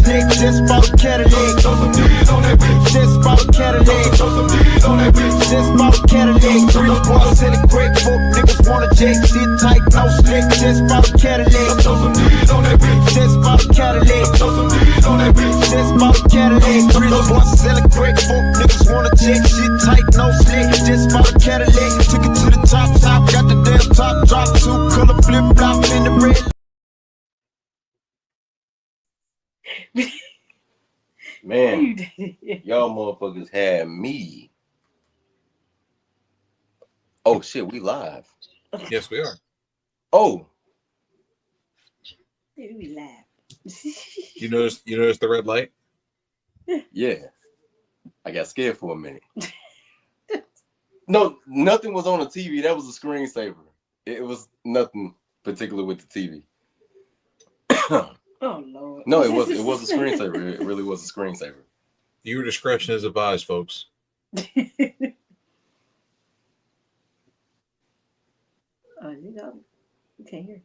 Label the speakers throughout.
Speaker 1: slick. Just bought a Cadillac. Just bought a Cadillac. Just bought a Cadillac. Rich boy selling crack. Folk niggas wanna check. Shit tight, no slick. Just bought a Cadillac. Just bought a Cadillac. Just bought a Cadillac. Rich boy selling crack. Folk niggas wanna check. Shit tight, no slick. Just bought a Cadillac. Took it to the top. Got the damn top drop. 2-color flip flop in the red.
Speaker 2: Man, y'all motherfuckers had me. Oh shit, we live.
Speaker 3: Yes, we are.
Speaker 2: Oh.
Speaker 4: We live.
Speaker 3: You noticed the red light?
Speaker 2: Yeah. I got scared for a minute. No, nothing was on the TV. That was a screensaver. It was nothing particular with the TV.
Speaker 4: Oh Lord.
Speaker 2: No, it was a screensaver. It really was a screensaver.
Speaker 3: Your discretion is advised, folks.
Speaker 4: Oh, you know, you can't hear.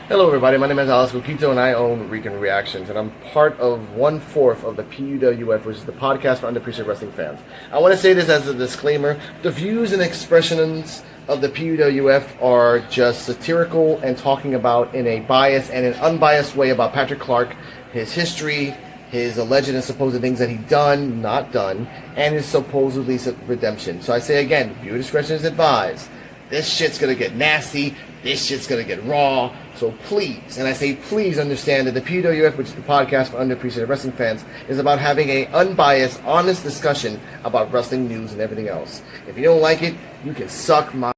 Speaker 5: Hello everybody, my name is Coquito and I own Rico Reactions, and I'm part of 1/4 of the PUWF, which is the podcast for underappreciated wrestling fans. I want to say this as a disclaimer: the views and expressions of the PUWF are just satirical and talking about in a biased and an unbiased way about Patrick Clark, his history, his alleged and supposed things that he done, not done, and his supposedly redemption. So I say again, viewer discretion is advised. This shit's gonna get nasty. This shit's gonna get raw. So please, and I say please, understand that the PWF, which is the podcast for underappreciated wrestling fans, is about having an unbiased, honest discussion about wrestling news and everything else. If you don't like it, you can suck my...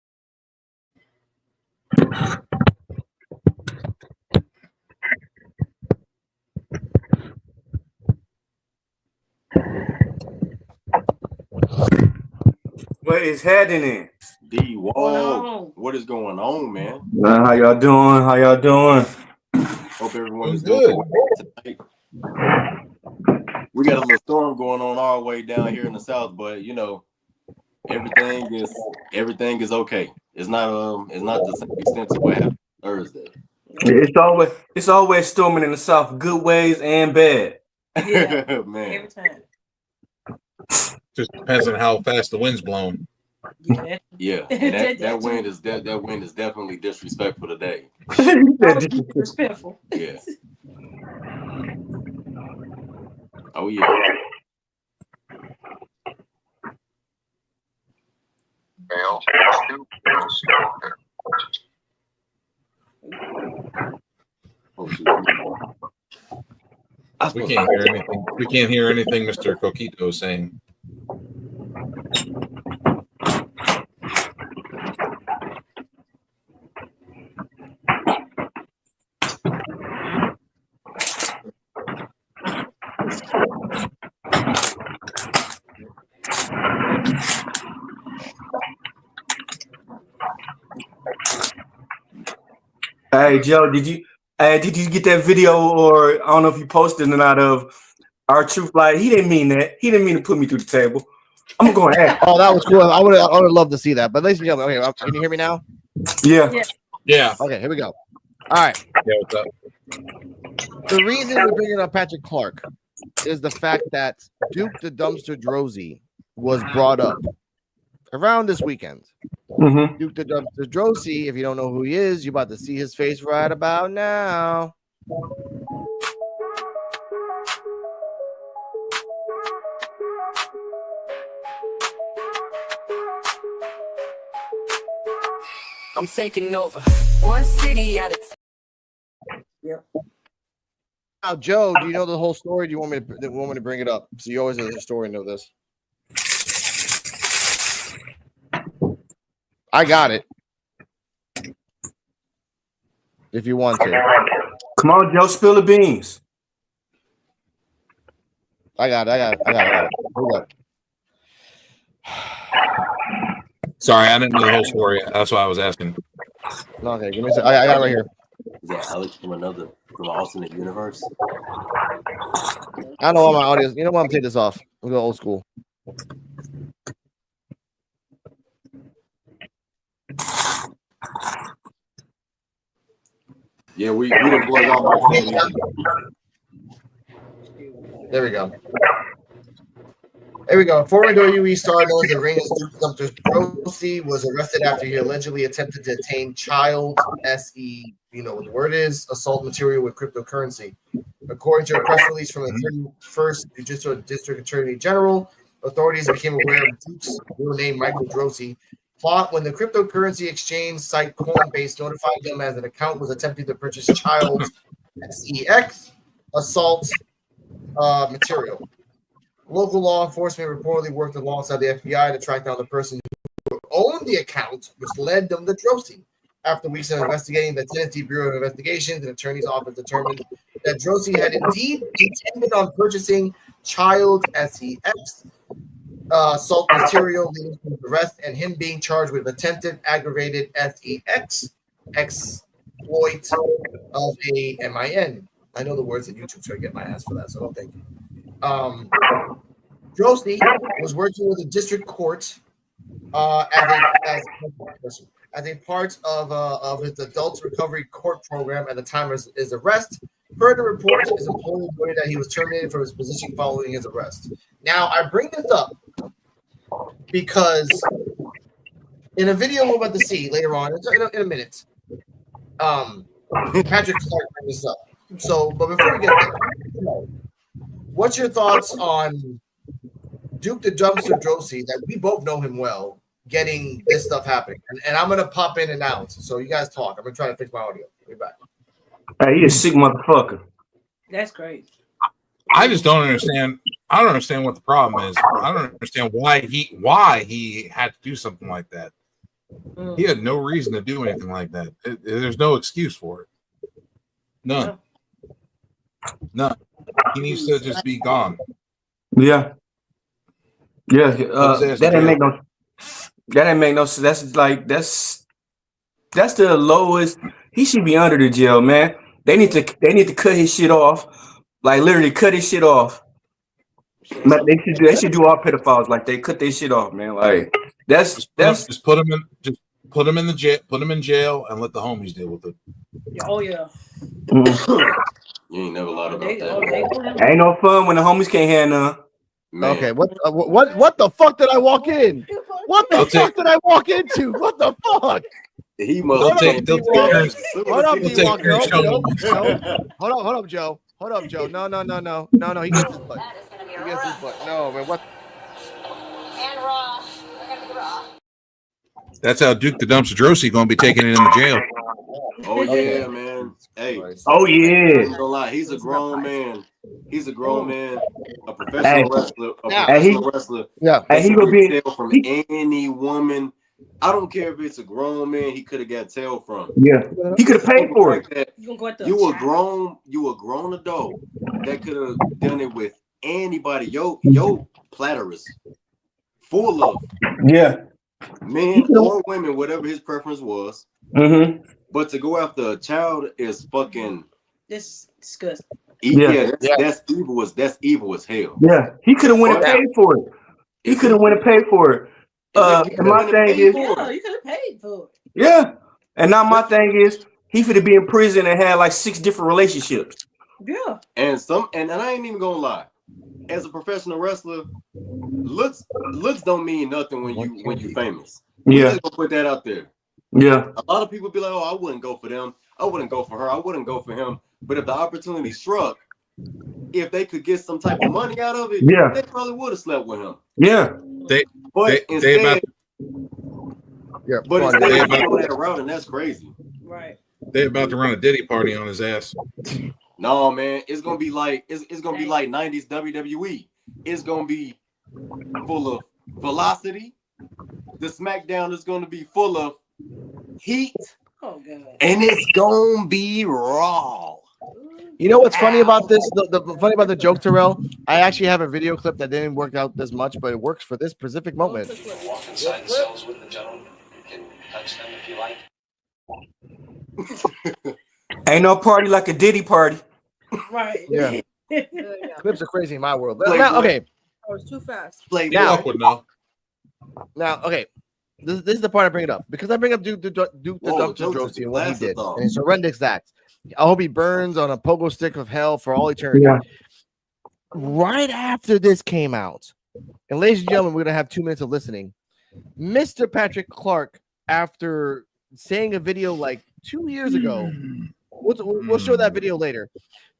Speaker 6: What is happening?
Speaker 2: D, whoa, what is going on, man?
Speaker 6: How y'all doing? How y'all doing?
Speaker 2: Hope everyone is good tonight. We got a little storm going on our way down here in the south, but you know, everything is okay. It's not the same extent to what happened Thursday.
Speaker 6: It's always storming in the south, good ways and bad.
Speaker 4: Yeah,
Speaker 2: man.
Speaker 4: every time.
Speaker 3: Just depends on how fast the wind's blowing.
Speaker 4: Yeah.
Speaker 2: Yeah, and that wind is definitely disrespectful today.
Speaker 4: Disrespectful.
Speaker 2: Yeah. Oh yeah. Oh,
Speaker 3: we can't hear anything. We can't hear anything Mr. Coquito is saying.
Speaker 6: Hey Joe, did you get that video, or I don't know if you posted it out of our truth? Like, he didn't mean that. He didn't mean to put me through the table. I'm going to ask.
Speaker 5: Oh, that was cool. I would love to see that. But ladies and gentlemen, okay, can you hear me now?
Speaker 6: Yeah.
Speaker 5: Okay, here we go. All right.
Speaker 3: Yeah, what's up?
Speaker 5: The reason we're bringing up Patrick Clark is the fact that Duke the Dumpster Droese was brought up around this weekend.
Speaker 6: Mm-hmm.
Speaker 5: Duke the Dumpster Droese, if you don't know who he is, you're about to see his face right about now.
Speaker 7: I'm taking over one city at a time.
Speaker 4: Yep.
Speaker 5: Now, Joe, do you know the whole story? Do you want me to bring it up? So you always as a historian know this. I got it. If you want to.
Speaker 6: Come on, Joe, spill the beans.
Speaker 5: I got it. Hold up.
Speaker 3: Sorry, I didn't know the whole story. That's why I was asking.
Speaker 5: Okay, give me a second. I got it right here.
Speaker 2: Is that Alex from an alternate universe?
Speaker 5: I know all my audience. You know what? I'm taking this off. We'll go old school.
Speaker 2: Yeah, we didn't boys all my family.
Speaker 5: There we go. There we go. Former WWE star known as the Reigns Dumpster Drosy was arrested after he allegedly attempted to obtain child SE, you know what the word is, assault material with cryptocurrency. According to a press release from the 31st Judicial District Attorney General, authorities became aware of Duke's real name, Michael Drosy, plot when the cryptocurrency exchange site Coinbase notified them as an account was attempting to purchase child SEX assault material. Local law enforcement reportedly worked alongside the FBI to track down the person who owned the account, which led them to Drosy. After weeks of investigating, the Tennessee Bureau of Investigations and Attorney's Office determined that Drosy had indeed intended on purchasing child SEX assault material, leading to his arrest and him being charged with attempted aggravated SEX exploit of a MIN. I know the words that YouTube's going to get my ass for that, so don't thank you. Drosy was working with the district court as a part of his adult recovery court program at the time of his arrest. Per the report, his employer noted that he was terminated from his position following his arrest. Now, I bring this up because in a video we're about to see later on, in a minute, Patrick Clark bring this up. So, but before we get there, what's your thoughts on Duke the Dumpster Drosy, that we both know him well, getting this stuff happening? And I'm going to pop in and out, so you guys talk. I'm going to try to fix my audio. Be back.
Speaker 6: Hey, he a sick motherfucker.
Speaker 4: That's crazy.
Speaker 3: I just don't understand. I don't understand what the problem is. I don't understand why he had to do something like that. He had no reason to do anything like that. There's no excuse for it. None. None. He needs to just be gone.
Speaker 6: Yeah. Yeah. That didn't make no. That didn't make no sense. That's the lowest. He should be under the jail, man. They need to cut his shit off. Like literally cut his shit off. They should do all pedophiles like they cut their shit off, man. Like just
Speaker 3: put him in the jail, put him in jail, and let the homies deal with it.
Speaker 4: Oh yeah.
Speaker 2: You ain't never lied about that.
Speaker 6: Ain't no fun when the homies can't have none.
Speaker 2: Man.
Speaker 5: Okay, what the fuck did I walk in? What the fuck did I walk into? What the fuck?
Speaker 2: He must
Speaker 5: Hold
Speaker 2: take
Speaker 5: up, D-Walk. Hold up, Joe. Hold up, Joe. No. He gets his butt. No, man. What?
Speaker 8: And raw. We're gonna be raw.
Speaker 3: That's how Duke the Dumpster Drosy gonna be taking it in the jail.
Speaker 2: Oh yeah, man. Hey.
Speaker 6: Oh yeah.
Speaker 2: I'm gonna lie. He's a grown man. He's a grown man. A professional wrestler. Wrestler.
Speaker 6: Yeah. And he will be
Speaker 2: from any woman. I don't care if it's a grown man. He could have got tail from.
Speaker 6: Yeah. He could have paid for it.
Speaker 2: You a grown adult that could have done it with anybody. Yo, platter is full of men or women, whatever his preference was.
Speaker 6: Mm-hmm.
Speaker 2: But to go after a child is fucking.
Speaker 4: This is disgusting.
Speaker 2: That's evil as hell.
Speaker 6: Yeah, he could have went and paid for it. He could have went and paid for it. And my thing is,
Speaker 4: you could have paid for it.
Speaker 6: Yeah, and now my thing is, he could be in prison and had like 6 different relationships.
Speaker 4: Yeah,
Speaker 2: and I ain't even gonna lie. As a professional wrestler, looks don't mean nothing when you famous.
Speaker 6: Yeah,
Speaker 2: just gonna put that out there.
Speaker 6: Yeah,
Speaker 2: a lot of people be like, "Oh, I wouldn't go for them. I wouldn't go for her. I wouldn't go for him." But if the opportunity struck, if they could get some type of money out of it, they probably would have slept with him.
Speaker 6: Yeah,
Speaker 2: instead go that route, and that's crazy.
Speaker 4: Right.
Speaker 3: They're about to run a Diddy party on his ass.
Speaker 2: No, man, it's gonna be like it's gonna be like 90s WWE. It's gonna be full of velocity. The SmackDown is gonna be full of heat.
Speaker 4: Oh god.
Speaker 2: And it's gonna be raw.
Speaker 5: You know what's funny about this? The funny about the joke, Terrell? I actually have a video clip that didn't work out this much, but it works for this specific moment.
Speaker 9: Walk inside the cells with the gentleman. You can touch them if you like.
Speaker 6: Ain't no party like a Diddy party.
Speaker 4: Right.
Speaker 5: Yeah. Clips are crazy in my world. Now, okay.
Speaker 4: Oh, it's too fast.
Speaker 5: Now, okay. This is the part I bring it up because I bring up Duke the Dumpster Drosy and what he did and his horrendous acts. I hope he burns on a pogo stick of hell for all eternity. Yeah. Right after this came out, and ladies and gentlemen, we're going to have 2 minutes of listening. Mr. Patrick Clark, after saying a video like 2 years ago, we'll show that video later.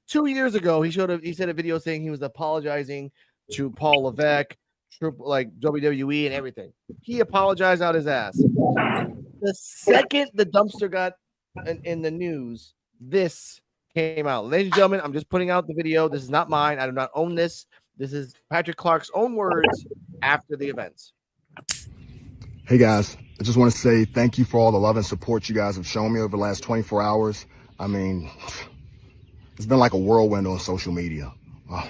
Speaker 5: 2 years ago, he said a video saying he was apologizing to Paul Levesque, like WWE and everything. He apologized out his ass. The second the dumpster got in the news, this came out. Ladies and gentlemen, I'm just putting out the video. This is not mine. I do not own this. This is Patrick Clark's own words after the events.
Speaker 10: Hey guys, I just want to say thank you for all the love and support you guys have shown me over the last 24 hours. I mean, it's been like a whirlwind on social media,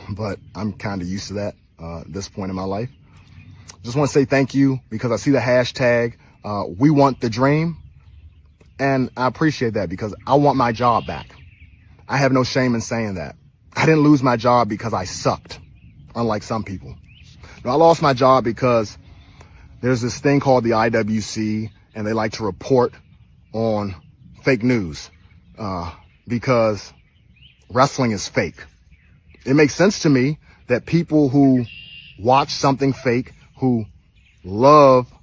Speaker 10: but I'm kind of used to that at this point in my life. Just want to say thank you because I see the hashtag, we want the dream. And I appreciate that because I want my job back. I have no shame in saying that. I didn't lose my job because I sucked, unlike some people. No, I lost my job because there's this thing called the IWC, and they like to report on fake news because wrestling is fake. It makes sense to me that people who watch something fake, who love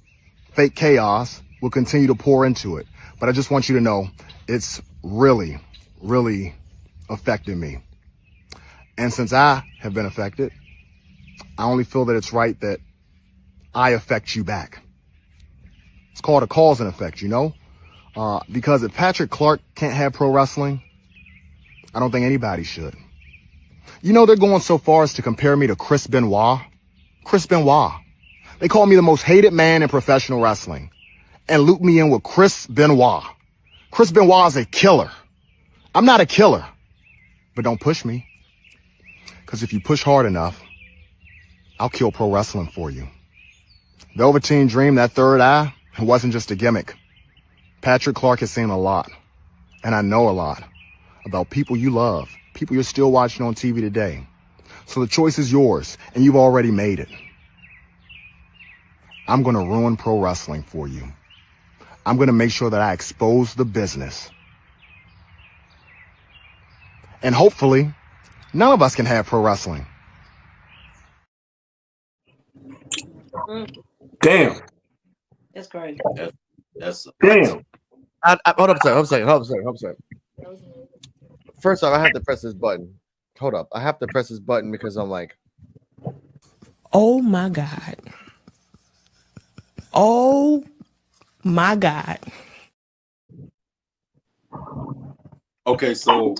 Speaker 10: fake chaos, will continue to pour into it. But I just want you to know it's really, really affected me. And since I have been affected, I only feel that it's right that I affect you back. It's called a cause and effect, you know? Because if Patrick Clark can't have pro wrestling, I don't think anybody should. You know, they're going so far as to compare me to Chris Benoit. Chris Benoit. They call me the most hated man in professional wrestling and loop me in with Chris Benoit. Chris Benoit is a killer. I'm not a killer, but don't push me. Because if you push hard enough, I'll kill pro wrestling for you. Velveteen Dream, that third eye, it wasn't just a gimmick. Patrick Clark has seen a lot, and I know a lot about people you love, people you're still watching on TV today. So the choice is yours, and you've already made it. I'm going to ruin pro wrestling for you. I'm going to make sure that I expose the business. And hopefully, none of us can have pro wrestling.
Speaker 6: Damn.
Speaker 4: That's crazy.
Speaker 2: That's
Speaker 6: damn.
Speaker 5: Hold up a second. First off, I have to press this button. Hold up. I have to press this button because I'm like,
Speaker 11: oh my God. Oh my God.
Speaker 2: Okay, so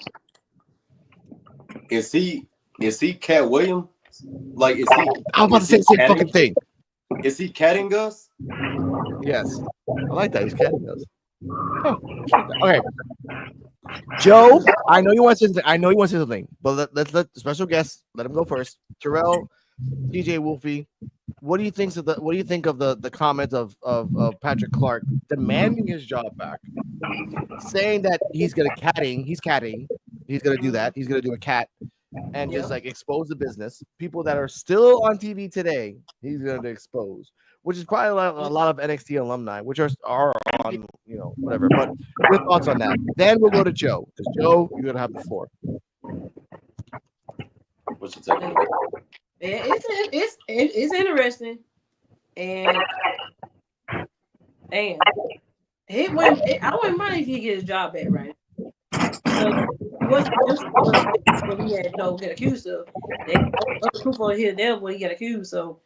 Speaker 2: is he Cat Williams? Like, is he?
Speaker 5: I was about to say the same fucking thing.
Speaker 2: Is he catting us?
Speaker 5: Yes, I like that. He's catting us. Oh, okay, Joe. I know you want to say something, but let's let the special guest let him go first. Terrell, DJ Wolfie, what do you think of the comment of Patrick Clark demanding his job back, saying that he's catting, he's gonna do that, he's gonna do a cat and just like expose the business. People that are still on TV today, he's gonna expose, which is probably a lot of NXT alumni, which are on, you know, whatever. But your thoughts on that? Then we'll go to Joe, because Joe, you're gonna have the floor.
Speaker 2: What's your take?
Speaker 4: It's interesting, and I wouldn't mind if he get his job back, right? So what he had get accused of. They proof on here there what he got accused. So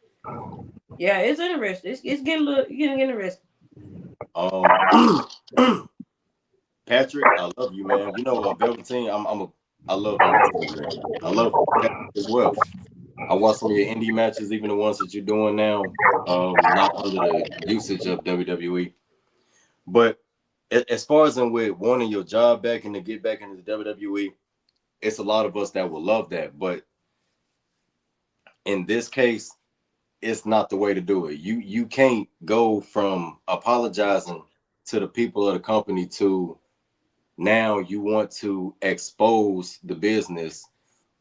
Speaker 4: yeah, it's interesting. It's getting interesting.
Speaker 2: Patrick, I love you, man. You know, Velveteen, I love Velveteen, man. I love Patrick as well. I watch some of your indie matches, even the ones that you're doing now, not under the usage of WWE. But as far as with wanting your job back and to get back into the WWE, it's a lot of us that will love that. But in this case, it's not the way to do it. You can't go from apologizing to the people of the company to now you want to expose the business,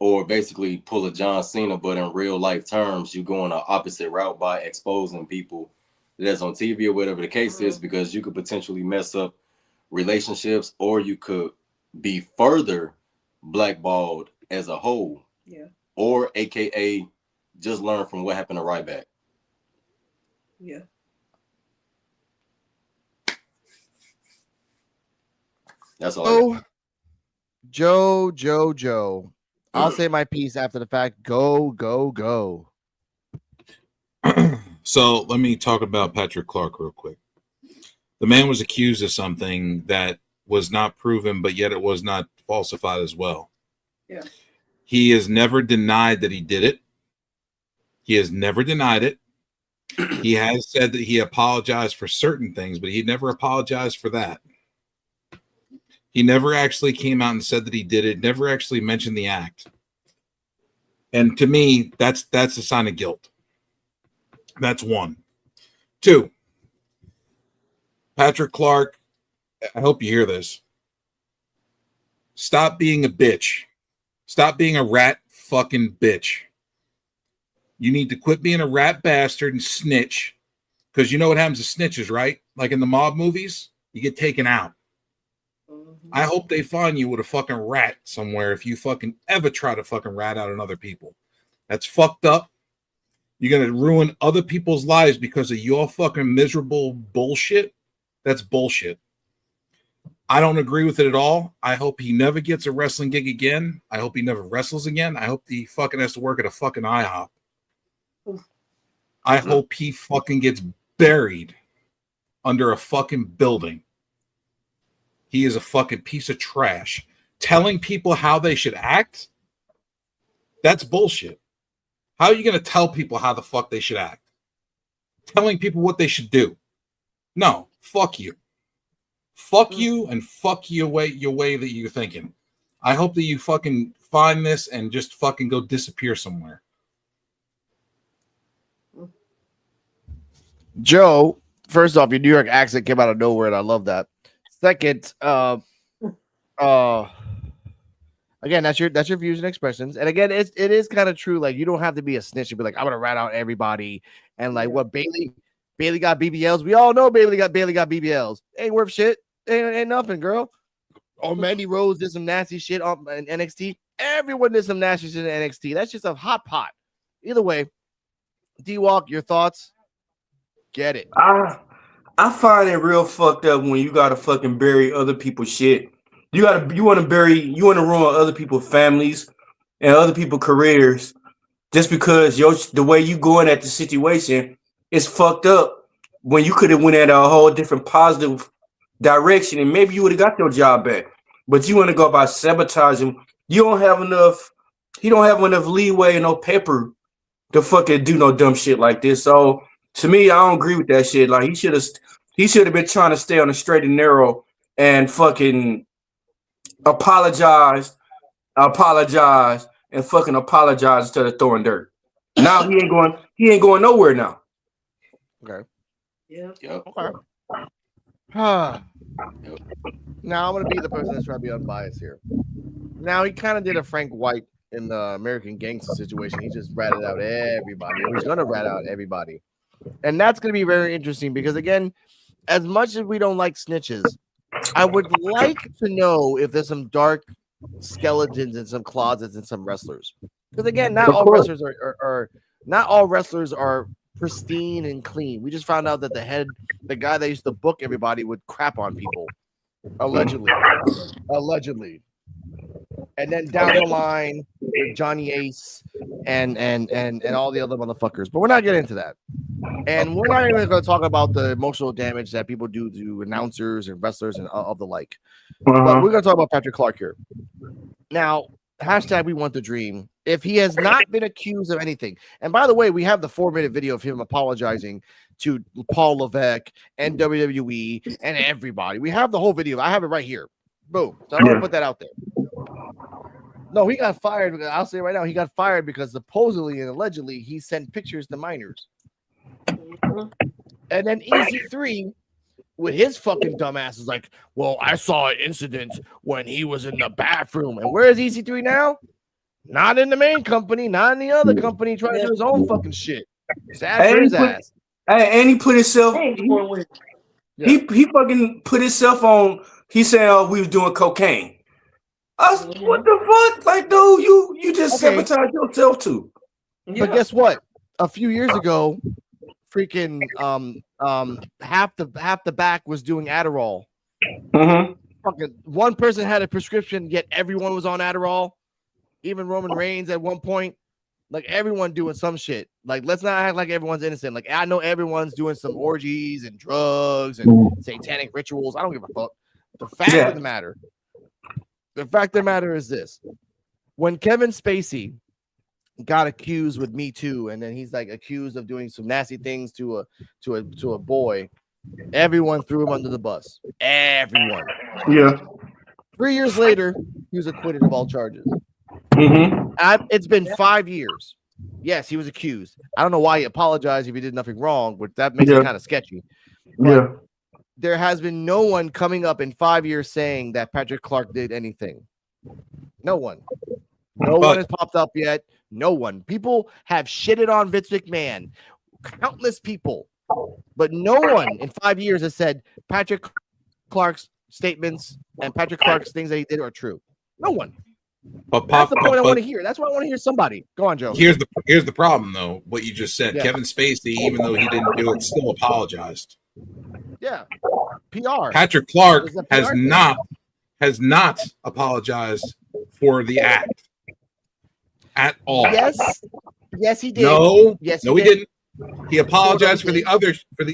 Speaker 2: or basically pull a John Cena, but in real life terms, you go on an opposite route by exposing people that's on TV or whatever the case is, because you could potentially mess up relationships, or you could be further blackballed as a whole.
Speaker 4: Yeah.
Speaker 2: Or AKA just learn from what happened to Ryback.
Speaker 4: Yeah.
Speaker 2: That's all.
Speaker 5: Joe. I'll say my piece after the fact. Go.
Speaker 3: So let me talk about Patrick Clark real quick. The man was accused of something that was not proven, but yet it was not falsified as well.
Speaker 4: Yeah.
Speaker 3: He has never denied that he did it. He has never denied it. He has said that he apologized for certain things, but he never apologized for that. He never actually came out and said that he did it, never actually mentioned the act. And to me, that's a sign of guilt. That's one. Two, Patrick Clark, I hope you hear this. Stop being a bitch. Stop being a rat fucking bitch. You need to quit being a rat bastard and snitch. Because you know what happens to snitches, right? Like in the mob movies, you get taken out. I hope they find you with a fucking rat somewhere if you fucking ever try to fucking rat out on other people. That's fucked up. You're going to ruin other people's lives because of your fucking miserable bullshit. That's bullshit. I don't agree with it at all. I hope he never gets a wrestling gig again. I hope he never wrestles again. I hope he fucking has to work at a fucking IHOP. I hope he fucking gets buried under a fucking building. He is a fucking piece of trash. Telling people how they should act? That's bullshit. How are you going to tell people how the fuck they should act? Telling people what they should do? No, fuck you. Fuck you and fuck your way that you're thinking. I hope that you fucking find this and just fucking go disappear somewhere.
Speaker 5: Joe, first off, your New York accent came out of nowhere, and I love that. Second, again, that's your views and expressions. And again, it is kind of true. Like, you don't have to be a snitch and be like, I'm gonna rat out everybody. And like, what Bailey got BBLs. We all know Bailey got BBLs. Ain't worth shit. Ain't nothing, girl. Oh, Mandy Rose did some nasty shit on NXT. Everyone did some nasty shit in NXT. That's just a hot pot. Either way, D-Walk, your thoughts? Get it.
Speaker 6: I find it real fucked up when you gotta fucking bury other people's shit. You want to ruin other people's families and other people's careers just because the way you going at the situation is fucked up. When you could have went at a whole different positive direction and maybe you would have got your job back. But you want to go by sabotaging. He don't have enough leeway and no pepper to fucking do no dumb shit like this. So to me, I don't agree with that shit. Like, he should have been trying to stay on the straight and narrow and fucking apologize and fucking apologize instead of throwing dirt. Now he ain't going nowhere now.
Speaker 5: Okay.
Speaker 4: Yeah.
Speaker 2: Yep.
Speaker 5: Okay. Now I'm gonna be the person that's trying to be unbiased here. Now, he kind of did a Frank White in the American Gangster situation. He just ratted out everybody. He's gonna rat out everybody. And that's going to be very interesting because, again, as much as we don't like snitches, I would like to know if there's some dark skeletons in some closets and some wrestlers. Because, again, not all wrestlers are pristine and clean. We just found out that the guy that used to book everybody would crap on people. Allegedly. And then down the line with Johnny Ace and all the other motherfuckers. But we're not getting into that. And we're not even going to talk about the emotional damage that people do to announcers and wrestlers and of the like. But we're going to talk about Patrick Clark here. Now, hashtag we want the dream. If he has not been accused of anything, and by the way, we have the 4-minute video of him apologizing to Paul Levesque and WWE and everybody. We have the whole video. I have it right here. Boom. So I want to put that out there. No, he got fired. I'll say right now, he got fired because supposedly and allegedly he sent pictures to minors. And then EC3 with his fucking dumbass is like, well, I saw an incident when he was in the bathroom. And where is EC3 now? Not in the main company, not in the other company, trying to do his own fucking shit. Sad for his ass.
Speaker 6: And he put himself. He fucking put himself on. He said, "Oh, we was doing cocaine." What the fuck? Like, dude, you just sabotage yourself too.
Speaker 5: But guess what? A few years ago, freaking half the back was doing Adderall. Fucking one person had a prescription, yet everyone was on Adderall. Even Roman Reigns at one point. Like everyone doing some shit. Like, let's not act like everyone's innocent. Like, I know everyone's doing some orgies and drugs and satanic rituals. I don't give a fuck. The fact of the matter is this: when Kevin Spacey got accused with Me Too, and then he's like accused of doing some nasty things to a boy, everyone threw him under the bus. Everyone.
Speaker 6: Yeah.
Speaker 5: 3 years later, he was acquitted of all charges. It's been 5 years. Yes, he was accused. I don't know why he apologized if he did nothing wrong, but that makes it kind of sketchy. But there has been no one coming up in 5 years saying that Patrick Clark did anything. No one. No one has popped up yet. No one. People have shitted on Vince McMahon. Countless people. But no one in 5 years has said Patrick Clark's statements and Patrick Clark's things that he did are true. No one.
Speaker 3: But
Speaker 5: that's the point I want to hear. That's why I want to hear somebody. Go on, Joe.
Speaker 3: Here's the problem, though. What you just said, Kevin Spacey, even though he didn't do it, still apologized.
Speaker 5: Yeah, PR.
Speaker 3: Patrick Clark has not apologized for the act at all.
Speaker 5: Yes, he did.
Speaker 3: No, he didn't. He apologized for the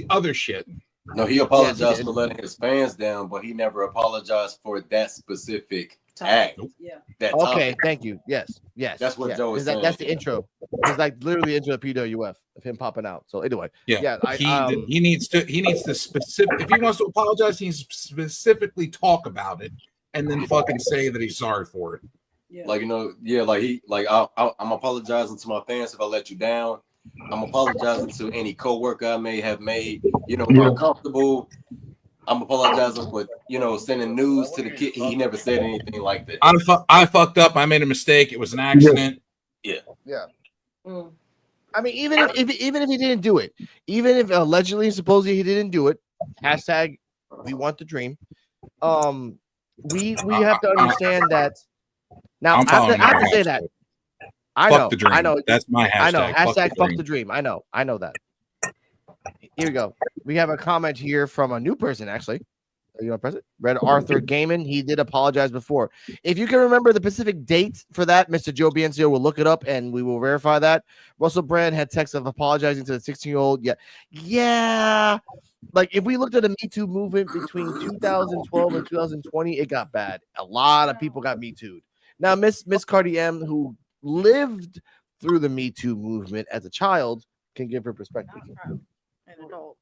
Speaker 3: other shit.
Speaker 2: No, he apologized for letting his fans down, but he never apologized for that specific act.
Speaker 4: Yeah.
Speaker 5: Okay, thank you. Yes.
Speaker 2: That's what Joe is saying.
Speaker 5: That's the intro. It's like literally the intro of PWF of him popping out. So anyway,
Speaker 3: he needs to specific. If he wants to apologize, he needs to specifically talk about it and then fucking say that he's sorry for it.
Speaker 4: Yeah.
Speaker 2: Like, I'm apologizing to my fans if I let you down. I'm apologizing to any coworker I may have made, uncomfortable. I'm apologizing for, sending news to the kid. He never said anything like that.
Speaker 3: I fucked up. I made a mistake. It was an accident.
Speaker 2: Yeah.
Speaker 5: I mean, even if he didn't do it, even if allegedly, supposedly he didn't do it, hashtag we want the dream. We have to understand that. Now I have to say that.
Speaker 3: Fuck the dream.
Speaker 5: I know.
Speaker 3: That's my hashtag.
Speaker 5: I know. Hashtag fuck the dream. I know that. Here we go. We have a comment here from a new person, actually. You want to press it? Red Arthur Gaiman. He did apologize before. If you can remember the specific date for that, Mr. Joe Biancio will look it up and we will verify that. Russell Brand had texts of apologizing to the 16-year-old. Yeah. Like, if we looked at the Me Too movement between 2012 and 2020, it got bad. A lot of people got Me Too'd. Now, Miss Cardi M, who lived through the Me Too movement as a child, can give her perspective.
Speaker 12: An adult.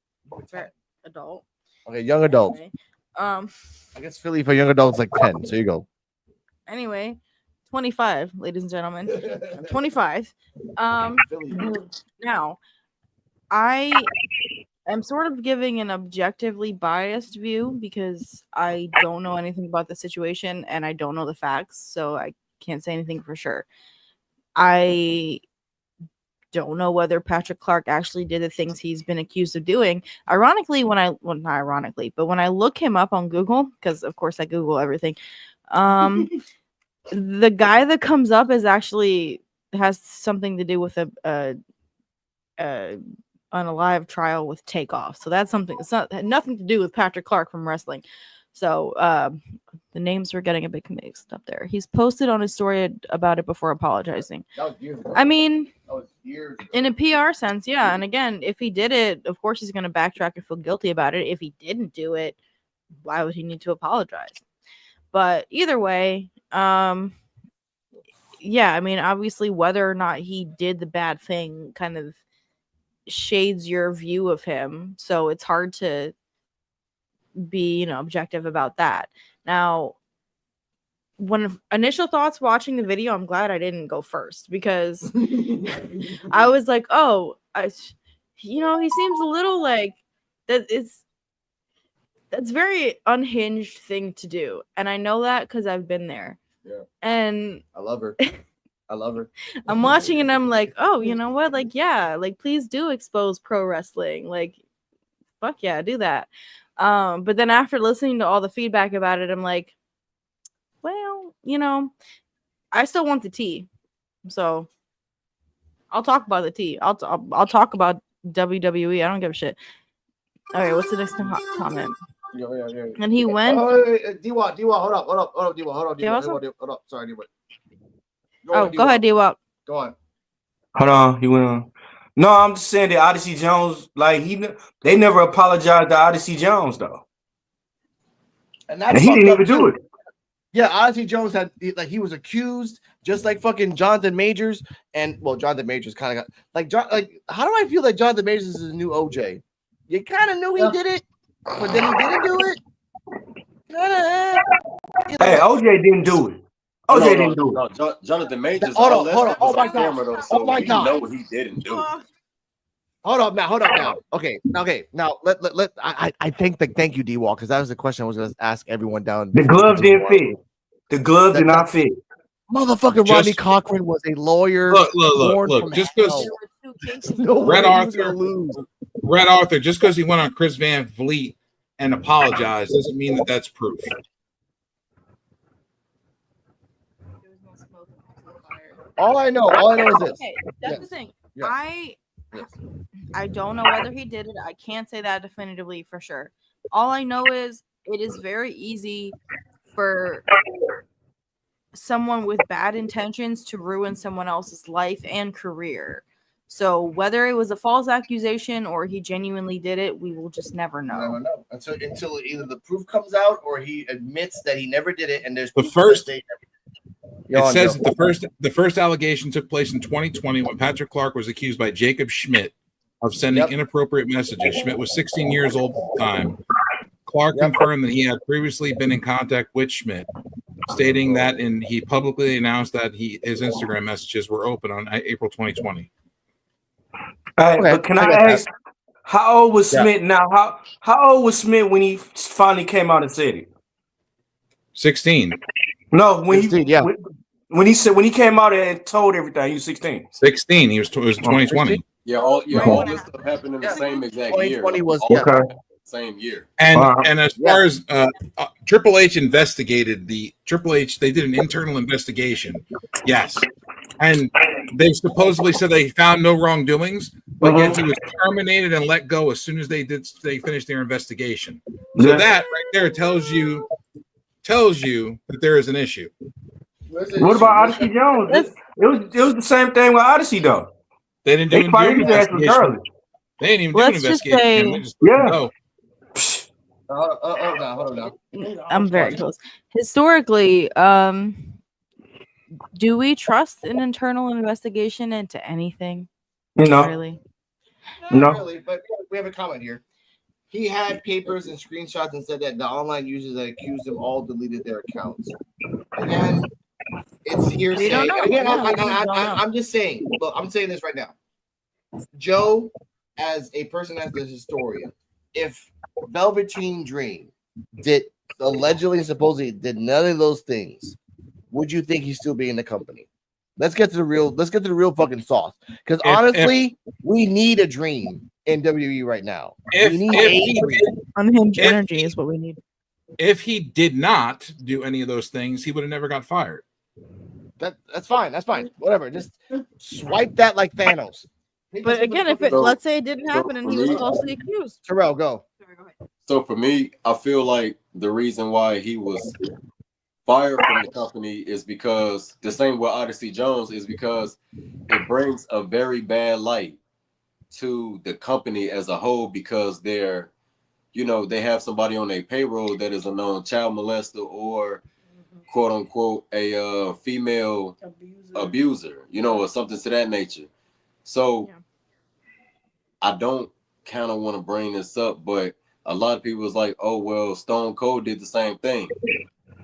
Speaker 12: Adult.
Speaker 5: Okay, young adult.
Speaker 12: Anyway,
Speaker 5: I guess Philly for young adults like 10. So you go.
Speaker 12: Anyway, 25, ladies and gentlemen. I'm 25. Now, I am sort of giving an objectively biased view because I don't know anything about the situation and I don't know the facts, so I can't say anything for sure. I don't know whether Patrick Clark actually did the things he's been accused of doing. Ironically, not ironically, but when I look him up on Google, because of course I Google everything, the guy that comes up has something to do with an alive trial with Takeoff. So that's something. It's had nothing to do with Patrick Clark from wrestling. So the names were getting a bit mixed up there. He's posted on his story about it before apologizing. I mean, in a PR sense, yeah. And again, if he did it, of course he's going to backtrack and feel guilty about it. If he didn't do it, why would he need to apologize? But either way, yeah, I mean, obviously whether or not he did the bad thing kind of shades your view of him. So it's hard to be, objective about that. Now, when initial thoughts watching the video, I'm glad I didn't go first because I was like, he seems a little like that. That's very unhinged thing to do. And I know that because I've been there.
Speaker 5: Yeah.
Speaker 12: And
Speaker 5: I love her.
Speaker 12: I'm watching and I'm like, oh, you know what? Like, yeah, like please do expose pro wrestling. Like, fuck yeah, do that. But then after listening to all the feedback about it, I'm like, well, you know, I still want the tea, so I'll talk about the tea. I'll talk about WWE. I don't give a shit. All right, what's the next comment?
Speaker 5: Yeah.
Speaker 12: And he went.
Speaker 5: D-Wop, hold up, D-Wop, hold up. Sorry, D-Wop.
Speaker 12: Go ahead, D-Wop.
Speaker 5: Go on.
Speaker 6: Hold on, he went on. No, I'm just saying that Odyssey Jones, like they never apologized to Odyssey Jones though,
Speaker 5: and he didn't even do it. Yeah, Odyssey Jones had he was accused, just like fucking Jonathan Majors, and Jonathan Majors kind of got how do I feel like Jonathan Majors is the new OJ? You kind of knew he did it, but then he didn't do it.
Speaker 6: Hey, OJ didn't do it. OJ didn't do it.
Speaker 2: No, Jonathan Majors.
Speaker 5: Hold on. Oh my god.
Speaker 2: Oh my god. No, he didn't do it.
Speaker 5: Hold up now. Okay. Now I thank you, D-Wall, because that was the question I was going to ask everyone down.
Speaker 6: The glove didn't fit. The glove did not fit.
Speaker 5: Motherfucker, Rodney Cochran was a lawyer.
Speaker 3: Look. Just because Red Arthur, just because he went on Chris Van Vliet and apologized doesn't mean that that's proof.
Speaker 5: All I know is this.
Speaker 12: Okay, that's the thing. Yes. I don't know whether he did it. I can't say that definitively for sure. All I know is it is very easy for someone with bad intentions to ruin someone else's life and career. So whether it was a false accusation or he genuinely did it, we will just never know.
Speaker 5: Never know until either the proof comes out or he admits that he never did it, and there's
Speaker 3: the first. It says that the first allegation took place in 2020 when Patrick Clark was accused by Jacob Schmidt of sending inappropriate messages. Schmidt was 16 years old at the time. Clark confirmed that he had previously been in contact with Schmidt, stating that he publicly announced that his Instagram messages were open on April 2020.
Speaker 6: But can I ask, how old was Schmidt now? How old was Schmidt when he finally came out and said it?
Speaker 3: 16.
Speaker 6: No, when he came out and told everything, he was 16.
Speaker 3: 16. It was 2020.
Speaker 2: Yeah, all this stuff happened in the same exact year.
Speaker 5: 2020 was
Speaker 2: same year.
Speaker 3: And as far as Triple H investigated they did an internal investigation. Yes. And they supposedly said they found no wrongdoings, but yet he was terminated and let go as soon as they finished their investigation. So that right there tells you that there is an issue.
Speaker 6: What about Odyssey Jones? It was the same thing with Odyssey though.
Speaker 3: They didn't do an investigation. They didn't even do an investigation.
Speaker 5: Hold on.
Speaker 12: I'm very close. Historically, do we trust an internal investigation into anything?
Speaker 6: No.
Speaker 12: Really?
Speaker 5: Not really, but we have a comment here. He had papers and screenshots and said that the online users that accused him all deleted their accounts. Again, it's hearsay. Again, I'm just saying. Look, I'm saying this right now. Joe, as a person, as the historian, if Velveteen Dream did allegedly and supposedly did none of those things, would you think he'd still be in the company? Let's get to the real fucking sauce. Because honestly, we need a Dream in WWE right now.
Speaker 12: Unhinged energy is what we need.
Speaker 3: If he did not do any of those things, he would have never got fired.
Speaker 5: That's fine. Whatever. Just swipe that like Thanos.
Speaker 12: But again, let's say it didn't happen and he was falsely accused.
Speaker 5: Terrell, go.
Speaker 12: Sorry, go ahead.
Speaker 2: So for me, I feel like the reason why he was fired from the company is because the same with Odyssey Jones is because it brings a very bad light to the company as a whole, because they have somebody on their payroll that is a known child molester or quote unquote a female abuser, or something to that nature. So I don't kind of want to bring this up, but a lot of people was like, oh, well, Stone Cold did the same thing.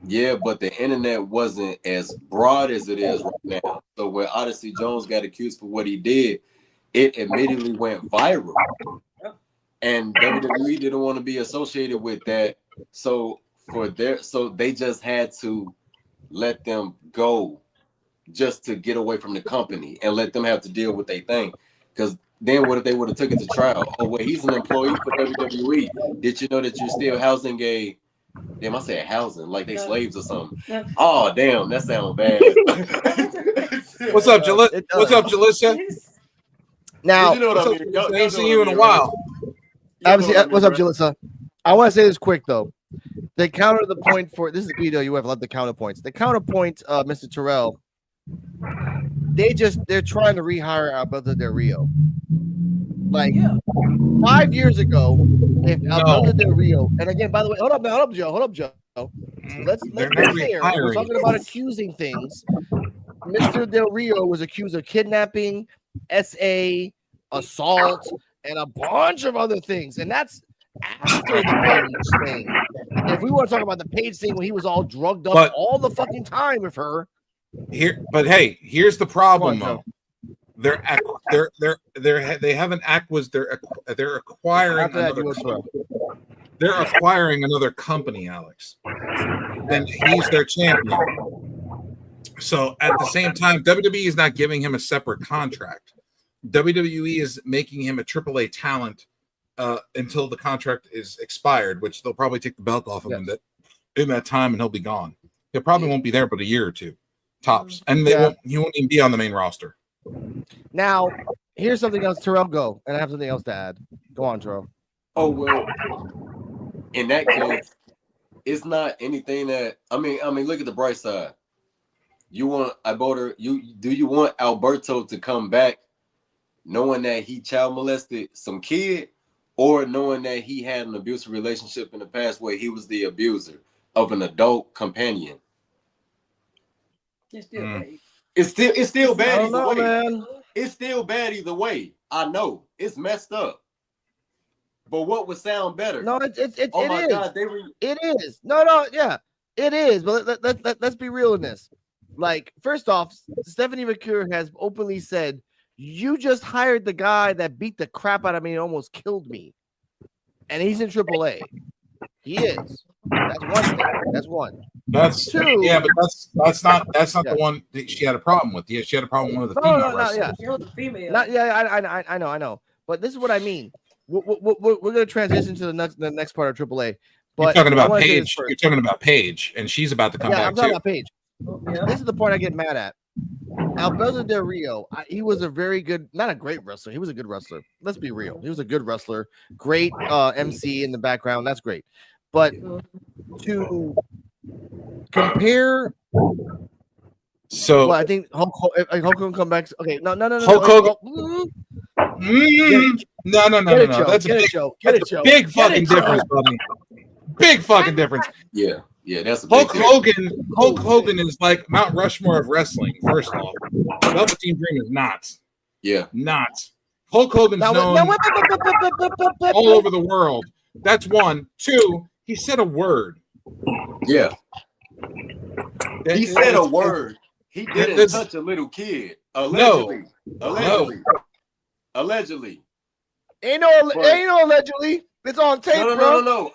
Speaker 2: Yeah, but the internet wasn't as broad as it is right now. So when Odyssey Jones got accused for what he did, it immediately went viral. And WWE didn't want to be associated with that. So they just had to let them go just to get away from the company and let them have to deal with their thing. Because then what if they would have took it to trial? Oh, wait, he's an employee for WWE. Did you know that you're still housing a Damn, I said housing, like they slaves or something. Oh, damn, that sounds bad.
Speaker 3: What's up, What's up, Jalissa?
Speaker 5: Now,
Speaker 2: you know what I mean.
Speaker 3: I ain't seen you in a while.
Speaker 5: What's up, Jalissa? I want to say this quick though. They counter the point for this is BWF. Love the counterpoints. The counterpoint, Mr. Terrell. They're trying to rehire Alberto Del Rio. Like 5 years ago, if Alberto Del Rio, and again, by the way, hold up, Joe. Let's be fair. We're talking about accusing things. Mr. Del Rio was accused of kidnapping, SA, assault, and a bunch of other things, and that's after the Page thing. If we want to talk about the Page thing when he was all drugged up all the fucking time with her.
Speaker 3: But hey, here's the problem though. They're acquiring another company. They're acquiring another company, Alex. And he's their champion. So at the same time, WWE is not giving him a separate contract. WWE is making him a AAA talent until the contract is expired, which they'll probably take the belt off of him in that time, and he'll be gone. He probably won't be there but a year or two, tops, and he won't even be on the main roster.
Speaker 5: Now, here's something else. Terrell, go, and I have something else to add. Go on, Terrell.
Speaker 2: Oh well, in that case, it's not anything that I mean. Look at the bright side. You want you want Alberto to come back, knowing that he child molested some kid, or knowing that he had an abusive relationship in the past where he was the abuser of an adult companion?
Speaker 4: It's still bad.
Speaker 2: It's still bad either way.
Speaker 5: Man.
Speaker 2: It's still bad either way. I know it's messed up. But what would sound better?
Speaker 5: No, it is.
Speaker 2: God,
Speaker 5: it is. No, yeah, it is. But let's be real in this. Like, first off, Stephanie McCure has openly said, "You just hired the guy that beat the crap out of me and almost killed me, and he's in AAA. He is. That's one thing. That's one.
Speaker 3: That's
Speaker 5: two.
Speaker 3: Yeah, but that's not the one that she had a problem with. Yeah, she had a problem with the female wrestler.
Speaker 5: I know. But this is what I mean. We're going to transition to the next part of AAA. But
Speaker 3: you're talking about Paige. You're talking about Paige, and she's about to come back
Speaker 5: I'm talking about Paige. This is the part I get mad at. Alberto Del Rio, he was a very good, not a great wrestler. He was a good wrestler. Let's be real. He was a good wrestler. Great MC in the background. That's great. But to compare, I think Hulk Hogan come back. Okay, no.
Speaker 3: Hulk Hogan. No. That's a big fucking difference, buddy. Big fucking difference.
Speaker 2: Yeah, that's a
Speaker 3: Hulk Hogan is like Mount Rushmore of wrestling. First off, Velveteen Dream is not.
Speaker 2: Yeah,
Speaker 3: not. Hulk Hogan's known all over the world. That's one. Two, he said a word.
Speaker 2: Yeah, he said a word. He didn't touch a little kid. Allegedly. Allegedly.
Speaker 5: Ain't no allegedly. It's on tape,
Speaker 2: No.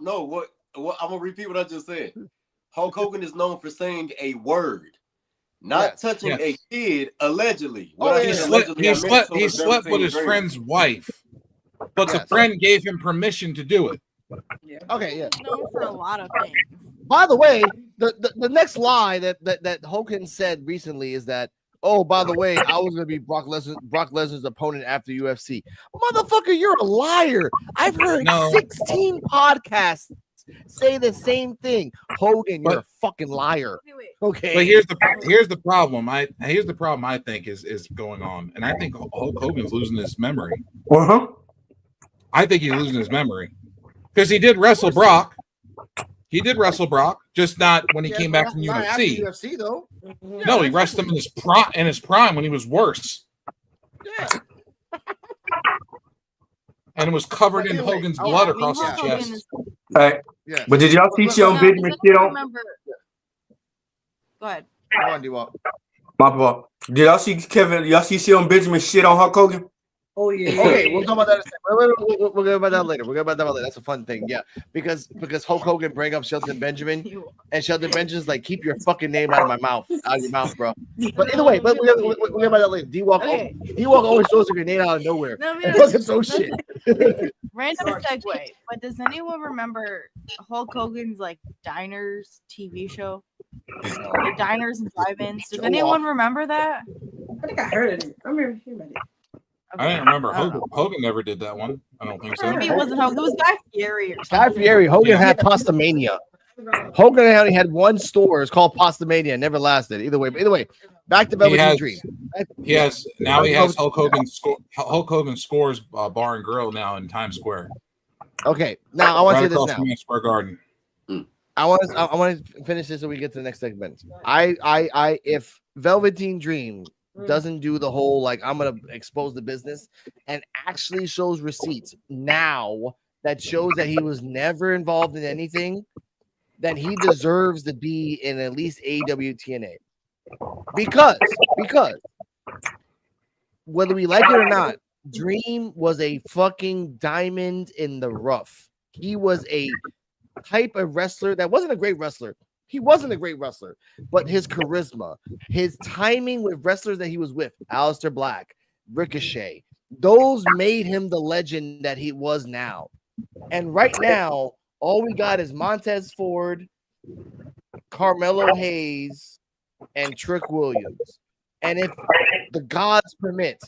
Speaker 2: No. What? I'm gonna repeat what I just said. Hulk Hogan is known for saying a word, not touching a kid. Allegedly.
Speaker 3: He slept with his friend's wife, but the friend gave him permission to do it.
Speaker 5: Yeah. Okay. Yeah.
Speaker 12: He's known for a lot of things.
Speaker 5: By the way, the next lie that Hogan said recently is that, oh, by the way, I was going to be Brock Lesnar's opponent after UFC. Motherfucker, you're a liar. I've heard 16 podcasts say the same thing. Hogan, you're a fucking liar. Okay.
Speaker 3: But here's the problem. Here's the problem I think is going on, and I think Hulk Hogan's losing his memory. I think he's losing his memory because he did wrestle Brock. He did wrestle Brock, just not when he came back from UFC.
Speaker 5: UFC though.
Speaker 3: No, he wrestled him in his prime when he was worse.
Speaker 5: Yeah.
Speaker 3: And it was covered in Hogan's blood across his chest.
Speaker 6: All right. Yeah. But did y'all see on Benjamin shit on?
Speaker 12: Go ahead.
Speaker 5: Go on, D-Walk.
Speaker 6: My fault. Did y'all see Y'all see on Benjamin shit on Hulk Hogan?
Speaker 4: Oh yeah.
Speaker 5: Okay, we'll talk about that. We'll go about that later. We'll go about that later. That's a fun thing, yeah. Because Hulk Hogan bring up Shelton Benjamin, and Shelton Benjamin's like, keep your fucking name out of my mouth, out of your mouth, bro. But either way, we'll go about that later. D-Walk always throws a grenade out of nowhere.
Speaker 12: No,
Speaker 5: And fucking throw shit.
Speaker 12: Random segue, but does anyone remember Hulk Hogan's like Diners TV show? Like Diners and Drive-Ins. Does anyone remember that?
Speaker 4: I think I heard of it. I remember hearing about it.
Speaker 3: I didn't remember. Hogan never did that one. I don't think so.
Speaker 12: Maybe it wasn't Hogan. It was Guy Fieri or something.
Speaker 5: Guy Fieri. Hogan had Pasta Mania. Hogan only had one store. It's called Pasta Mania. It never lasted. Either way, back to Velveteen Dream.
Speaker 3: He has Hulk Hogan Scores Bar and Grill now in Times Square.
Speaker 5: Okay, now I want to say this now.
Speaker 3: From Square Garden.
Speaker 5: I want to finish this so we get to the next segment. If Velveteen Dream doesn't do the whole like I'm gonna expose the business and actually shows receipts now that shows that he was never involved in anything, then he deserves to be in at least AEW TNA. Because whether we like it or not, Dream was a fucking diamond in the rough. He was a type of wrestler that wasn't a great wrestler. He wasn't a great wrestler, but his charisma, his timing with wrestlers that he was with, Aleister Black, Ricochet, those made him the legend that he was now. And right now, all we got is Montez Ford, Carmelo Hayes, and Trick Williams. And if the gods permit,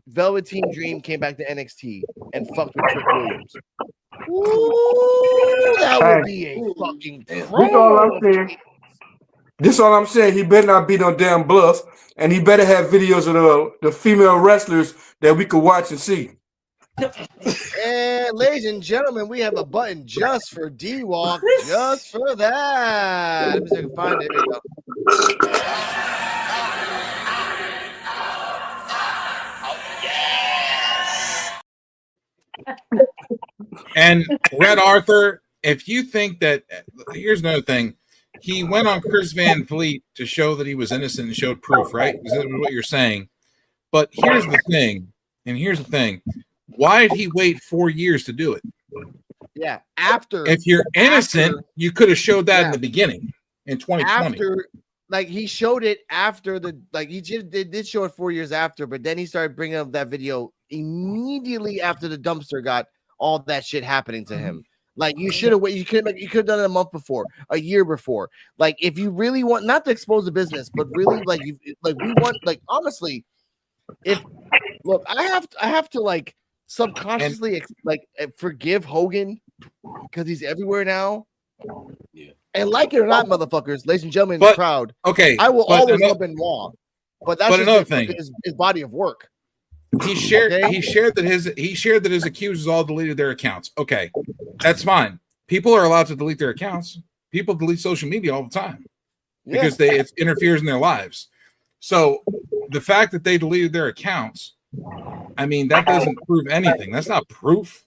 Speaker 5: Velveteen Dream came back to NXT and fucked with Trick Williams. Ooh, that would be a fucking
Speaker 6: This all I'm saying. He better not be no damn bluff, and he better have videos of the female wrestlers that we could watch and see.
Speaker 5: And ladies and gentlemen, we have a button just for D-Walk, just for that. Let me see if I can find it. There you go.
Speaker 3: And Red Arthur, if you think that, here's another thing. He went on Chris Van Vliet to show that he was innocent and showed proof, right? Is that what you're saying? But here's the thing. Why did he wait 4 years to do it?
Speaker 5: Yeah, after.
Speaker 3: If you're innocent, you could have showed that in the beginning in 2020.
Speaker 5: After, like, he showed it after he did show it 4 years after, but then he started bringing up that video immediately after the dumpster got all that shit happening to him. Like, you should have you could have done it a month before, a year before. Like, if you really want not to expose the business, but really honestly, I have to like subconsciously forgive Hogan because he's everywhere now.
Speaker 2: Yeah.
Speaker 5: And like it or not, motherfuckers, ladies and gentlemen in the crowd,
Speaker 3: okay,
Speaker 5: I will always love Benoit, but that's just
Speaker 3: another thing.
Speaker 5: His body of work.
Speaker 3: He shared that his accusers all deleted their accounts. Okay, that's fine. People are allowed to delete their accounts. People delete social media all the time because it interferes in their lives. So the fact that they deleted their accounts, I mean, that doesn't prove anything. That's not proof.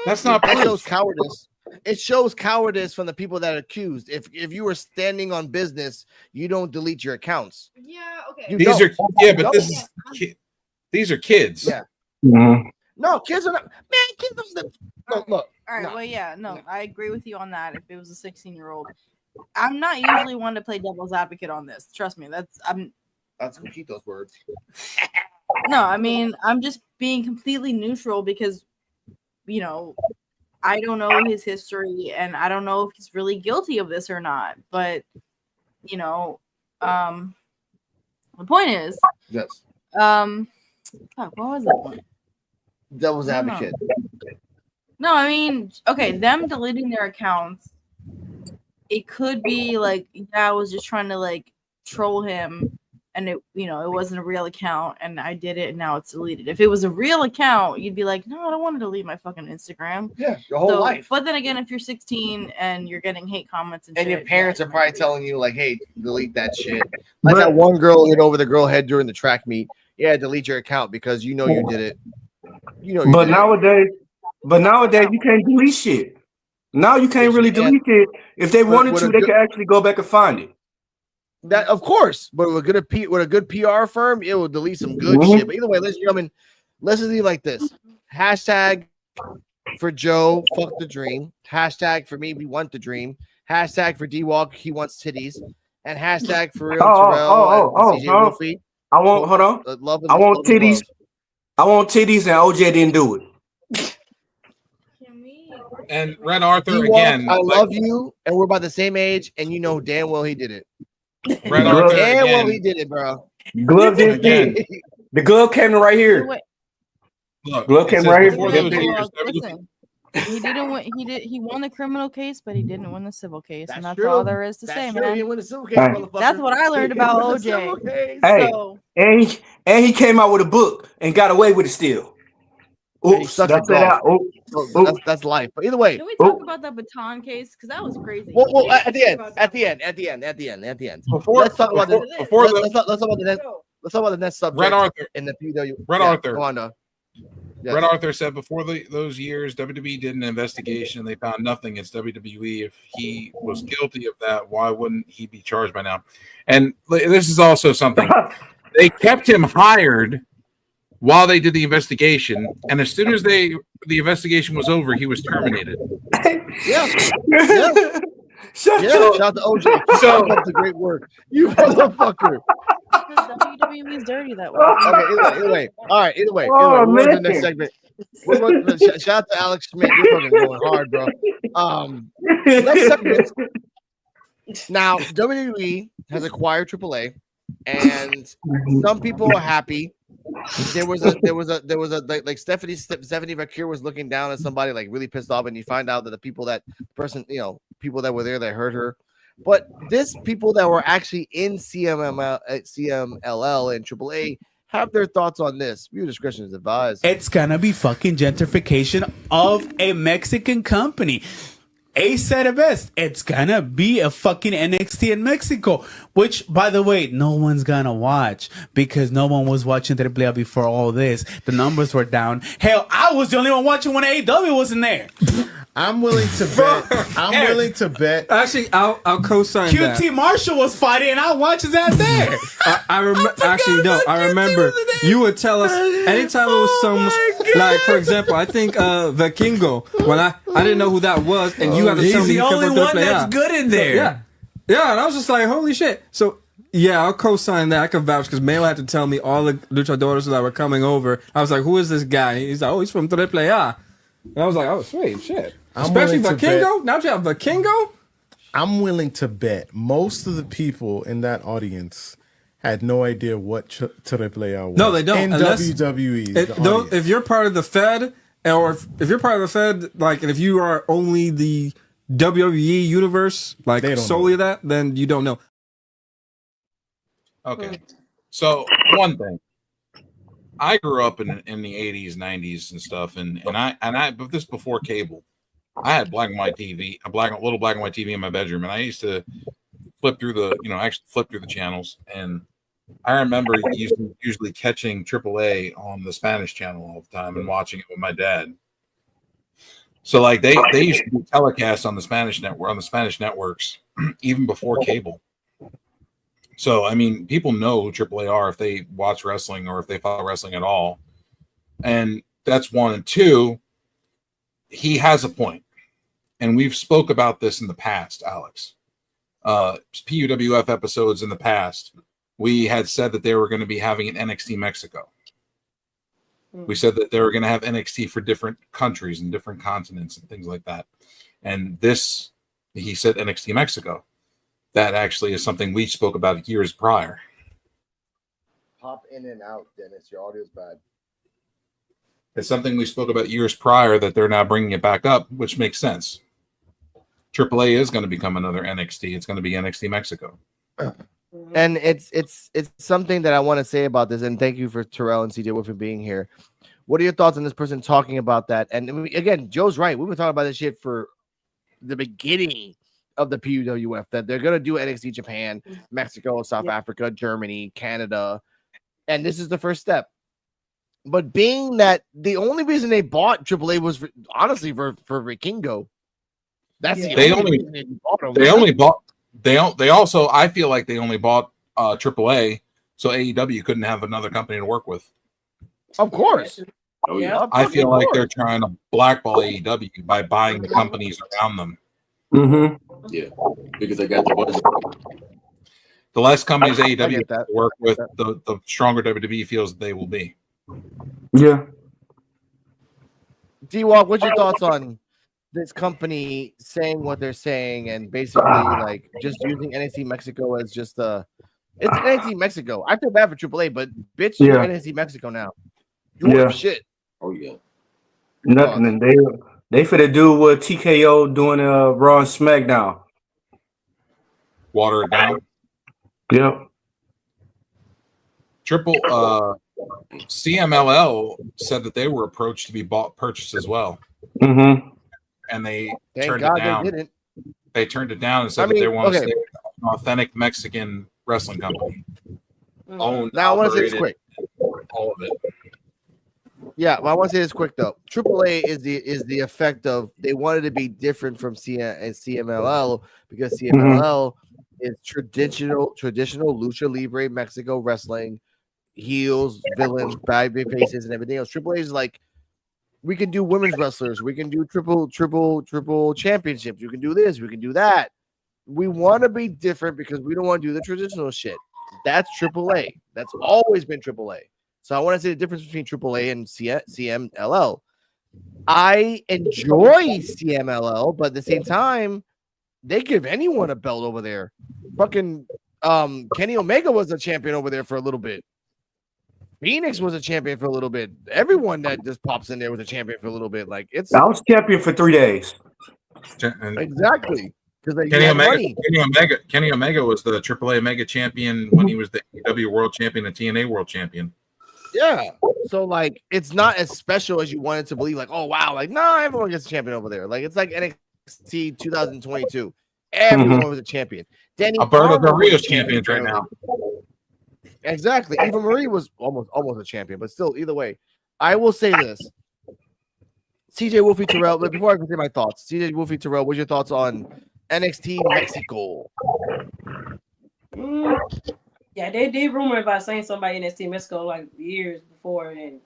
Speaker 3: That's not proof.
Speaker 5: That shows cowardice. It shows cowardice from the people that are accused. If you were standing on business, you don't delete your accounts.
Speaker 12: Yeah, okay.
Speaker 3: These are kids.
Speaker 5: Yeah.
Speaker 6: Mm-hmm.
Speaker 5: No, kids are not. Man, kids don't. Look.
Speaker 12: All right. No. Well, yeah. No, I agree with you on that. If it was a 16-year-old, I'm not usually one to play devil's advocate on this. Trust me. That's
Speaker 5: Coquito's words.
Speaker 12: No, I mean, I'm just being completely neutral because, I don't know his history and I don't know if he's really guilty of this or not. But, the point is,
Speaker 5: yes.
Speaker 12: What was that one?
Speaker 5: Devil's advocate.
Speaker 12: No, I mean, okay, them deleting their accounts, it could be like, I was just trying to like troll him and it wasn't a real account and I did it and now it's deleted. If it was a real account, you'd be like, no, I don't want to delete my fucking Instagram.
Speaker 5: Yeah, your whole life.
Speaker 12: But then again, if you're 16 and you're getting hate comments and shit,
Speaker 5: your parents are probably telling you like, hey, delete that shit. Like that one girl hit over the girl head during the track meet. Yeah, delete your account because you did it.
Speaker 6: But nowadays you can't delete shit. Now you can't really delete it. If they wanted to, they could actually go back and find it.
Speaker 5: That of course, but with a good PR firm, it will delete some good shit. But either way, ladies and gentlemen, let's just leave like this. Hashtag for Joe, fuck the dream. Hashtag for me, we want the dream. Hashtag for D-Walk, he wants titties. And hashtag for real Terrell and CJ Wolfie.
Speaker 6: I want hold on.
Speaker 5: Love
Speaker 6: I want titties. I want titties, and OJ didn't do it.
Speaker 3: And Red Arthur
Speaker 5: D-Walk,
Speaker 3: again.
Speaker 5: I love you, and we're about the same age, and you know damn well he did it.
Speaker 3: Red Arthur
Speaker 5: damn
Speaker 3: again.
Speaker 5: well he did it, bro.
Speaker 6: Glove did again. The glove came right here.
Speaker 3: Look,
Speaker 6: glove came right here.
Speaker 12: Listen, he didn't win. He won the criminal case, but he didn't win the civil case, and that's
Speaker 5: true.
Speaker 12: all there is to say, man.
Speaker 5: He didn't win the civil case, motherfucker.
Speaker 12: That's what I learned about OJ.
Speaker 6: Hey,
Speaker 12: So,
Speaker 6: and he came out with a book and got away with it still. Oops, that's that.
Speaker 5: That's life. But either way,
Speaker 12: can we talk about the baton case? Because that was crazy.
Speaker 5: Well, at the end. Let's talk about the next subject.
Speaker 3: Red Arthur
Speaker 5: in the PW.
Speaker 3: Red Arthur.
Speaker 5: Go on,
Speaker 3: Yes. Red Arthur said before those years, WWE did an investigation. They found nothing against WWE. If he was guilty of that, why wouldn't he be charged by now? And this is also something. They kept him hired while they did the investigation, and as soon as the investigation was over, he was terminated.
Speaker 5: Yeah. Shout out to OJ. So that's the great work. You motherfucker.
Speaker 12: WWE is dirty that way.
Speaker 5: Okay, either way. All right, either way. We're on to the next segment. Shout out to Alex Schmidt. You're fucking going hard, bro. Next segment. Now, WWE has acquired AAA, and some people are happy. There was a like Stephanie Vacure was looking down at somebody like really pissed off, and you find out that the people that were there that hurt her. But this people that were actually in CMLL and AAA have their thoughts on this. Viewer discretion is advised.
Speaker 13: It's gonna be fucking gentrification of a Mexican company. Ace said it best. It's gonna be a fucking NXT in Mexico, which, by the way, no one's gonna watch because no one was watching AAA before all this. The numbers were down. Hell, I was the only one watching when AEW wasn't there.
Speaker 14: I'm willing to bet. I'm willing to bet.
Speaker 15: Actually, I'll co-sign that.
Speaker 13: QT Marshall was fighting, and I watched that there.
Speaker 15: I remember. Actually, no, I remember. You would tell us anytime it was some, like for example, I think Vikingo. When I didn't know who that was, and you had to tell me.
Speaker 13: He's the only one that's good in there.
Speaker 15: Yeah, and I was just like, holy shit. So yeah, I'll co-sign that. I can vouch because Mayo had to tell me all the luchadores that were coming over. I was like, who is this guy? He's like, oh, he's from AAA. And I was like, oh, sweet, shit. Especially Vikingo? Now you have Vikingo?
Speaker 14: I'm willing to bet most of the people in that audience had no idea what AAA was.
Speaker 15: No, they don't.
Speaker 14: In WWE.
Speaker 15: If you're part of the Fed, or if you're part of the Fed, like, and if you are only the WWE universe, like solely that, then you don't know.
Speaker 3: Okay. So, one thing. I grew up in the 80s, 90s and stuff, and I but this before cable. I had black and white TV, a little black and white TV in my bedroom, and I used to flip through the channels. And I remember usually catching AAA on the Spanish channel all the time and watching it with my dad. So like they used to do telecasts on the Spanish networks even before cable. So I mean, people know who AAA are if they watch wrestling or if they follow wrestling at all. And that's one. And two, he has a point. And we've spoke about this in the past, Alex. PUWF episodes in the past, we had said that they were going to be having an NXT Mexico. We said that they were going to have NXT for different countries and different continents and things like that. And this, he said NXT Mexico. That actually is something we spoke about years prior.
Speaker 5: Pop in and out, Dennis. Your audio's bad.
Speaker 3: It's something we spoke about years prior that they're now bringing it back up, which makes sense. AAA is going to become another NXT. It's going to be NXT Mexico.
Speaker 5: And it's something that I want to say about this. And thank you for Terrell and CJ Wolf for being here. What are your thoughts on this person talking about that? And again, Joe's right. We've been talking about this shit for the beginning of the PUWF, that they're going to do NXT Japan, Mexico, South Africa, Germany, Canada. And this is the first step. But being that the only reason they bought AAA was honestly for Vikingo. That's the only reason they bought him.
Speaker 3: They also, I feel like they only bought AAA, so AEW couldn't have another company to work with.
Speaker 5: Of course.
Speaker 2: Oh yeah.
Speaker 3: I feel like they're trying to blackball AEW by buying the companies around them.
Speaker 2: Yeah, because they got the budget.
Speaker 3: The less companies AEW work with, the stronger WWE feels they will be.
Speaker 6: Yeah.
Speaker 5: D-Walk, what's your thoughts on this company saying what they're saying and basically like just using NXT Mexico as just it's NXT Mexico. I feel bad for AAA, but bitch, you're NXT Mexico now. You're shit.
Speaker 2: Oh yeah.
Speaker 6: Nothing, and they finna do what TKO doing Raw and SmackDown.
Speaker 3: Water it down.
Speaker 6: Yep.
Speaker 3: CMLL said that they were approached to be purchased as well.
Speaker 6: Mm-hmm.
Speaker 3: And they
Speaker 5: Thank
Speaker 3: turned
Speaker 5: God
Speaker 3: it down.
Speaker 5: They didn't.
Speaker 3: They turned it down and said that they want to stay an authentic Mexican wrestling company. Owned,
Speaker 5: now I want to say this quick.
Speaker 3: All of it.
Speaker 5: Yeah, but I want to say this quick though. AAA is the effect of they wanted to be different from CMLL because CMLL is traditional lucha libre Mexico wrestling, heels, villains, bad faces, and everything else. AAA is like, we can do women's wrestlers, we can do triple championships, we can do this, we can do that. We want to be different because we don't want to do the traditional shit. That's AAA. That's always been AAA. So I want to say the difference between AAA and CMLL. I enjoy CMLL, but at the same time, they give anyone a belt over there. Fucking Kenny Omega was a champion over there for a little bit. Phoenix was a champion for a little bit. Everyone that just pops in there was a champion for a little bit. Like I
Speaker 6: was champion for 3 days.
Speaker 5: Exactly. Because
Speaker 3: Kenny Omega was the AAA Mega champion when he was the AEW World Champion and TNA World Champion.
Speaker 5: Yeah. So like it's not as special as you wanted to believe, like, oh wow, like no, everyone gets a champion over there. Like it's like NXT 2022. Everyone was a champion.
Speaker 3: Alberto Del Rio's champions right now.
Speaker 5: Exactly. Eva Marie was almost a champion, but still, either way, I will say this. CJ Wolfie Terrell, but before I can say my thoughts, CJ Wolfie Terrell, what's your thoughts on NXT Mexico?
Speaker 4: Yeah, they did rumor about saying somebody in NXT Mexico like years before, and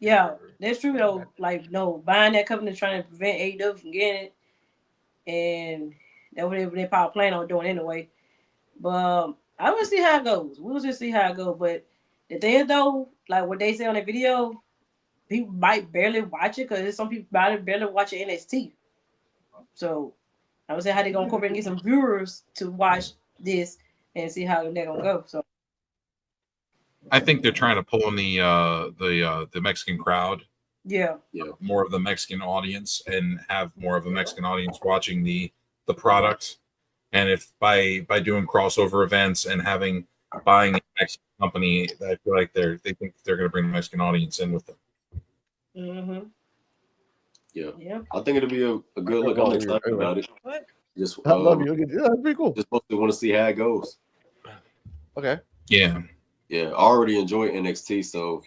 Speaker 4: yeah, that's true though. Like, no, buying that company trying to prevent AEW from getting it, and that's what they probably plan on doing anyway. But I want to see how it goes. We'll just see how it goes. But the thing though, like what they say on the video, people might barely watch it because there's some people barely watching NXT. So I would say how they gonna incorporate and get some viewers to watch this and see how they're gonna go. So
Speaker 3: I think they're trying to pull in the Mexican crowd.
Speaker 4: Yeah.
Speaker 3: More of the Mexican audience and have more of a Mexican audience watching the product. And if by doing crossover events and buying a Mexican company, I feel like they think they're going to bring the Mexican audience in with them.
Speaker 4: Mm-hmm.
Speaker 2: Yeah. I think it'll be a good look. I'm excited about it.
Speaker 4: What?
Speaker 2: I
Speaker 5: love you. That's pretty cool.
Speaker 2: Just mostly want to see how it goes.
Speaker 5: Okay.
Speaker 2: Yeah. I already enjoy NXT, so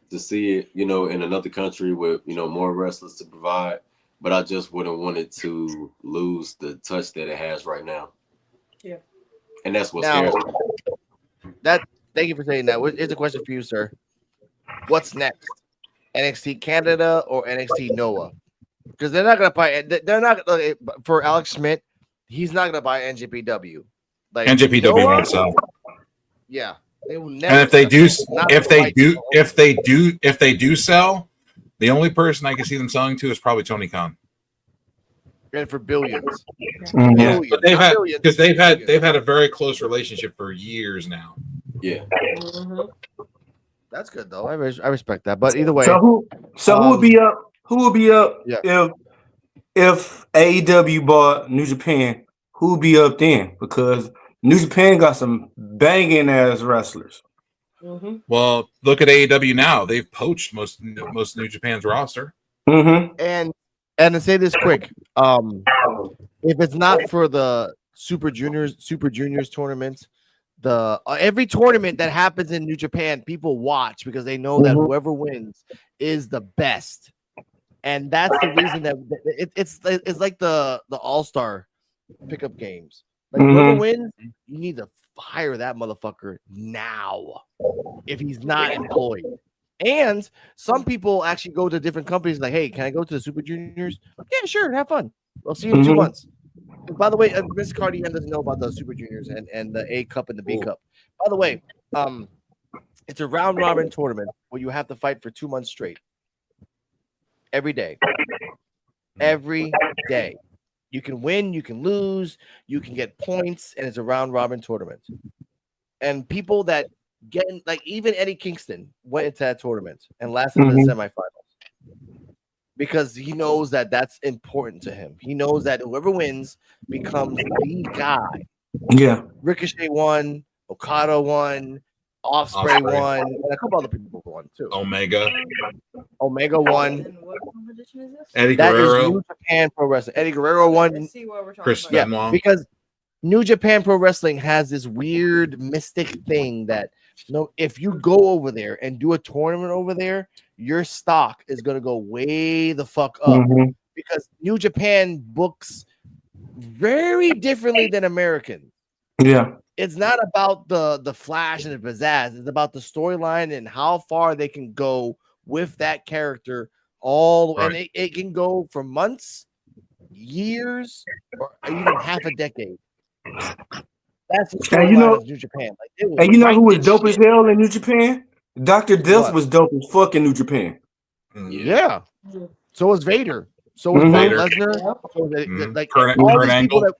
Speaker 2: to see it, in another country with more wrestlers to provide, but I just wouldn't want it to lose the touch that it has right now.
Speaker 4: Yeah.
Speaker 2: And that's what scares me.
Speaker 5: Thank you for saying that. Here's a question for you, sir. What's next? NXT Canada or NXT Noah? Because they're not going to buy. They're not for Alex Schmidt. He's not going to buy NJPW. Like
Speaker 3: NJPW
Speaker 5: Noah,
Speaker 3: won't sell.
Speaker 5: Yeah, they will never.
Speaker 3: And if they do sell, the only person I can see them selling to is probably Tony Khan.
Speaker 5: And for billions.
Speaker 3: Yeah, but they've had a very close relationship for years now.
Speaker 2: Yeah.
Speaker 5: Mm-hmm. That's good though. I respect that. But either way,
Speaker 6: who would be up? Who would be up if AEW bought New Japan? Who would be up then? Because New Japan got some banging ass wrestlers.
Speaker 4: Mm-hmm.
Speaker 3: Well, look at AEW now. They've poached most New Japan's roster.
Speaker 6: Mm-hmm.
Speaker 5: And to say this quick, if it's not for the Super Juniors tournament, the every tournament that happens in New Japan, people watch because they know that whoever wins is the best, and that's the reason that it's like the All-Star pickup games. Like whoever wins, you need to fire that motherfucker now if he's not employed. And some people actually go to different companies like, hey, can I go to the Super Juniors? Yeah, sure, have fun. I'll see you in 2 months. And by the way, Miss Cardian doesn't know about the Super Juniors and the A Cup and the B Cup. By the way, it's a round robin tournament where you have to fight for 2 months straight. Every day. Every day. You can win, you can lose, you can get points, and it's a round robin tournament. And people that get like even Eddie Kingston went into that tournament and lasted in the semifinals because he knows that that's important to him. He knows that whoever wins becomes the guy.
Speaker 6: Yeah.
Speaker 5: Ricochet won, Okada won, Ospreay won, and a couple other people won too.
Speaker 3: Omega
Speaker 5: won.
Speaker 12: What competition is this?
Speaker 3: Eddie
Speaker 5: That
Speaker 3: Guerrero.
Speaker 5: is New Japan Pro Wrestling. Eddie Guerrero won.
Speaker 12: Let's see what we're talking
Speaker 3: Chris
Speaker 12: about.
Speaker 5: Yeah,
Speaker 3: Benoit.
Speaker 5: because New Japan Pro Wrestling has this weird mystic thing that if you go over there and do a tournament over there, your stock is going to go way the fuck up because New Japan books very differently than American.
Speaker 6: Yeah.
Speaker 5: It's not about the flash and the pizzazz. It's about the storyline and how far they can go with that character. And it can go for months, years, or even half a decade. That's the storyline of New Japan. Like,
Speaker 6: and you know who was dope as hell in New Japan? Dr. Death was dope as fuck in New Japan.
Speaker 5: Yeah. So was Vader. So was Brock Lesnar. So was like
Speaker 3: Kurt
Speaker 5: all these people
Speaker 3: Angle.
Speaker 5: that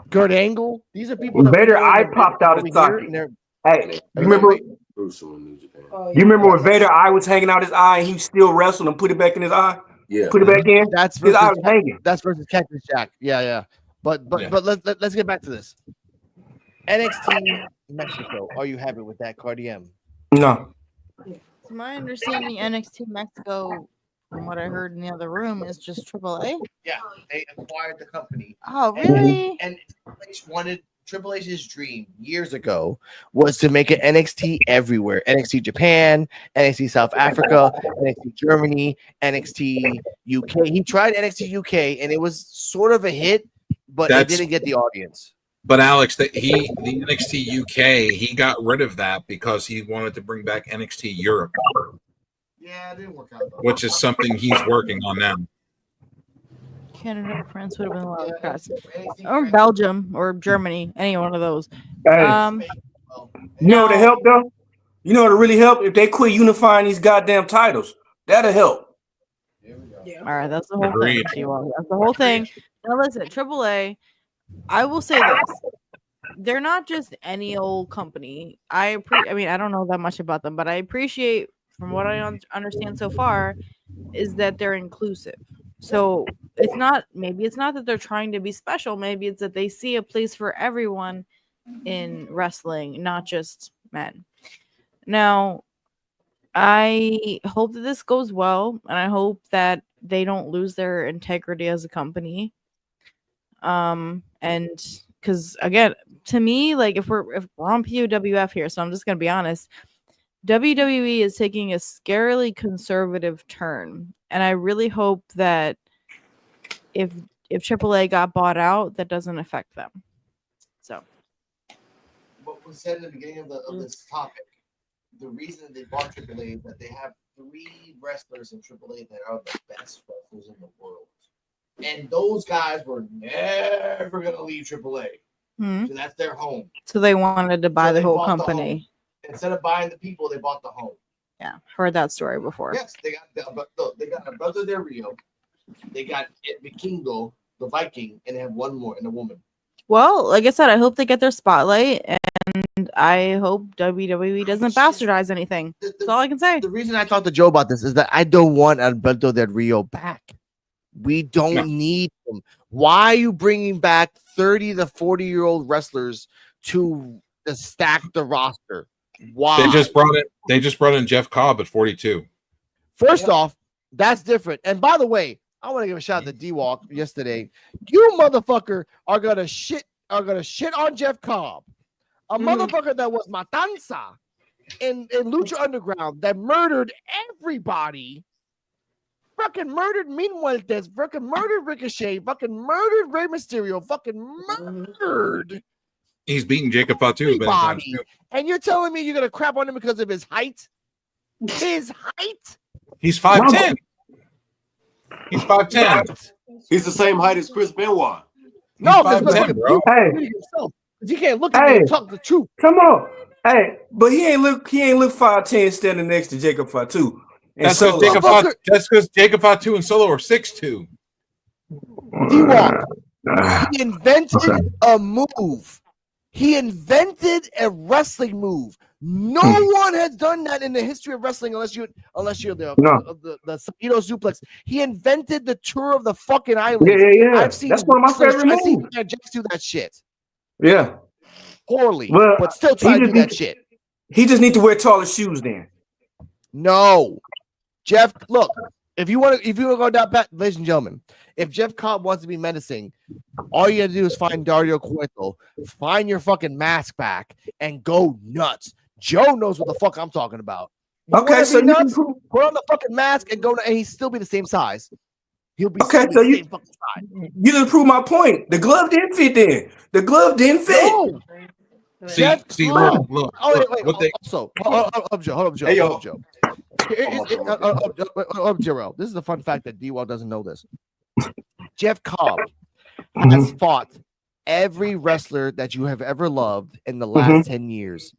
Speaker 5: Kurt Angle. These are people that
Speaker 6: Vader eye popped out his socket. Hey, you remember? You remember when Vader eye was hanging out his eye and he still wrestled and put it back in his eye?
Speaker 2: Yeah.
Speaker 6: Put it back in?
Speaker 5: That's
Speaker 6: his eye was hanging.
Speaker 5: That's versus Cactus Jack. Yeah. But let's get back to this. NXT Mexico. Are you happy with that, Cardiem?
Speaker 6: No.
Speaker 12: To my understanding, NXT Mexico, from what I heard in the other room, is just AAA.
Speaker 5: Yeah, they acquired the company.
Speaker 12: Oh, really?
Speaker 5: And Triple H's dream years ago was to make it NXT everywhere. NXT Japan, NXT South Africa, NXT Germany, NXT UK. He tried NXT UK and it was sort of a hit, but it didn't get the audience.
Speaker 3: But Alex, the NXT UK, he got rid of that because he wanted to bring back NXT Europe.
Speaker 5: Yeah, it didn't work out though.
Speaker 3: Which is something he's working on now.
Speaker 12: Canada or France would have been a lot of cuts. Or Belgium or Germany, any one of those.
Speaker 6: Hey, you know what to help though? You know what to really help? If they quit unifying these goddamn titles. That'll help.
Speaker 12: All right, that's the whole thing. That's the whole thing. Now listen, AAA, I will say this. They're not just any old company. I mean, I don't know that much about them, but I appreciate, from what I understand so far, is that they're inclusive. So it's not that they're trying to be special. Maybe it's that they see a place for everyone in wrestling, not just men. Now, I hope that this goes well, and I hope that they don't lose their integrity as a company. And because again, to me, like if we're on POWF here, so I'm just gonna be honest, WWE is taking a scarily conservative turn, and I really hope that if AAA got bought out, that doesn't affect them. So,
Speaker 5: what was said in the beginning of this topic, the reason they bought AAA is that they have 3 wrestlers in AAA that are the best wrestlers in the world. And those guys were never going to leave AAA. So that's their home.
Speaker 12: So they wanted to buy the whole company.
Speaker 5: Instead of buying the people, they bought the home.
Speaker 12: Yeah, heard that story before.
Speaker 5: Yes, they got Alberto Del Rio. They got Vikingo, the Viking, and they have one more, and a woman.
Speaker 12: Well, like I said, I hope they get their spotlight, and I hope WWE doesn't bastardize anything. That's all I can say.
Speaker 5: The reason I talked to Joe about this is that I don't want Alberto Del Rio back. We don't need him. Why are you bringing back 30 to 40-year-old wrestlers to stack the roster? Why?
Speaker 3: They just brought in Jeff Cobb at 42.
Speaker 5: First off, that's different. And by the way, I want to give a shout out to D-Walk yesterday. You motherfucker are gonna shit on Jeff Cobb, a motherfucker that was Matanza in Lucha Underground that murdered everybody fucking murdered Mean Muertes, fucking murdered Ricochet, fucking murdered Rey Mysterio, fucking murdered.
Speaker 3: He's beaten Jacob Fatu many times too.
Speaker 5: And you're telling me you're gonna crap on him because of his height? His height?
Speaker 3: He's 5'10". He's 5'10".
Speaker 2: He's the same height as Chris Benoit.
Speaker 5: No,
Speaker 3: because
Speaker 5: bro. He can't look at me and talk the truth.
Speaker 6: Come on. Hey, but he ain't look 5'10" standing next to Jacob Fatu.
Speaker 3: That's because Jacob Fatu and Solo are 6'2".
Speaker 5: D-Walk. He invented a move. He invented a wrestling move. No one has done that in the history of wrestling unless you're the Saito suplex. He invented the tour of the fucking island.
Speaker 6: Yeah.
Speaker 5: I've seen
Speaker 6: that's one of my favorite moves.
Speaker 5: I've seen Jax do that shit.
Speaker 6: Yeah.
Speaker 5: Poorly, but still try to do that shit.
Speaker 6: He just need to wear taller shoes then.
Speaker 5: No. Jeff, look, if you want to go down back, ladies and gentlemen, if Jeff Cobb wants to be menacing, all you gotta do is find Dario Cueto, find your fucking mask back, and go nuts. Joe knows what the fuck I'm talking about.
Speaker 6: Okay, so
Speaker 5: nuts, put on the fucking mask and go, and he'll still be the same size. He'll be
Speaker 6: okay. So you just prove my point. The glove didn't fit then. The glove didn't fit.
Speaker 5: No.
Speaker 3: See, look.
Speaker 5: Wait. Also, hold up, Joe.
Speaker 2: Hey, yo.
Speaker 5: Joe. Jarrell, this is a fun fact that D-Wall doesn't know this. Jeff Cobb has fought every wrestler that you have ever loved in the last 10 years.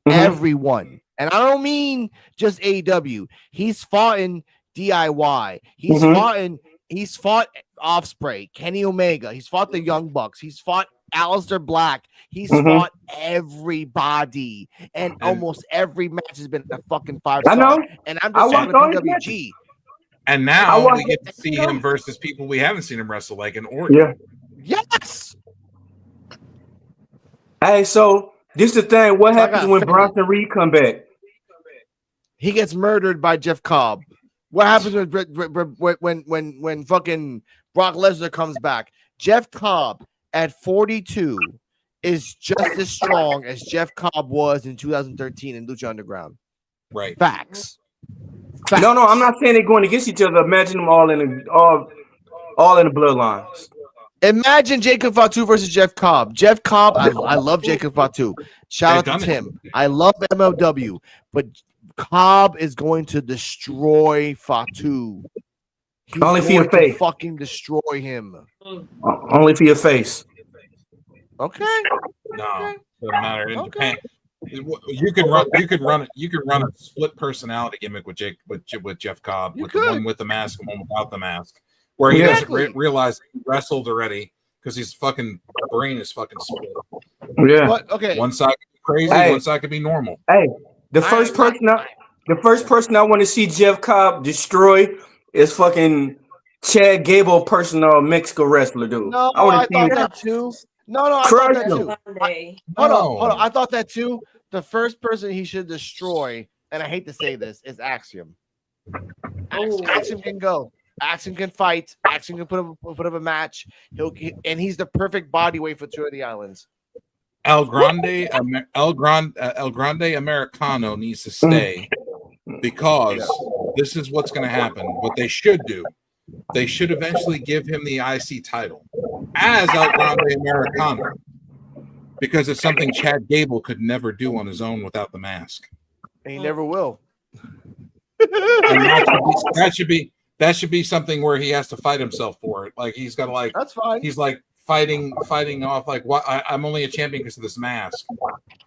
Speaker 5: Everyone. And I don't mean just AEW. He's fought in DIY. He's fought Offspray, Kenny Omega. He's fought the Young Bucks. He's fought Aleister Black. He's fought everybody. And almost every match has been a fucking 5-star.
Speaker 6: I know.
Speaker 5: And I'm just talking PWG.
Speaker 3: And now we get to see him versus people we haven't seen him wrestle, like in Orton.
Speaker 5: Yeah. Yes.
Speaker 6: Hey, so this is the thing. What happens when Bronson Reed come back?
Speaker 5: He gets murdered by Jeff Cobb. What happens when fucking Brock Lesnar comes back? Jeff Cobb at 42 is just as strong as Jeff Cobb was in 2013 in Lucha Underground.
Speaker 3: Right.
Speaker 5: Facts.
Speaker 6: No, I'm not saying they're going against each other. Imagine them all in the bloodlines.
Speaker 5: Imagine Jacob Fatu versus Jeff Cobb. Jeff Cobb, I love Jacob Fatu. Shout out to Tim. I love MLW, but Cobb is going to destroy Fatu. He's
Speaker 6: only for your face.
Speaker 5: Fucking destroy him.
Speaker 6: Only for your face.
Speaker 5: Okay.
Speaker 3: No, doesn't matter. In Japan, you could run a split personality gimmick with Jeff Cobb, the one with the mask and one without the mask, where he doesn't realize he wrestled already because his fucking brain is fucking split.
Speaker 6: Yeah.
Speaker 5: But, okay.
Speaker 3: One side could be crazy, one side could be normal.
Speaker 6: Hey, the first person I want to see Jeff Cobb destroy is fucking Chad Gable, personal Mexico wrestler, dude.
Speaker 5: No, I thought that too. No, I thought that too. Hold on. I thought that too. The first person he should destroy, and I hate to say this, is Axiom. Axiom can go. Axiom can fight. Axiom can put up a match. And he's the perfect body weight for Tour of the Islands.
Speaker 3: El Grande Americano needs to stay because this is what's going to happen. What they should do, they should eventually give him the IC title as El Grande Americano because it's something Chad Gable could never do on his own without the mask.
Speaker 5: And he never will.
Speaker 3: And that should be something where he has to fight himself for it. Like he's got to
Speaker 5: that's fine.
Speaker 3: He's like fighting off like what I'm only a champion because of this mask.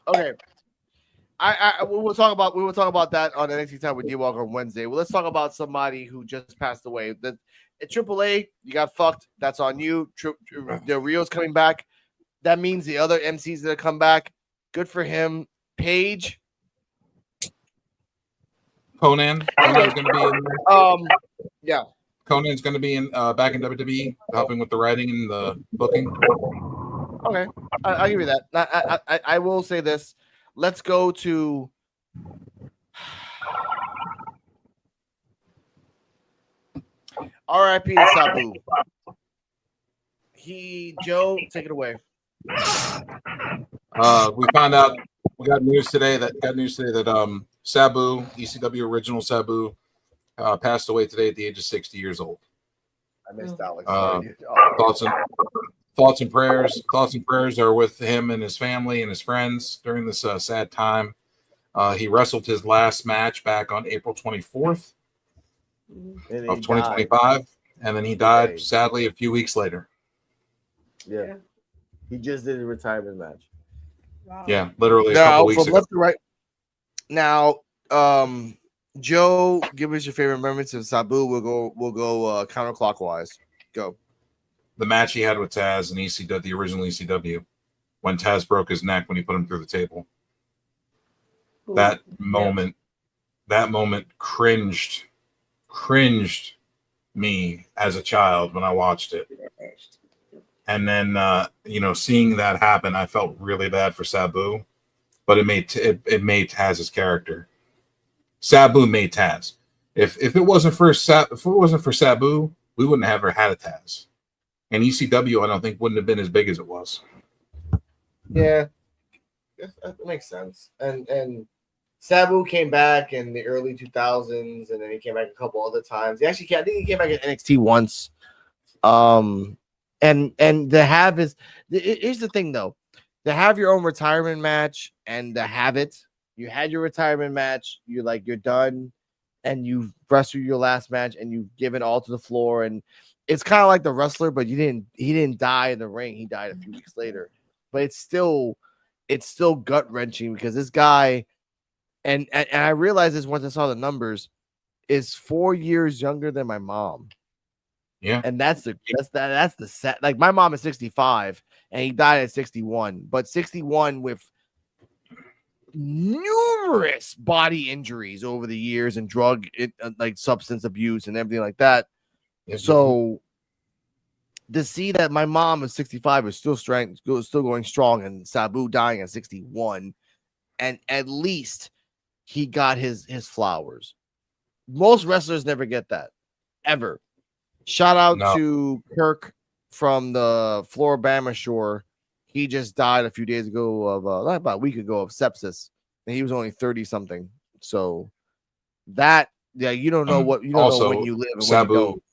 Speaker 5: Okay. We will talk about that on NXT Time with D-Walk on Wednesday. Well, let's talk about somebody who just passed away. At AAA, you got fucked. That's on you. Del Rio's coming back. That means the other MCs that come back. Good for him. Paige.
Speaker 3: Conan's going to be in there.
Speaker 5: Yeah.
Speaker 3: Conan's going to be in back in WWE, helping with the writing and the booking.
Speaker 5: Okay, I'll give you that. I will say this. Let's go to R.I.P. to Sabu. Joe, take it away.
Speaker 3: We found out. We got news today that Sabu, ECW original Sabu, Passed away today at the age of 60 years old.
Speaker 5: I missed Alex.
Speaker 3: Thoughts and prayers are with him and his family and his friends during this sad time. He wrestled his last match back on April 24th of 2025, and then he died sadly a few weeks later.
Speaker 5: Yeah. He just did a retirement match.
Speaker 4: Wow.
Speaker 3: Yeah, literally a couple weeks ago.
Speaker 5: Left to right. Now, Joe, give us your favorite moments of Sabu. We'll go counterclockwise. Go.
Speaker 3: The match he had with Taz in ECW, the original ECW, when Taz broke his neck when he put him through the table. Ooh, that moment cringed me as a child when I watched it. And then seeing that happen, I felt really bad for Sabu, but it made Taz's character. Sabu made Taz. If it wasn't for Sabu, we wouldn't have ever had a Taz. And ECW, I don't think, wouldn't have been as big as it was.
Speaker 5: Yeah, that makes sense. And Sabu came back in the early 2000s, and then he came back a couple other times. I think he came back in NXT once. And to have here's the thing though, to have your own retirement match and to have it, you had your retirement match, you're done, and you've wrestled your last match and you've given all to the floor, and it's kind of like the wrestler, but he didn't die in the ring. He died a few weeks later, but it's still gut wrenching because this guy, and I realized this once I saw the numbers, is 4 years younger than my mom.
Speaker 3: Yeah,
Speaker 5: and that's the set. Like my mom is 65 and he died at 61, but 61 with numerous body injuries over the years and substance abuse and everything like that. Yeah, so to see that my mom is 65 is still going strong, and Sabu dying at 61, and at least he got his flowers. Most wrestlers never get that ever. Shout out to Kirk from the Floribama Shore. He just died a few days ago of about a week ago of sepsis, and he was only 30 something. So that you don't know what you don't know when you live and
Speaker 3: Sabu,
Speaker 5: when you don't.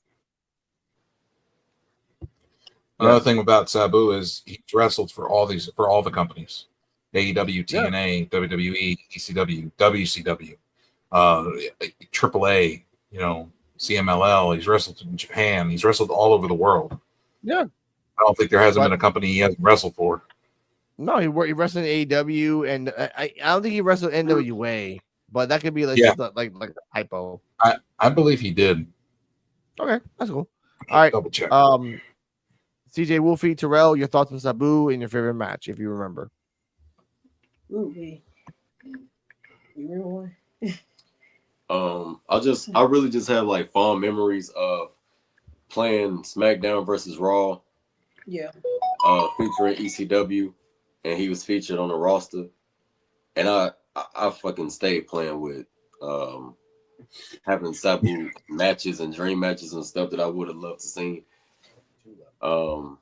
Speaker 3: Another thing about Sabu is he's wrestled for all the companies: AEW, TNA, WWE, ECW, WCW, AAA. CMLL. He's wrestled in Japan. He's wrestled all over the world.
Speaker 5: Yeah,
Speaker 3: I don't think there hasn't been a company he hasn't wrestled for.
Speaker 5: No, he wrestled in AEW, and I don't think he wrestled NWA, but that could be like a typo.
Speaker 3: I believe he did.
Speaker 5: Okay, that's cool. All right,
Speaker 3: double check.
Speaker 5: CJ Wolfie, Terrell, your thoughts on Sabu and your favorite match, if you remember.
Speaker 4: Ooh, you remember one?
Speaker 2: I really just have fond memories of playing SmackDown versus Raw.
Speaker 4: Yeah.
Speaker 2: Featuring ECW, and he was featured on the roster, and I fucking stayed playing with having Sabu matches and dream matches and stuff that I would have loved to see in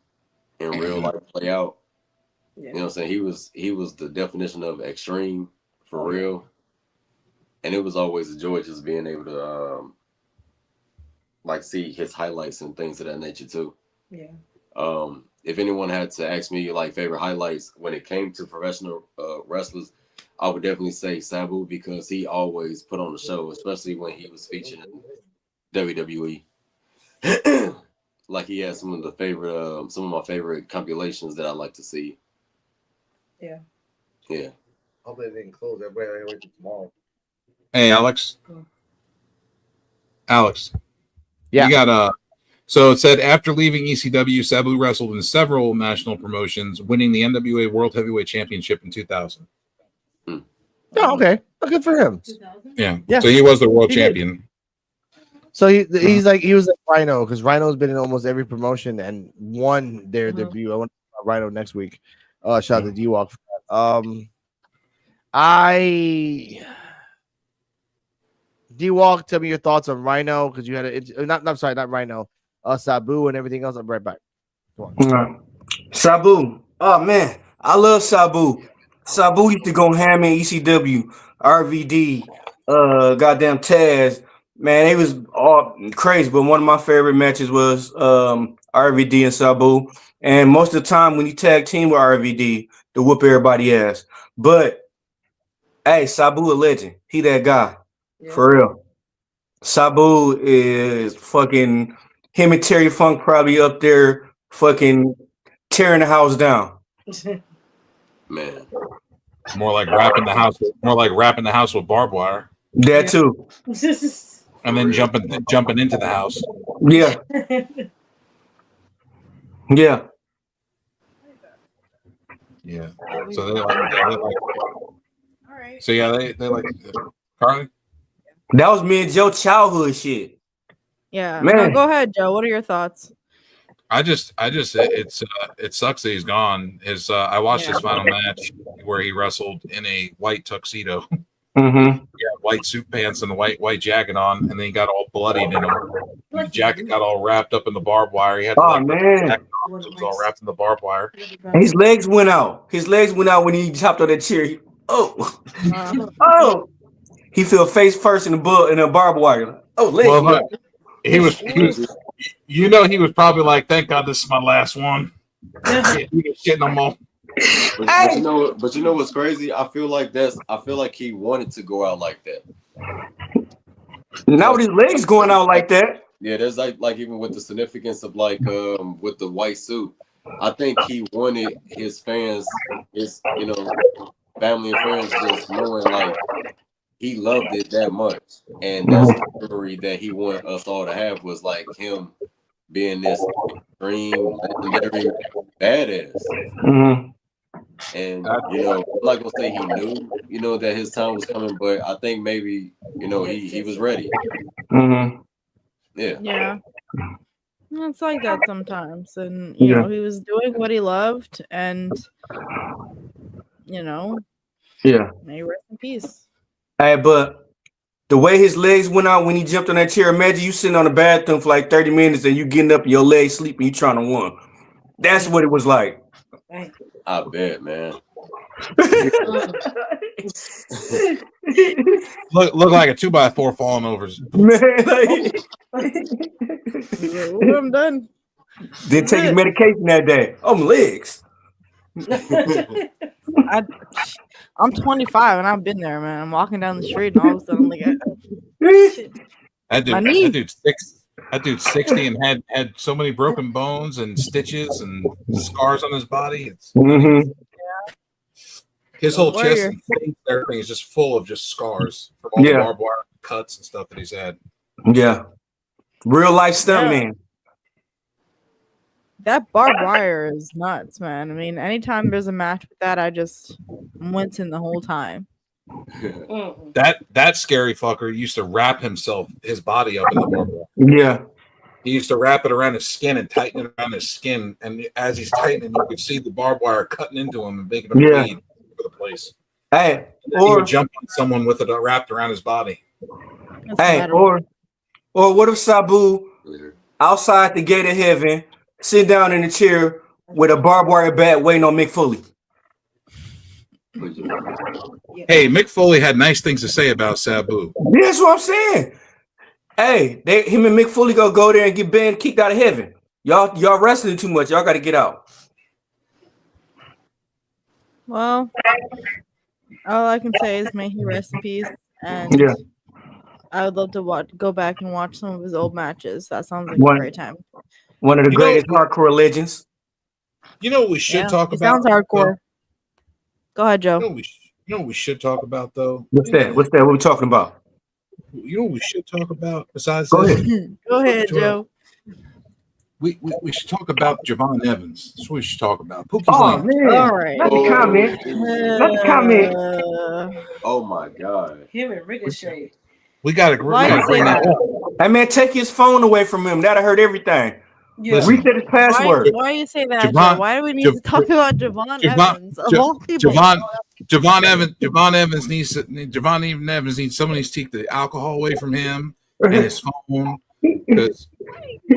Speaker 2: real life play out. Yeah. You know what I'm saying? He was the definition of extreme for real. And it was always a joy just being able to see his highlights and things of that nature too.
Speaker 4: Yeah.
Speaker 2: If anyone had to ask me favorite highlights when it came to professional wrestlers, I would definitely say Sabu, because he always put on the show, especially when he was featured in WWE. He had some of my favorite compilations that I like to see.
Speaker 4: Yeah.
Speaker 2: Yeah.
Speaker 5: Hope they didn't close. Everybody wait till tomorrow.
Speaker 3: Hey, Alex.
Speaker 5: Yeah.
Speaker 3: You got so it said after leaving ECW, Sabu wrestled in several national promotions, winning the NWA World Heavyweight Championship in 2000.
Speaker 5: Oh, okay. Good for him.
Speaker 3: Yeah. So he was the world champion.
Speaker 5: Did. So he was like Rhino, because Rhino's been in almost every promotion and won their debut. I want to talk about Rhino next week. Shout out to D-Walk. D-Walk, tell me your thoughts on Rhino, because you had not Rhino, Sabu and everything else. I'm right back.
Speaker 6: Sabu. Oh man, I love Sabu. Sabu used to go ham in ECW, RVD, goddamn Taz. Man, it was all crazy, but one of my favorite matches was RVD and Sabu. And most of the time when you tag team with RVD, to whoop everybody ass. But hey, Sabu a legend. He that guy. Yeah. For real. Sabu is fucking him and Terry Funk probably up there fucking tearing the house down.
Speaker 2: Man.
Speaker 3: More like wrapping the house with barbed wire.
Speaker 6: That too.
Speaker 3: And then jumping into the house.
Speaker 6: Yeah. Yeah.
Speaker 3: Yeah. So they like. All right. So yeah, they like Carly.
Speaker 6: That was me and Joe childhood shit.
Speaker 12: Yeah.
Speaker 6: Man.
Speaker 12: No, go ahead, Joe. What are your thoughts?
Speaker 3: It sucks that he's gone. I watched his final match where he wrestled in a white tuxedo.
Speaker 6: Mm-hmm.
Speaker 3: Yeah, white suit pants and a white jacket on, and then he got all bloodied in him. The jacket got all wrapped up in the barbed wire. He had to
Speaker 6: man.
Speaker 3: It was all wrapped in the barbed wire.
Speaker 6: His legs went out. His legs went out when he chopped on that chair. Oh. He fell face first in the barbed wire. Oh, legs.
Speaker 3: Well, he was. You know, he was probably like, "Thank God this is my last one." Shit no more.
Speaker 2: But you know what's crazy? I feel like he wanted to go out like that.
Speaker 6: Now with his legs going out like that.
Speaker 2: Yeah, there's like even with the significance of like with the white suit, I think he wanted his fans, his family and friends just knowing like he loved it that much, and that's the memory that he wanted us all to have was like him being this extreme, legendary badass.
Speaker 6: Mm-hmm.
Speaker 2: And I'm not gonna say he knew, that his time was coming, but I think maybe, he was ready.
Speaker 6: Mm-hmm.
Speaker 2: Yeah.
Speaker 12: Yeah. It's like that sometimes. And you know, he was doing what he loved, and
Speaker 6: Yeah.
Speaker 12: may he rest in peace.
Speaker 6: Hey, but the way his legs went out when he jumped on that chair, imagine you sitting on the bathroom for like 30 minutes and you getting up and your legs sleeping, you trying to run. That's what it was like.
Speaker 2: I bet, man.
Speaker 3: Look like a 2x4 falling over.
Speaker 12: Man, I'm done.
Speaker 6: Didn't take his medication that day. Oh, my legs.
Speaker 12: I'm 25 and I've been there, man. I'm walking down the street and all of a sudden, like,
Speaker 3: that dude's 60 and had so many broken bones and stitches and scars on his body. His whole chest and face, everything is just full of just scars from all the barbed wire cuts and stuff that he's had.
Speaker 6: Yeah, real life stuntman.
Speaker 12: That barbed wire is nuts, man. I mean, anytime there's a match with that, I'm wincing the whole time.
Speaker 3: That scary fucker used to wrap his body up in the barbed wire.
Speaker 6: Yeah.
Speaker 3: He used to wrap it around his skin and tighten it around his skin. And as he's tightening, you could see the barbed wire cutting into him and making him bleed for the place.
Speaker 6: Hey,
Speaker 3: he would jump on someone with it wrapped around his body.
Speaker 6: Hey, or what if Sabu outside the gate of heaven, sit down in a chair with a barbed wire bat waiting on Mick Foley?
Speaker 3: Hey, Mick Foley had nice things to say about Sabu.
Speaker 6: That's what I'm saying. Hey, him and Mick Foley go there and get banned, kicked out of heaven. Y'all wrestling too much. Y'all got to get out.
Speaker 12: Well, all I can say is may he rest in peace. And I would love to go back and watch some of his old matches. That sounds like a great time.
Speaker 6: One of the greatest hardcore legends.
Speaker 3: You know what we should talk about?
Speaker 12: Sounds hardcore. Go ahead, Joe.
Speaker 3: You know what we should talk about, though?
Speaker 6: What's that? What are we talking about?
Speaker 3: You know what we should talk about besides
Speaker 6: Go
Speaker 3: this?
Speaker 6: ahead.
Speaker 12: Go ahead, Joe.
Speaker 3: We should talk about Javon Evans. That's what we should talk about. Pookie's
Speaker 6: man.
Speaker 12: All right.
Speaker 6: Not the comment. Not the comment.
Speaker 2: Oh my God.
Speaker 4: Him and Ricochet.
Speaker 3: We got to bring that up.
Speaker 6: Hey man, take his phone away from him. That'll hurt everything.
Speaker 4: Yeah.
Speaker 6: Reset his password.
Speaker 12: Why you say that? Joe? Why do we need to talk about Javon Evans? Of all people?
Speaker 3: Javon Evans needs someone needs to take the alcohol away from him and his phone because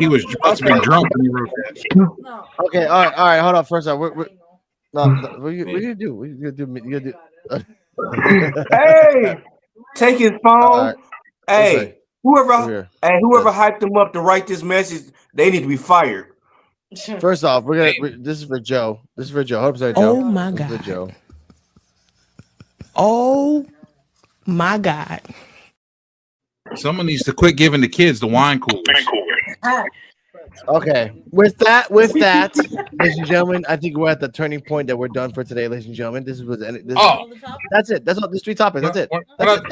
Speaker 3: he was supposed to be drunk when he wrote that.
Speaker 5: Okay, all right, hold on. First off, what you do? You do.
Speaker 6: Hey, take his phone. Hey, whoever hyped them up to write this message, they need to be fired.
Speaker 5: First off, this is for Joe. This is for Joe. 100% Joe.
Speaker 11: Oh my
Speaker 5: this is
Speaker 11: God.
Speaker 5: for Joe.
Speaker 11: Oh my God.
Speaker 3: Someone needs to quit giving the kids the wine coolers.
Speaker 5: Okay. With that, ladies and gentlemen, I think we're at the turning point that we're done for today, ladies and gentlemen. That's it. That's all. There's 3 topics. That's it.
Speaker 3: We're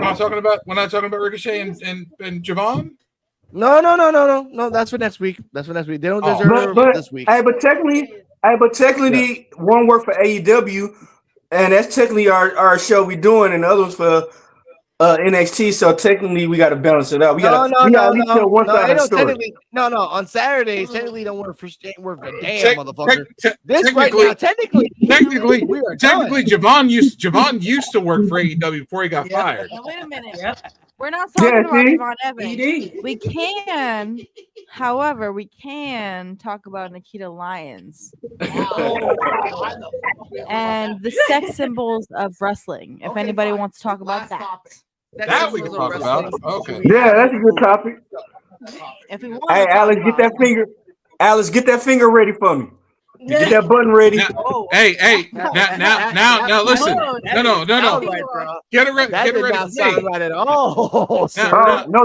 Speaker 3: not talking about Ricochet and Javon.
Speaker 5: No. That's for next week. They don't deserve this week.
Speaker 6: But technically, one work for AEW, and that's technically our show we doing, and the other one's for NXT. So technically, we got to balance it out. We got at least tell one side of the story.
Speaker 5: No. On Saturdays, technically, don't work for a damn motherfucker. Technically,
Speaker 3: Javon used to work for AEW before he got fired.
Speaker 12: Now, wait a minute. We're not talking about Javon Evans. We can, however, talk about Nikita Lyons and the sex symbols of wrestling. If anybody wants to talk about that.
Speaker 3: That we can talk about. Okay.
Speaker 6: Yeah, that's a good topic.
Speaker 12: If we want
Speaker 6: hey, Alex, get that finger. Alex, get that finger ready for me. Get that button ready.
Speaker 3: Hey. Now, listen. No. Get it ready.
Speaker 5: That did not sound right at all.
Speaker 6: No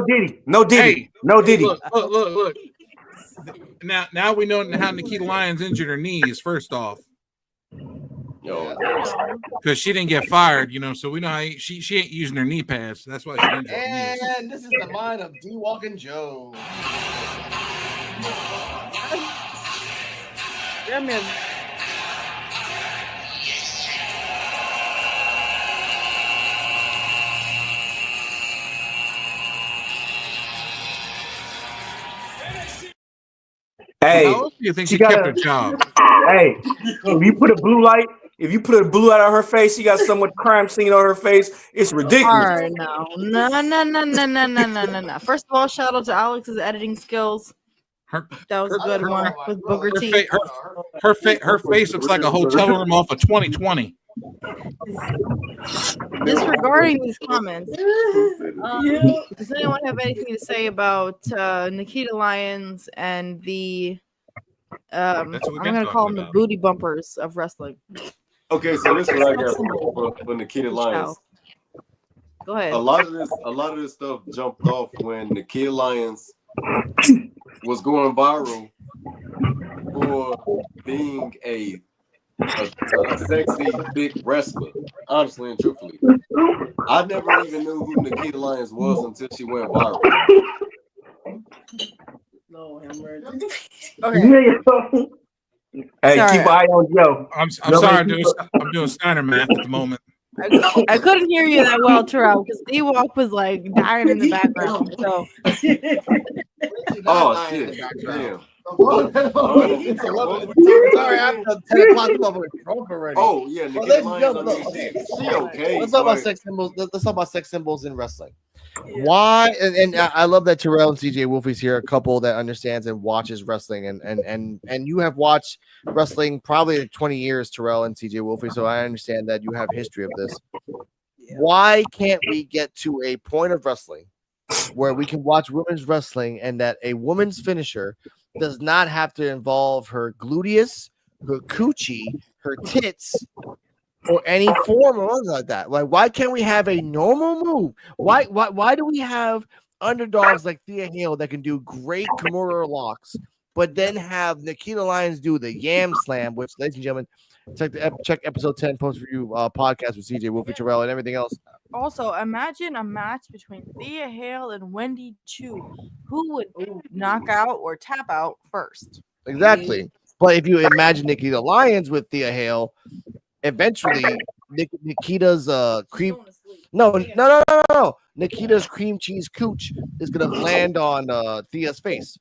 Speaker 6: Diddy.
Speaker 3: Look. Now we know how Nikita Lyons injured her knees. First off. Because she didn't get fired, so we know how she ain't using her knee pads. That's why she injured her knees.
Speaker 5: And this is the mind of D-Walking Joe.
Speaker 12: Yeah, man.
Speaker 6: Hey,
Speaker 3: how else do you think she kept her job?
Speaker 6: Hey, if you put a blue light on her face, she got so much crime scene on her face. It's ridiculous.
Speaker 12: All right, no. First of all, shout out to Alex's editing skills. That was a good one with Booker T.
Speaker 3: Her face looks like a hotel room off of 2020.
Speaker 12: Disregarding these comments, does anyone have anything to say about Nikita Lyons and the I'm going to call them the booty bumpers of wrestling?
Speaker 2: Okay, so this is what I got for Nikita Lyons.
Speaker 12: Go ahead.
Speaker 2: A lot of this stuff jumped off when Nikita Lyons was going viral for being a sexy big wrestler. Honestly and truthfully, I never even knew who Nikita Lyons was until she went viral.
Speaker 6: Okay. Hey,
Speaker 12: sorry.
Speaker 6: keep an eye on Joe.
Speaker 3: I'm sorry, I'm doing Steiner math at the moment.
Speaker 12: I couldn't hear you that well, Terrell, because D-Walk was like dying in the background. So.
Speaker 2: Oh shit! Damn.
Speaker 5: Sorry, after 10 o'clock, already.
Speaker 2: Oh yeah, Nikita Lyons. She okay.
Speaker 5: Let's talk about sex symbols. Let's talk about sex symbols in wrestling. Why? And I love that Terrell and CJ Wolfie's here, a couple that understands and watches wrestling, and you have watched wrestling probably 20 years, Terrell and CJ Wolfie. So I understand that you have history of this. Why can't we get to a point of wrestling where we can watch women's wrestling and that a woman's finisher does not have to involve her gluteus, her coochie, her tits, or any form or anything like that? Like, why can't we have a normal move? Why do we have underdogs like Thea Hale that can do great Kimura locks, but then have Nikita Lyons do the Yam Slam, which, ladies and gentlemen, check episode 10 post-review podcast with CJ Wolfie, Terrell, and everything else.
Speaker 12: Also, imagine a match between Thea Hale and Wendy Chu. Who would knock out or tap out first?
Speaker 5: Exactly. But if you imagine Nikita Lyons with Thea Hale, eventually Nikita's Nikita's cream cheese cooch is gonna land on Thea's face.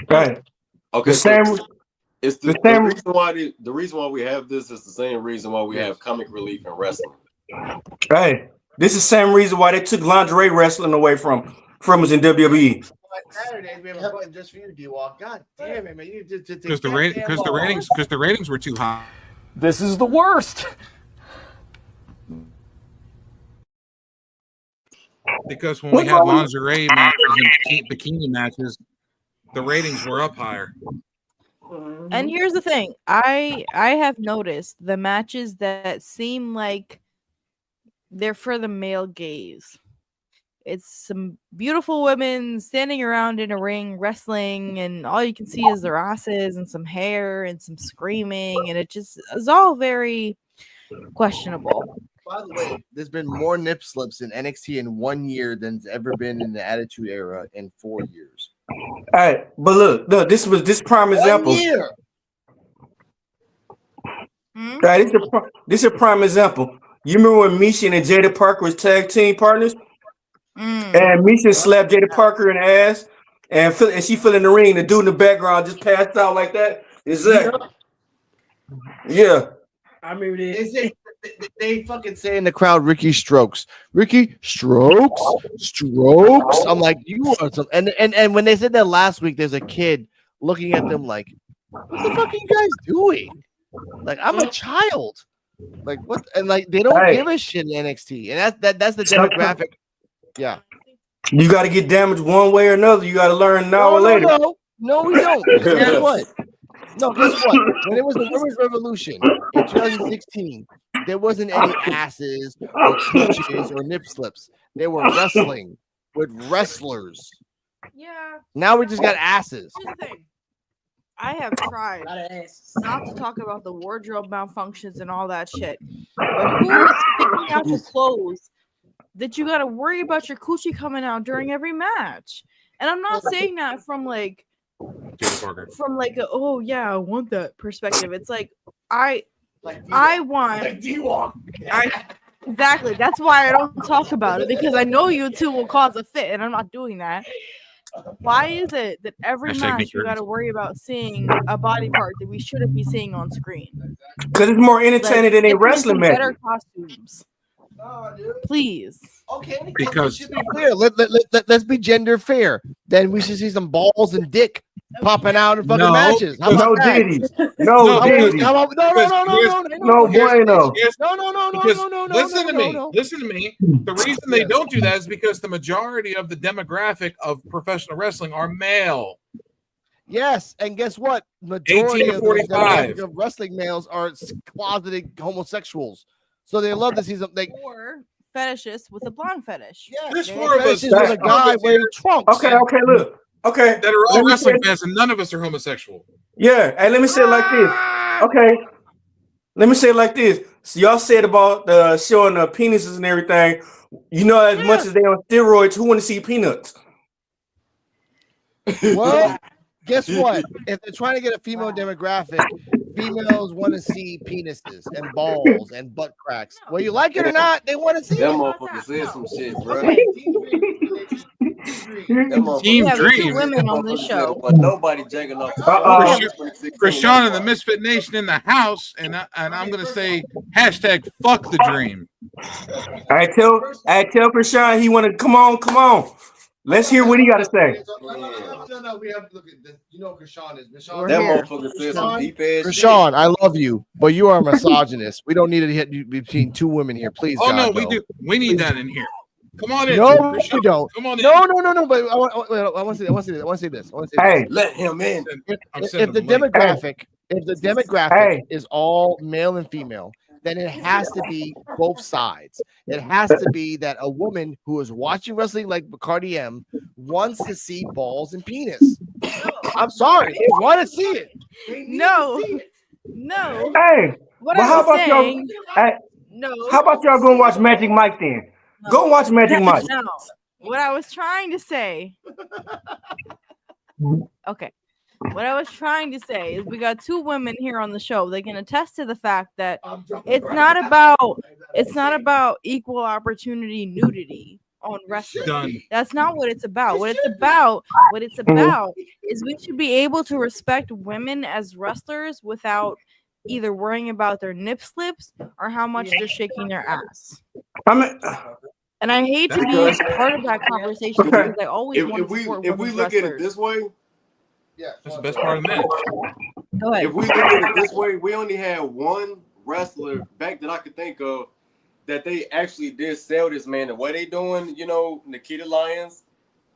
Speaker 6: Right.
Speaker 2: Okay.
Speaker 6: It's
Speaker 2: the reason why we have this is the same reason why we have comic relief in wrestling.
Speaker 6: Hey, this is the same reason why they took lingerie wrestling away from us in WWE.
Speaker 5: Saturdays we have a button just for you, D-Walk. God damn it, man! You
Speaker 3: Because the ratings were too high.
Speaker 16: This is the worst.
Speaker 3: Because when we had lingerie matches and bikini matches, the ratings were up higher.
Speaker 12: And here's the thing. I have noticed the matches that seem like they're for the male gaze. It's some beautiful women standing around in a ring wrestling, and all you can see is their asses and some hair and some screaming, and it's all very questionable.
Speaker 5: By the way, there's been more nip slips in NXT in 1 year than's ever been in the Attitude Era in 4 years.
Speaker 6: All right, but look, this prime example.
Speaker 5: 1 year.
Speaker 6: Right, this is a prime example. You remember when Misha and Jada Parker was tag team partners? And Misha slapped Jada Parker in the ass, and she fell in the ring. The dude in the background just passed out like that. Exactly. Yeah.
Speaker 4: I remember this.
Speaker 5: They fucking say in the crowd, Ricky Strokes. Ricky Strokes. Strokes. I'm like, you are some. And when they said that last week, there's a kid looking at them like, what the fuck are you guys doing? Like, I'm a child. Like, what? And like, they don't give a shit in NXT. And that's the demographic. Yeah.
Speaker 6: You got to get damaged one way or another. You got to learn now or later.
Speaker 5: No, we don't. Guess what? No, guess what? When it was the Women's Revolution in 2016, there wasn't any asses or cooches or nip slips. They were wrestling with wrestlers.
Speaker 12: Yeah.
Speaker 5: Now we just got asses.
Speaker 12: Here's the thing. I have tried not to talk about the wardrobe malfunctions and all that shit. But who is picking out the clothes that you got to worry about your coochie coming out during every match? And I'm not saying that from like oh yeah, I want that perspective. It's like I want exactly. That's why I don't talk about it, because I know you two will cause a fit, and I'm not doing that. Why is it that every match you got to worry about seeing a body part that we shouldn't be seeing on screen?
Speaker 6: Because it's more entertaining than a wrestling match.
Speaker 12: Better costumes, please.
Speaker 5: Okay,
Speaker 3: because
Speaker 5: should be fair. Let's be gender fair. Then we should see some balls and dick popping out in fucking matches. How about that?
Speaker 3: Listen to me. The reason they don't do that is because the majority of the demographic of professional wrestling are male.
Speaker 5: Yes, and guess what? Majority
Speaker 3: 18 to 45
Speaker 5: of wrestling males are closeted homosexuals, so they love to see something.
Speaker 12: Or fetishists with a blonde fetish.
Speaker 5: Yes,
Speaker 3: there's four of us.
Speaker 5: With a guy wearing trunks.
Speaker 6: Okay, look. Okay.
Speaker 3: That are all wrestling fans, and none of us are homosexual.
Speaker 6: Yeah, and let me say it like this. Okay. Let me say it like this. So y'all said about showing the penises and everything. You know, as much as they on steroids, who want to see peanuts?
Speaker 5: Well, guess what? If they're trying to get a female demographic, females want to see penises and balls and butt cracks. Whether you like it or not, they want to see
Speaker 2: that
Speaker 5: it.
Speaker 2: motherfucker said some shit, bro.
Speaker 3: Team Dream.
Speaker 12: Women on this show,
Speaker 2: but nobody jacking off.
Speaker 3: Krishan and the Misfit Nation in the house, and I'm gonna say hashtag fuck the dream.
Speaker 6: I tell Krishan he want to come on. Let's hear what he got to say.
Speaker 5: No, we have to look at this. You know, Krishan is.
Speaker 2: That motherfucker said some deep ass shit.
Speaker 5: Krishan, I love you, but you are a misogynist. We don't need to hit between two women here, please.
Speaker 3: Oh
Speaker 5: God,
Speaker 3: no, we do. We need that in here. Come on in.
Speaker 5: No,
Speaker 3: Krishan.
Speaker 5: we don't.
Speaker 3: Come on in.
Speaker 5: No. But I want to say this.
Speaker 6: Hey,
Speaker 2: let him in.
Speaker 5: If the demographic is all male and female, then it has to be both sides. It has to be that a woman who is watching wrestling like Cardi M wants to see balls and penis. I'm sorry, they want to see it.
Speaker 12: No.
Speaker 6: Hey, how about y'all? Hey, how about y'all go and watch Magic Mike then? Go and watch Magic Mike.
Speaker 12: No. What I was trying to say. Okay. What I was trying to say is we got two women here on the show. They can attest to the fact that it's not about equal opportunity nudity on wrestling.
Speaker 3: Done.
Speaker 12: That's not what it's about. What it's about is we should be able to respect women as wrestlers without either worrying about their nip slips or how much they're shaking their ass. And I hate to be part of that conversation because I always want to support
Speaker 2: if we look at it this way.
Speaker 5: Yeah,
Speaker 3: that's the best part of the match.
Speaker 12: Go ahead.
Speaker 2: If we look at it this way, we only had one wrestler back that I could think of that they actually did sell this man the way they doing, you know, Nikita Lyons,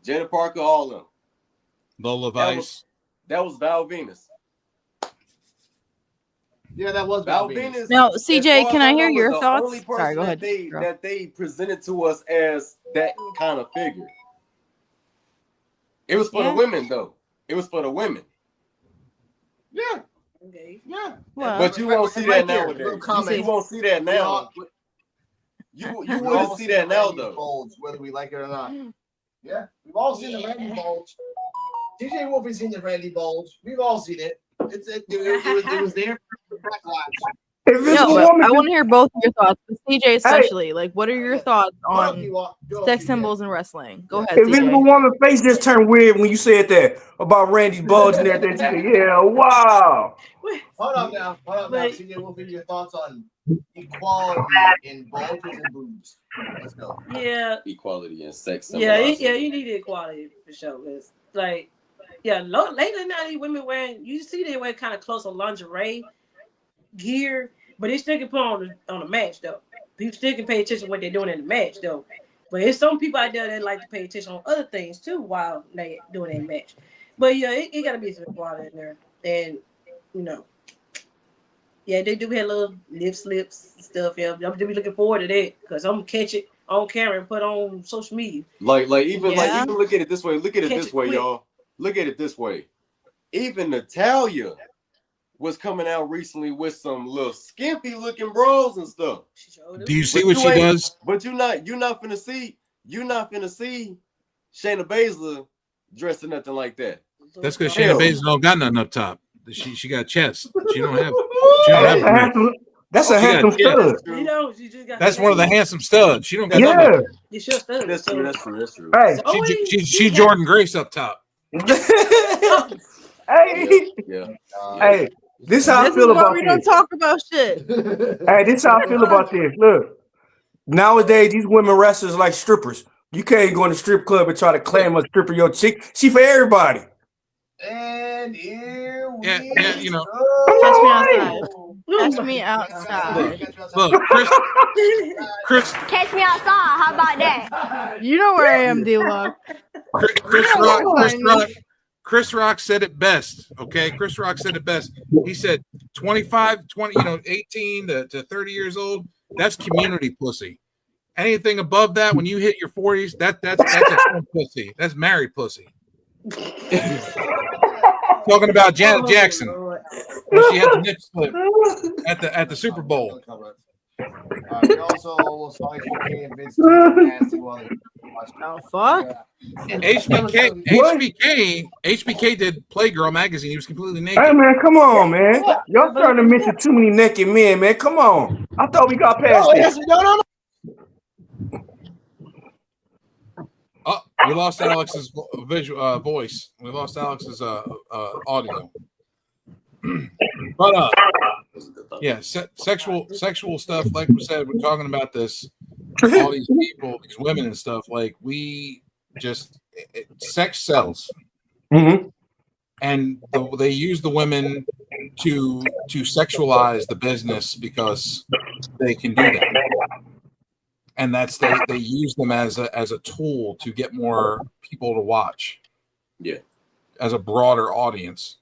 Speaker 2: Jada Parker, all of them.
Speaker 3: Lola Vice.
Speaker 2: That was Val Venus.
Speaker 5: Yeah, that was Val Venus.
Speaker 12: Now, CJ, can I hear your thoughts?
Speaker 2: Only person
Speaker 12: Sorry, go ahead.
Speaker 2: that they presented to us as that kind of figure. It was for the women, though. It was for the women.
Speaker 5: Yeah.
Speaker 4: Okay.
Speaker 5: Yeah.
Speaker 12: Well,
Speaker 2: but you won't see that nowadays. You won't see that now. You wouldn't see that now, though.
Speaker 5: Bulge, whether we like it or not. Yeah. We've all seen the Randy Bulge. DJ Wolf has seen the Randy Bulge. We've all seen it. It was there for backlash.
Speaker 12: I want to hear both of your thoughts, but CJ especially. Like, what are your thoughts on sex symbols in wrestling? Go ahead,
Speaker 6: Invisible
Speaker 12: CJ.
Speaker 6: Woman face just turned weird when you said that about Randy Bulge and everything. She said, yeah, wow.
Speaker 5: Hold up now. CJ Wolf, give your thoughts on equality in bulges and boobs. Let's go.
Speaker 4: Yeah.
Speaker 2: Equality in sex.
Speaker 4: Yeah, you need equality for sure. It's like, lately now these women wearing, you see they wear kind of close on lingerie gear, but they still can put on a match though. People still can pay attention to what they're doing in the match though. But there's some people out there that like to pay attention on other things too while they doing a match. But yeah, it gotta be some equality in there. And you know, yeah, they do have little lip slips and stuff. Yeah, I'm gonna be looking forward to that because I'm gonna catch it on camera and put on social media.
Speaker 2: Like even look at it this way. Look at it this way, y'all. Look at it this way. Even Natalia was coming out recently with some little skimpy looking bros and stuff.
Speaker 3: Do you see what she does?
Speaker 2: But you're not finna see Shayna Baszler dressed in nothing like that.
Speaker 3: That's because Shayna Baszler don't got nothing up top. She got chest. She don't have.
Speaker 6: That's a handsome stud.
Speaker 4: You know, she just got.
Speaker 3: That's one of the handsome studs. She don't got nothing.
Speaker 4: You sure stud.
Speaker 2: That's true.
Speaker 6: Hey,
Speaker 3: she Jordan Grace up top.
Speaker 6: Hey, hey, this how I feel about this.
Speaker 12: We don't talk about shit.
Speaker 6: Hey, this how I feel about this. Look, nowadays these women wrestlers like strippers. You can't go in the strip club and try to claim a stripper your chick. She for everybody.
Speaker 5: And here we
Speaker 3: you know.
Speaker 12: Catch me outside.
Speaker 3: Look, Chris.
Speaker 8: Catch me outside. How about that?
Speaker 12: You know where I am, D-Lock.
Speaker 3: Chris Rock said it best. Okay, Chris Rock said it best. He said 25, 20, 18 to 30 years old. That's community pussy. Anything above that, when you hit your 40s, that's a pussy. That's married pussy. Talking about Janet Jackson when she had the nip slip at the Super Bowl.
Speaker 5: We also saw HBK and Vince nasty while they watched.
Speaker 12: Oh fuck!
Speaker 3: HBK did Playgirl magazine. He was completely naked.
Speaker 6: Hey man, come on, man! Y'all starting to mention too many naked men, man. Come on! I thought we got past this.
Speaker 5: No.
Speaker 3: Oh, we lost Alex's visual voice. We lost Alex's audio. But yeah, sexual stuff. Like we said, we're talking about this. All these people, these women and stuff. Like we just sex sells, and they use the women to sexualize the business because they can do that. And that's they use them as a tool to get more people to watch.
Speaker 2: Yeah.
Speaker 3: As a broader audience.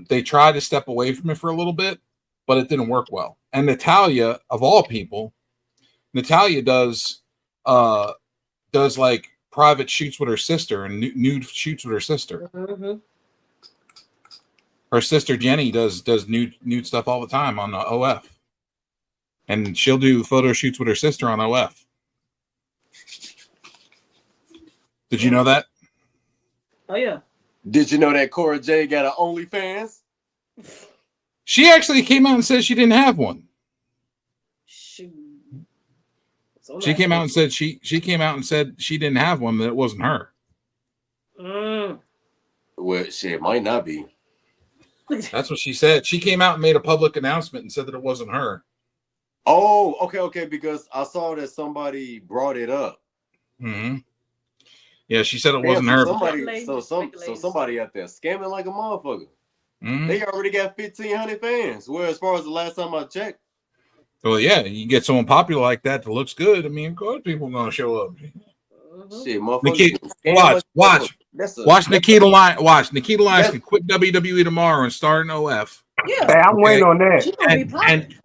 Speaker 3: They tried to step away from it for a little bit, but it didn't work well. And Natalia, of all people, does like private shoots with her sister and nude shoots with her sister.
Speaker 4: Mm-hmm.
Speaker 3: Her sister Jenny does nude stuff all the time on the OF. And she'll do photo shoots with her sister on OF. Did you know that?
Speaker 4: Oh, yeah.
Speaker 2: Did you know that Cora J got an OnlyFans?
Speaker 3: She actually came out and said she didn't have one.
Speaker 4: Shoot.
Speaker 3: She came out and said she didn't have one, that it wasn't her.
Speaker 2: Well, shit, it might not be.
Speaker 3: That's what she said. She came out and made a public announcement and said that it wasn't her.
Speaker 2: Oh, okay, because I saw that somebody brought it up.
Speaker 3: Mm-hmm. Yeah, she said it wasn't her.
Speaker 2: Somebody out there scamming like a motherfucker.
Speaker 3: Mm-hmm.
Speaker 2: They already got 1,500 fans. Well, as far as the last time I checked,
Speaker 3: Well, yeah, you get someone popular like that looks good. I mean, of course, people are gonna show up.
Speaker 2: Shit, motherfucker.
Speaker 3: Watch Nikita Lyons. Watch Nikita Lyons can quit WWE tomorrow and start an OF.
Speaker 6: Yeah, hey, I'm waiting on that.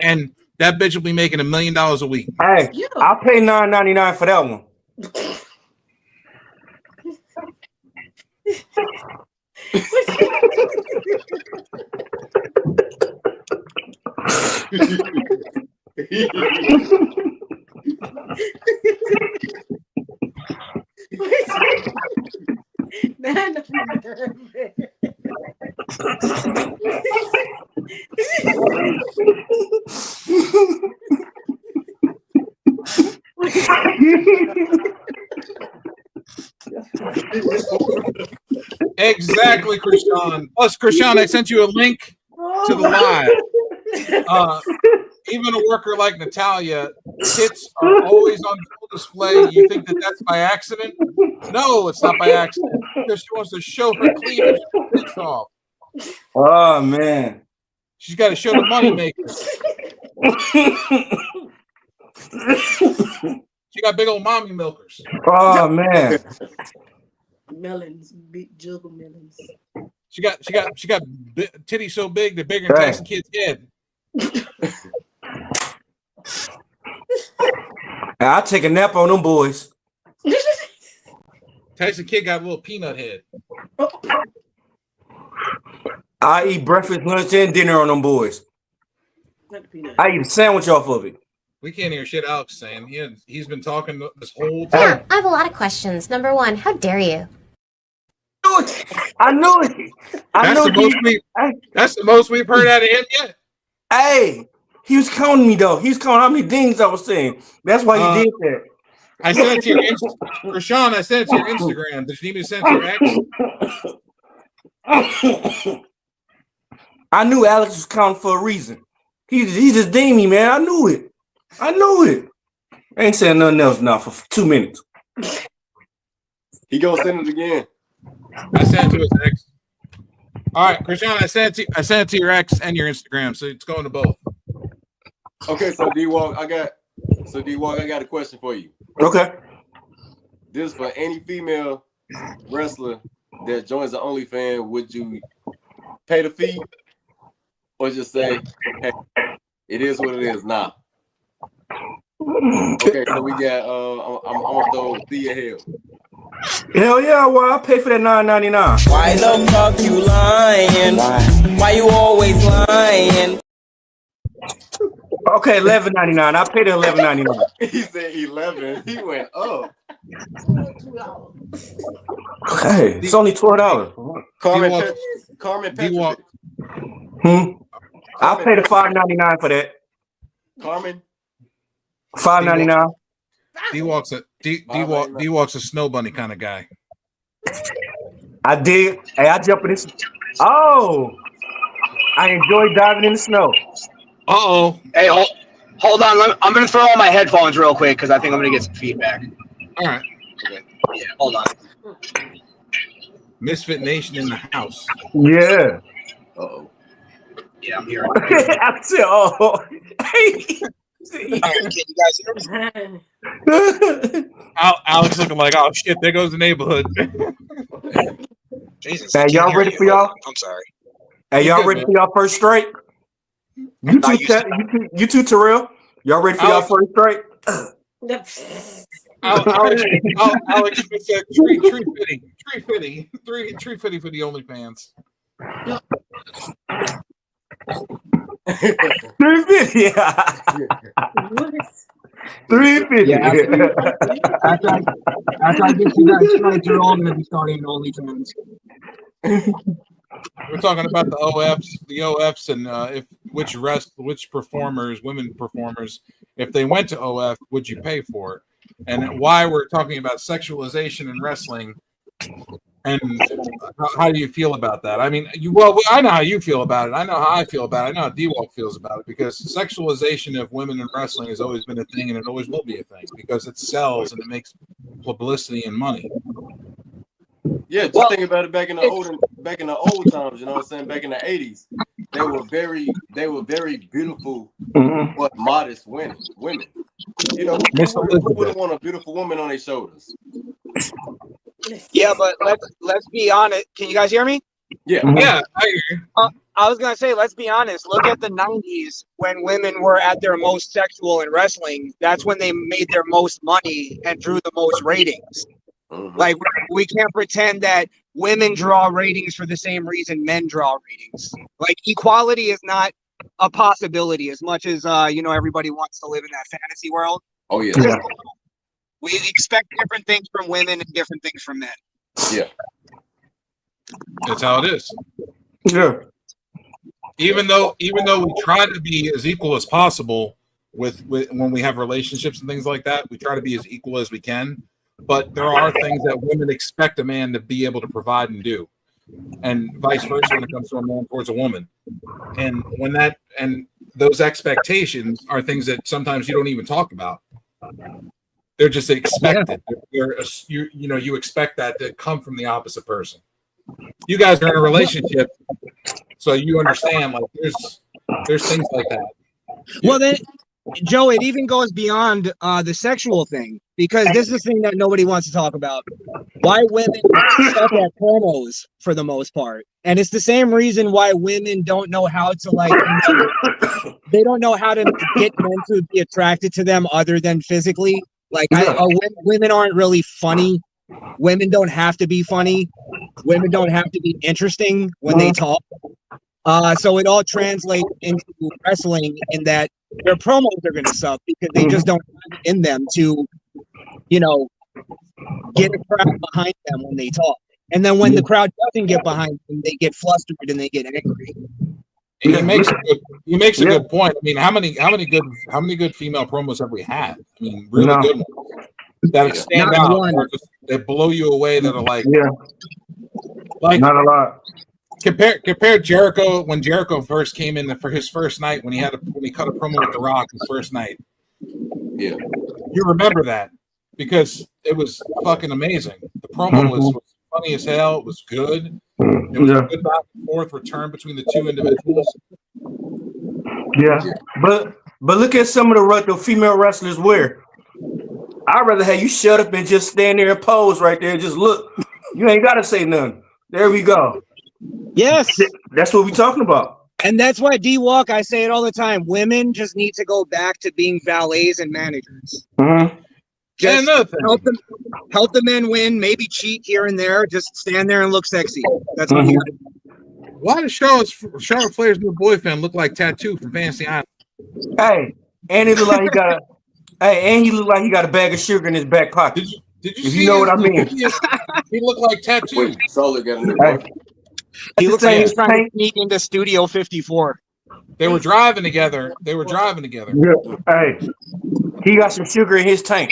Speaker 3: And that bitch will be making $1 million a week.
Speaker 6: Hey, I'll pay $9.99 for that one.
Speaker 3: Exactly, Krishan. Plus, Krishan, I sent you a link to the live. Even a worker like Natalia, tits are always on full display. You think that that's by accident? No, it's not by accident. Because she wants to show her cleavage tits off.
Speaker 6: Oh, man.
Speaker 3: She's got to show the money makers. She got big old mommy milkers.
Speaker 6: Oh, man.
Speaker 4: Melons, big juggle melons.
Speaker 3: She got titties so big they're bigger than Tyson Kidd's head.
Speaker 6: I'll take a nap on them boys.
Speaker 3: Tyson Kidd got a little peanut head.
Speaker 6: I eat breakfast, lunch, and dinner on them boys. I eat a sandwich off of it.
Speaker 3: We can't hear shit Alex saying. He's been talking this whole time.
Speaker 16: I have a lot of questions. Number one, how dare you?
Speaker 6: I knew it.
Speaker 3: That's the most we've heard out of him yet.
Speaker 6: Hey, he was counting me though. He was counting how many dings I was saying. That's why he did that.
Speaker 3: I sent it to your Rashawn, I sent it to your Instagram. Did you need me to send it to your ex?
Speaker 6: I knew Alex was counting for a reason. He just dinged me, man. I knew it. I ain't saying nothing else now for 2 minutes.
Speaker 2: He gonna send it again.
Speaker 3: I sent it to his ex. All right, Krishan, I sent it to your ex and your Instagram, so it's going to both.
Speaker 2: Okay, so D-Walk, I got a question for you.
Speaker 6: Okay.
Speaker 2: This is for any female wrestler that joins the OnlyFans. Would you pay the fee, or just say, "Hey, it is what it is"? Nah. Okay, so we got. I'm gonna throw Thea Hell.
Speaker 6: Hell yeah, well, I'll pay for that $9.99.
Speaker 17: Why the fuck you lying? Why you always lying?
Speaker 6: Okay, $11.99. I'll pay the $11.99.
Speaker 2: He said 11. He went up.
Speaker 6: Okay, it's only $12.
Speaker 2: Carmen
Speaker 6: I'll pay the $5.99 for that.
Speaker 2: Carmen.
Speaker 6: $5.99.
Speaker 3: D-Walk's a snow bunny kind of guy.
Speaker 6: I did. Hey, I jump in this. Oh, I enjoy diving in the snow.
Speaker 3: Uh-oh.
Speaker 18: Hey, hold on. I'm going to throw on my headphones real quick because I think I'm going to get some feedback.
Speaker 3: All right.
Speaker 18: Okay. Yeah, hold on.
Speaker 3: Misfit Nation in the house.
Speaker 6: Yeah.
Speaker 2: Uh-oh.
Speaker 18: Yeah, I'm here.
Speaker 6: I said, oh.
Speaker 18: Can you guys hear me?
Speaker 3: Alex looking like, oh shit, there goes the neighborhood.
Speaker 18: Jesus.
Speaker 6: Hey, y'all ready for y'all?
Speaker 18: I'm sorry.
Speaker 6: Hey, y'all ready for y'all first strike? You two, Terrell. Y'all ready for y'all first strike?
Speaker 3: Alex said tree fitty for the OnlyFans.
Speaker 6: $350. $350.
Speaker 19: Yeah, after I get you guys straight, you're all going to be starting an OnlyFans.
Speaker 3: We're talking about the OFs, and which women performers, if they went to OF, would you pay for it? And why we're talking about sexualization in wrestling, and how do you feel about that? I mean, I know how you feel about it. I know how I feel about it. I know how D-Walk feels about it, because sexualization of women in wrestling has always been a thing, and it always will be a thing, because it sells and it makes publicity and money.
Speaker 2: Yeah, just think about it back in the old times, you know what I'm saying? Back in the 80s. they were very beautiful, but modest women. You know, who would want a beautiful woman on their shoulders?
Speaker 18: Yeah, but let's be honest. Can you guys hear me?
Speaker 2: Yeah.
Speaker 3: Yeah, I hear you.
Speaker 18: I was gonna say, let's be honest. Look at the '90s when women were at their most sexual in wrestling. That's when they made their most money and drew the most ratings. Like, we can't pretend that women draw ratings for the same reason men draw ratings. Like, equality is not a possibility as much as everybody wants to live in that fantasy world.
Speaker 2: Oh yeah.
Speaker 18: Just, we expect different things from women and different things from men.
Speaker 2: Yeah.
Speaker 3: That's how it is.
Speaker 6: Yeah.
Speaker 3: Even though we try to be as equal as possible with when we have relationships and things like that, we try to be as equal as we can. But there are things that women expect a man to be able to provide and do, and vice versa when it comes to a man towards a woman. And those expectations are things that sometimes you don't even talk about. They're just expected. You expect that to come from the opposite person. You guys are in a relationship, so you understand. Like there's things like that.
Speaker 18: Well, then, Joe, it even goes beyond the sexual thing, because this is the thing that nobody wants to talk about. Why women suck at promos for the most part, and it's the same reason why women don't know how to they don't know how to get men to be attracted to them other than physically. Like, women aren't really funny. Women don't have to be funny. Women don't have to be interesting when they talk. So it all translates into wrestling in that their promos are going to suck because they just don't have it in them to, get a crowd behind them when they talk. And then when the crowd doesn't get behind them, they get flustered and they get angry.
Speaker 3: He makes a good point. I mean, how many good female promos have we had? I mean, really good ones that stand
Speaker 18: Not
Speaker 3: out,
Speaker 18: one.
Speaker 3: or just they blow you away. That are like
Speaker 6: not a lot.
Speaker 3: Compare Jericho when Jericho first came in for his first night when he cut a promo with The Rock his first night.
Speaker 2: Yeah,
Speaker 3: you remember that because it was fucking amazing. The promo was funny as hell. It was good. It was a good back and forth return between the two individuals.
Speaker 6: Yeah, but look at some of the female wrestlers wear. I'd rather have you shut up and just stand there and pose right there and just look. You ain't got to say nothing. There we go.
Speaker 18: Yes.
Speaker 6: That's what we're talking about.
Speaker 18: And that's why D-Walk, I say it all the time, women just need to go back to being valets and managers. Just help the men win, maybe cheat here and there, just stand there and look sexy. That's what you got to do.
Speaker 3: Why does Charlotte Flair's new boyfriend look like Tattoo from Fantasy Island?
Speaker 6: Hey, and he look like he got a bag of sugar in his back pocket.
Speaker 3: Did you see what I mean? He looked like Tattoo.
Speaker 2: Wait, Sully got a new boyfriend.
Speaker 18: He looks like he's trying to sneak into Studio 54.
Speaker 3: They were driving together. Yeah.
Speaker 6: Hey, he got some sugar in his tank.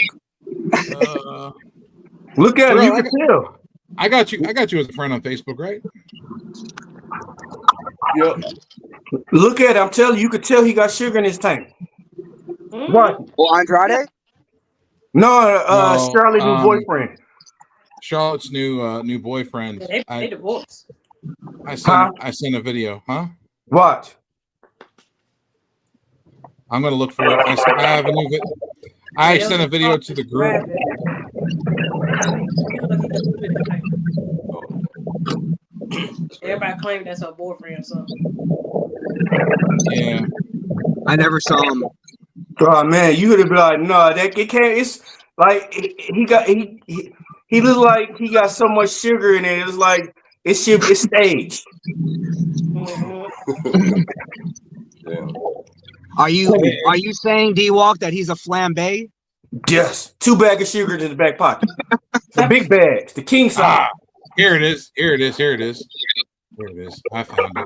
Speaker 6: Look at him. You can tell.
Speaker 3: I got you as a friend on Facebook, right?
Speaker 2: Yep.
Speaker 6: Look at him. I'm telling you, could tell he got sugar in his tank. What?
Speaker 18: Well, Andrade?
Speaker 6: No, Charlotte's new boyfriend.
Speaker 3: Charlotte's new boyfriend.
Speaker 4: They divorced.
Speaker 3: I sent a video, huh?
Speaker 6: What?
Speaker 3: I'm gonna look for it. I have a new video. I sent a video to the group.
Speaker 4: Everybody claimed that's her boyfriend or something.
Speaker 3: Yeah.
Speaker 18: I never saw him.
Speaker 6: Oh man, you would have been like, no, that it can't. It's like he looks like he got so much sugar in it. It's like it's staged.
Speaker 2: Yeah.
Speaker 18: Are you saying, D-Walk, that he's a flambe?
Speaker 6: Yes, 2 bags of sugar in his back pocket. The big bags, the king size.
Speaker 3: Here it is. I found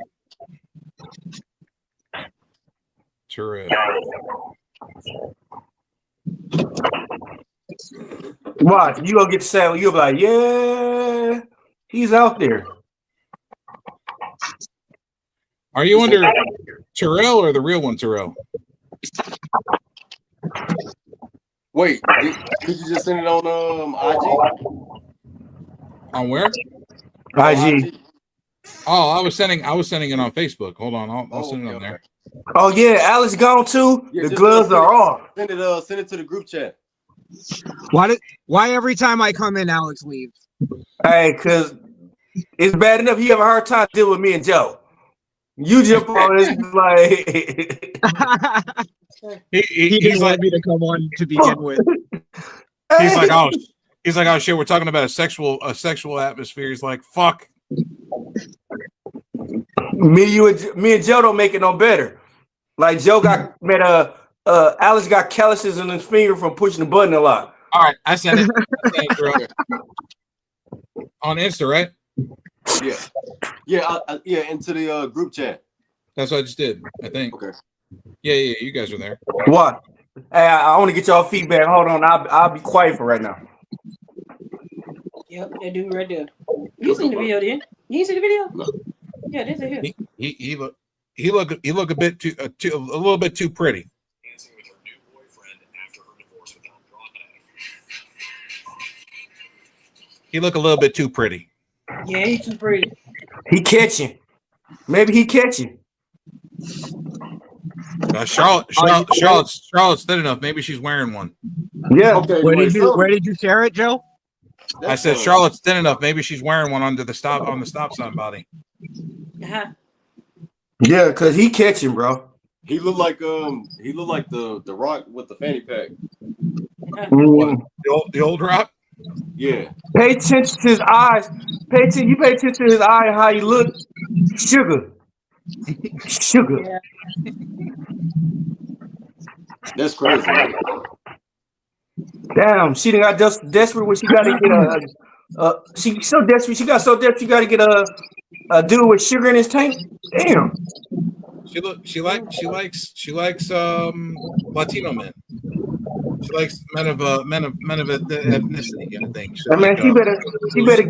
Speaker 3: it. True.
Speaker 6: Watch, you gonna get sad. You'll be like, yeah, he's out there.
Speaker 3: Are you under Terrell or the real one, Terrell?
Speaker 2: Wait, did you just send it on IG?
Speaker 3: On where?
Speaker 6: IG.
Speaker 3: Oh, I was sending it on Facebook. Hold on, I'll send it on there.
Speaker 6: Oh yeah, Alex gone too.
Speaker 2: Yeah,
Speaker 6: the gloves are off.
Speaker 2: Send it to the group chat.
Speaker 18: Why every time I come in, Alex leaves?
Speaker 6: Hey, cause it's bad enough you have a hard time dealing with me and Joe. You jump on this like
Speaker 18: he didn't want me to come on to begin with.
Speaker 3: He's like, oh shit, we're talking about a sexual atmosphere. He's like, fuck.
Speaker 6: Me and Joe don't make it no better. Like Joe Alex got calluses on his finger from pushing the button a lot.
Speaker 3: All right, I sent it. On Insta, right?
Speaker 2: Yeah, into the group chat.
Speaker 3: That's what I just did, I think.
Speaker 2: Okay.
Speaker 3: Yeah, you guys are there.
Speaker 6: What? Hey, I want to get y'all feedback. Hold on, I'll be quiet for right now.
Speaker 4: Yep, that dude right there. You seen the video, then? You see the video? No. Yeah, this is here.
Speaker 3: He look a bit too a little bit too pretty. He look a little bit too pretty.
Speaker 4: Yeah, he's too pretty.
Speaker 6: He catching. Maybe he catching.
Speaker 3: Charlotte's thin enough. Maybe she's wearing one.
Speaker 6: Yeah.
Speaker 18: Okay, where did you share it, Joe?
Speaker 3: I said Charlotte's thin enough. Maybe she's wearing one on the stop sign body.
Speaker 4: Uh-huh.
Speaker 6: Yeah, cause he catching, bro.
Speaker 2: He looked like the Rock with the fanny pack.
Speaker 3: The old Rock.
Speaker 2: Yeah.
Speaker 6: Pay attention to his eyes. You pay attention to his eye and how he looks. Sugar.
Speaker 4: Yeah.
Speaker 2: That's crazy.
Speaker 6: Damn, she done got desperate when she got to get she's so desperate. She got so desperate. She got to get a dude with sugar in his tank. Damn.
Speaker 3: She likes Latino men. She likes men of ethnicity. I think.
Speaker 6: She better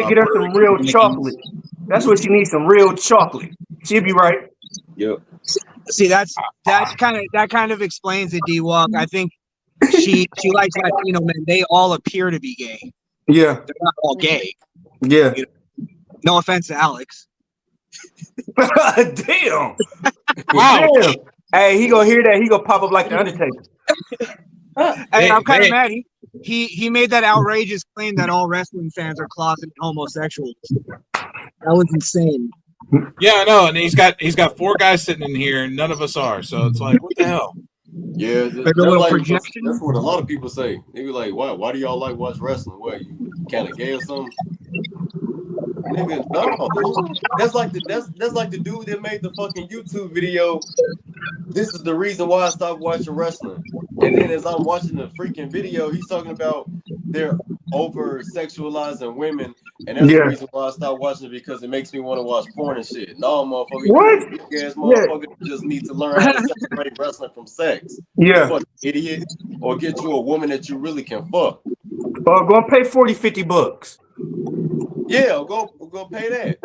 Speaker 6: get her some real chocolate. That's what she needs, some real chocolate. She'll be right.
Speaker 2: Yep.
Speaker 18: See, that kind of explains it, D-Walk. I think she likes Latino men. They all appear to be gay.
Speaker 6: Yeah.
Speaker 18: They're not all gay.
Speaker 6: Yeah.
Speaker 18: You know? No offense to Alex.
Speaker 6: Damn. Wow. Damn. Hey, he gonna hear that. He gonna pop up like the Undertaker.
Speaker 18: Hey, I'm kind of mad. He made that outrageous claim that all wrestling fans are closeted homosexuals. That was insane.
Speaker 3: Yeah, I know, and he's got 4 guys sitting in here, and none of us are. So it's like, what the hell?
Speaker 2: Yeah, that's what a lot of people say. They be like, "Why do y'all like watch wrestling? What, you kind of gay or something?" Nigga, no, that's like the dude that made the fucking YouTube video. This is the reason why I stopped watching wrestling. And then as I'm watching the freaking video, he's talking about they're over sexualizing women, and that's the reason why I stopped watching it, because it makes me want to watch porn and shit. No, motherfucker,
Speaker 6: what?
Speaker 2: You ass motherfucker just need to learn how to separate wrestling from sex.
Speaker 6: Yeah,
Speaker 2: you fucking idiot, or get you a woman that you really can fuck.
Speaker 6: Go pay $40-$50.
Speaker 2: Yeah, go pay that.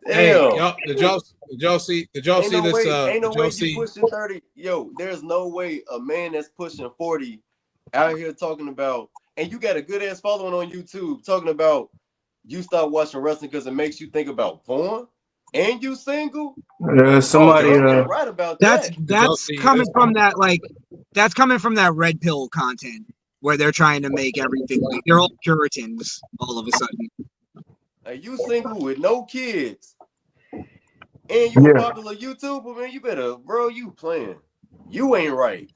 Speaker 3: Hey, did y'all see this?
Speaker 2: Ain't no way you pushing 30. Yo, there's no way a man that's pushing 40 out here talking about, and you got a good ass following on YouTube talking about you stop watching wrestling because it makes you think about porn, and you single.
Speaker 6: Somebody
Speaker 2: right about
Speaker 18: that's coming from that, like, that's coming from that red pill content where they're trying to make everything like they're all Puritans all of a sudden.
Speaker 2: Hey, you single with no kids, and you a popular YouTuber, man. You better, bro. You playing? You ain't right.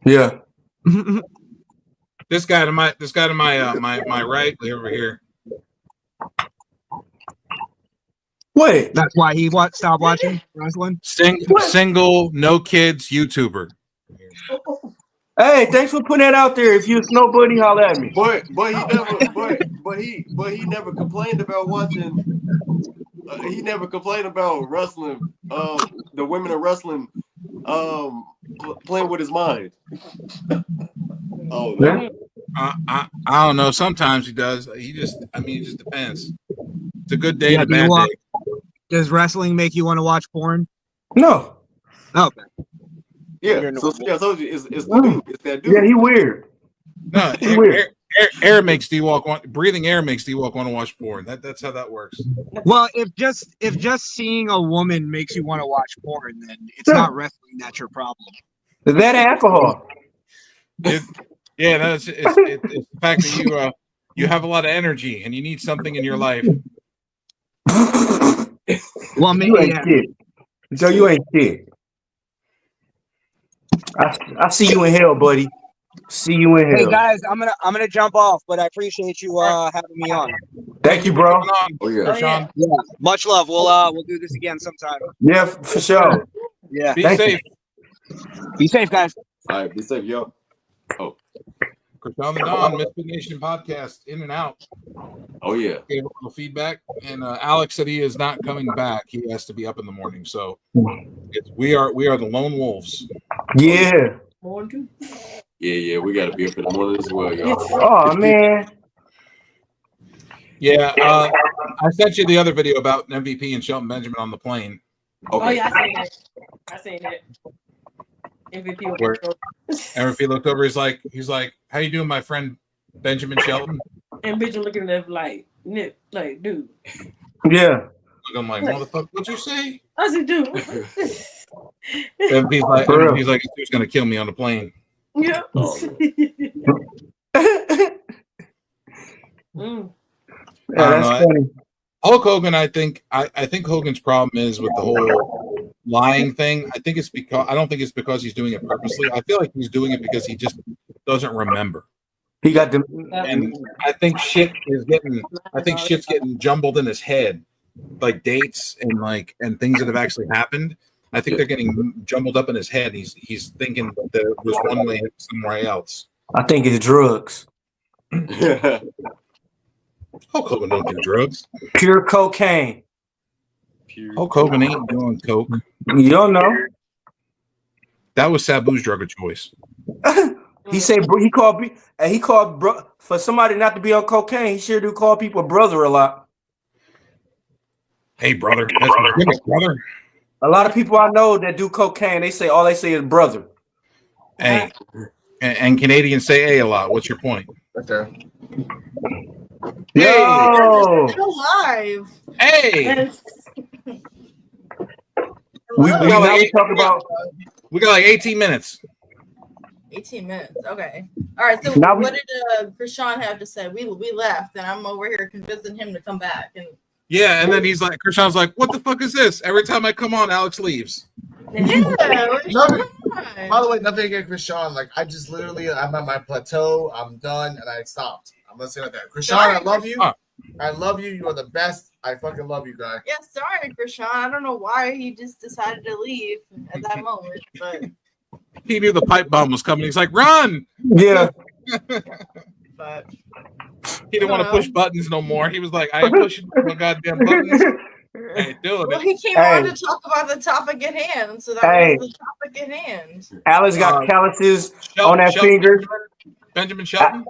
Speaker 6: Yeah.
Speaker 3: This guy to my my right over here.
Speaker 6: Wait,
Speaker 18: that's why he stopped watching wrestling.
Speaker 3: Single, no kids YouTuber.
Speaker 6: Hey, thanks for putting that out there. If you're a snow bunny, holler at me.
Speaker 2: But he never complained about watching. He never complained about wrestling. The women of wrestling, playing with his mind. Oh man.
Speaker 3: I don't know. Sometimes he does. It just depends. It's a good day and a bad day.
Speaker 18: Does wrestling make you want to watch porn?
Speaker 6: No.
Speaker 18: Okay.
Speaker 2: Yeah, so I told you it's the dude. It's that dude.
Speaker 6: Yeah, he weird.
Speaker 3: No,
Speaker 6: he weird.
Speaker 3: Air makes D-Walk want breathing air makes D-Walk want to watch porn. That's how that works.
Speaker 18: Well, if just seeing a woman makes you want to watch porn, then it's not wrestling that's your problem.
Speaker 6: Is that alcohol?
Speaker 3: It's the fact that you have a lot of energy and you need something in your life.
Speaker 18: Well, maybe
Speaker 6: you ain't shit. So you ain't shit. I see you in hell, buddy. See you in hell.
Speaker 18: Hey guys, I'm gonna jump off, but I appreciate you having me on.
Speaker 6: Thank you, bro.
Speaker 2: Oh yeah.
Speaker 18: Yeah. Much love. We'll do this again sometime.
Speaker 6: Yeah, for sure.
Speaker 18: Yeah.
Speaker 3: Be safe.
Speaker 18: Be safe, guys.
Speaker 2: All right, be safe, yo. Oh.
Speaker 3: Krishan the Don, Misfit Nation podcast, in and out.
Speaker 2: Oh yeah.
Speaker 3: Gave a little feedback, and Alex said he is not coming back. He has to be up in the morning, so we are the lone wolves.
Speaker 6: Yeah.
Speaker 2: Yeah, we got to be up in the morning as well, y'all.
Speaker 6: Oh man.
Speaker 3: Yeah, I sent you the other video about MVP and Shelton Benjamin on the plane.
Speaker 4: Okay. Oh yeah, I seen that.
Speaker 3: MVP looked over. He's like, "How you doing, my friend Benjamin Shelton?"
Speaker 4: And Benjamin looking at him like, "Nip, like, dude."
Speaker 6: Yeah.
Speaker 3: I'm like, "Motherfucker, what'd you say?"
Speaker 4: I said, "Dude."
Speaker 3: MVP's like, "He's gonna kill me on the plane."
Speaker 4: Yeah.
Speaker 6: That's funny.
Speaker 3: Hulk Hogan, I think Hogan's problem is with the whole lying thing. I don't think it's because he's doing it purposely. I feel like he's doing it because he just doesn't remember.
Speaker 6: He got them,
Speaker 3: and I think shit's getting jumbled in his head, like dates and things that have actually happened. I think they're getting jumbled up in his head. He's thinking that there was one way somewhere else.
Speaker 6: I think it's drugs.
Speaker 3: Hulk Hogan don't do drugs.
Speaker 6: Pure cocaine.
Speaker 3: Hulk Hogan ain't doing coke.
Speaker 6: You don't know.
Speaker 3: That was Sabu's drug of choice.
Speaker 6: He said he called for somebody not to be on cocaine. He sure do call people brother a lot.
Speaker 3: Hey brother, that's my gimmick, brother.
Speaker 6: A lot of people I know that do cocaine, all they say is brother.
Speaker 3: Hey, and Canadians say "hey" a lot. What's your point?
Speaker 5: Right there.
Speaker 6: Yo,
Speaker 12: still alive.
Speaker 3: Hey,
Speaker 6: we got
Speaker 3: like 18 minutes.
Speaker 12: 18 minutes. Okay. All right. So what did Krishan have to say? We left, and I'm over here convincing him to come back. And
Speaker 3: yeah, and then he's like, Krishan's like, "What the fuck is this?" Every time I come on, Alex leaves.
Speaker 12: Yeah.
Speaker 5: By the way, nothing against Krishan. Like I'm at my plateau. I'm done, and I stopped. I'm gonna say like that. Krishan, I love you. I love you. You are the best. I fucking love you, guy.
Speaker 12: Yeah, sorry, Krishan. I don't know why he just decided to leave at that moment, but
Speaker 3: he knew the pipe bomb was coming. He's like, "Run!"
Speaker 6: Yeah.
Speaker 12: But
Speaker 3: he didn't want to push buttons no more. He was like, "I ain't pushing no goddamn buttons." I ain't doing
Speaker 12: well,
Speaker 3: it.
Speaker 12: he came on to talk about the topic at hand, so that was the topic at hand.
Speaker 6: Alex got calluses on that finger.
Speaker 3: Benjamin Shelton.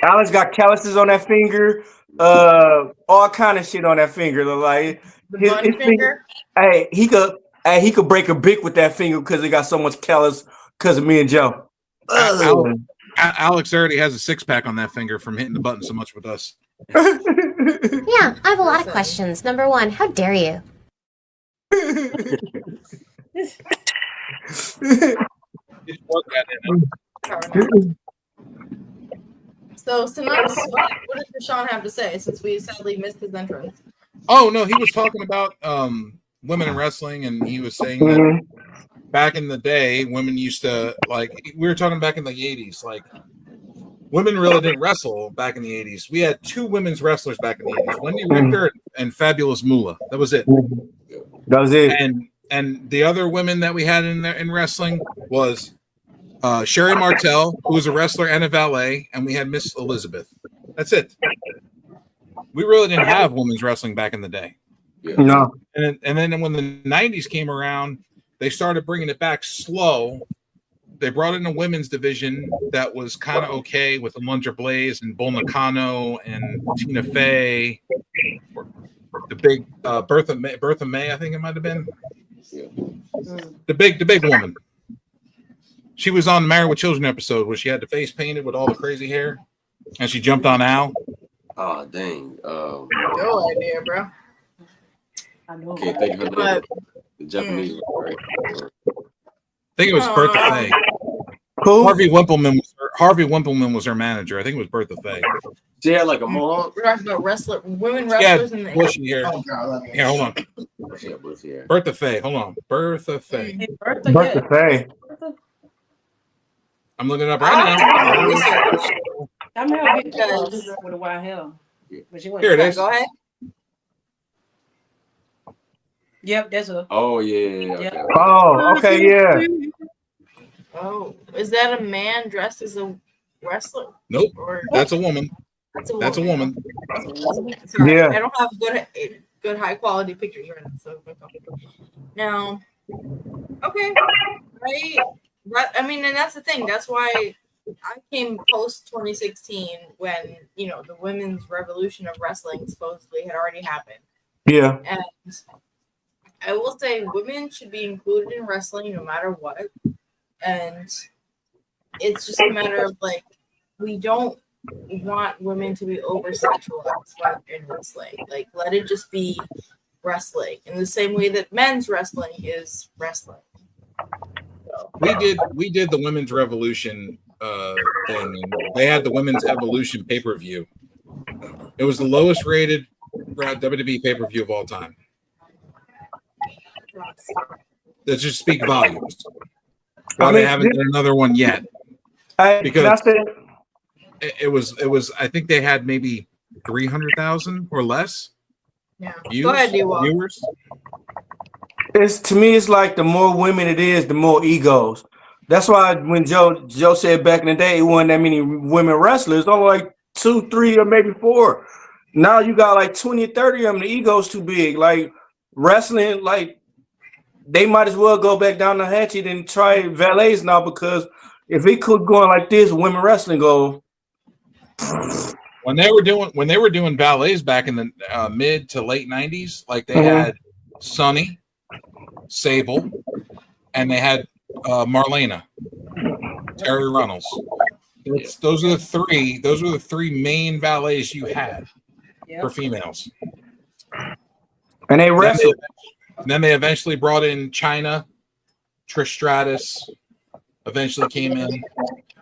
Speaker 6: Alex got calluses on that finger. All kind of shit on that finger. Like his finger. Hey, he could break a bick with that finger because he got so much callus because of me and Joe.
Speaker 3: Alex already has a 6-pack on that finger from hitting the button so much with us.
Speaker 16: Yeah, I have a lot of questions. Number one, how dare you?
Speaker 12: So tonight, what does Krishan have to say since we sadly missed his entrance?
Speaker 3: Oh no, he was talking about women in wrestling, and he was saying that back in the day, women used to we were talking back in the 80s, like women really didn't wrestle back in the 80s. We had 2 women's wrestlers back in the 80s, Wendy Richter and Fabulous Moolah. That was it.
Speaker 6: That was it.
Speaker 3: And the other women that we had in wrestling was Sherry Martel, who was a wrestler and a valet, and we had Miss Elizabeth. That's it. We really didn't have women's wrestling back in the day.
Speaker 6: No.
Speaker 3: And then when the 90s came around, they started bringing it back slow. They brought in a women's division that was kind of okay with Alundra Blaze and Bull Nakano and Tina Fey, the big Bertha May, I think it might have been. The big woman. She was on the Married with Children episode where she had the face painted with all the crazy hair, and she jumped on Al.
Speaker 2: Oh dang!
Speaker 12: No idea, bro.
Speaker 4: I know.
Speaker 2: Can't think of her name. The Japanese one, right?
Speaker 3: I think it was Bertha Faye.
Speaker 6: Who?
Speaker 3: Harvey Wimpleman was her manager. I think it was Bertha Faye.
Speaker 2: She had like a mohawk.
Speaker 12: We're talking about women wrestlers in the
Speaker 3: bushy hair.
Speaker 12: Oh god.
Speaker 3: Here, hold on.
Speaker 2: She had bushy hair.
Speaker 3: Bertha Faye. Hold on. Bertha Faye.
Speaker 6: Bertha Faye.
Speaker 3: I'm looking it up right now.
Speaker 4: I remember with a white hair. But she went
Speaker 3: Here it is.
Speaker 12: Go ahead.
Speaker 4: Yep, that's her.
Speaker 2: Oh yeah. Okay.
Speaker 6: Oh, okay, yeah.
Speaker 12: Oh, is that a man dressed as a wrestler?
Speaker 3: Nope, that's a woman. That's a woman.
Speaker 12: Sorry,
Speaker 6: Yeah.
Speaker 12: I don't have good high quality pictures right now. So now, okay, right. I mean, and that's the thing. That's why I came post 2016 when the women's revolution of wrestling supposedly had already happened.
Speaker 6: Yeah.
Speaker 12: And I will say women should be included in wrestling no matter what. And it's just a matter of like, we don't want women to be over sexualized in wrestling. Like, let it just be wrestling in the same way that men's wrestling is wrestling. So.
Speaker 3: We did the women's revolution thing. They had the women's evolution pay-per-view. It was the lowest rated WWE pay-per-view of all time. That just speak volumes. Why they haven't done another one yet? Because it was. I think they had maybe 300,000 or less.
Speaker 12: Yeah.
Speaker 3: Views,
Speaker 12: Go ahead,
Speaker 3: viewers.
Speaker 6: To me, it's like the more women it is, the more egos. That's why when Joe said back in the day, it wasn't that many women wrestlers. Only like 2, 3, or maybe 4. Now you got like 20 or 30 of them. The ego's too big. Like wrestling, like. They might as well go back down the hatchet and try valets now, because if it could go on like this, women wrestling go.
Speaker 3: When they were doing valets back in the mid to late 90s, like they had Sunny, Sable, and they had Marlena, Terry Runnels. Those are the three main valets you had for females.
Speaker 6: And they wrestled.
Speaker 3: Then they eventually brought in China. Trish Stratus eventually came in,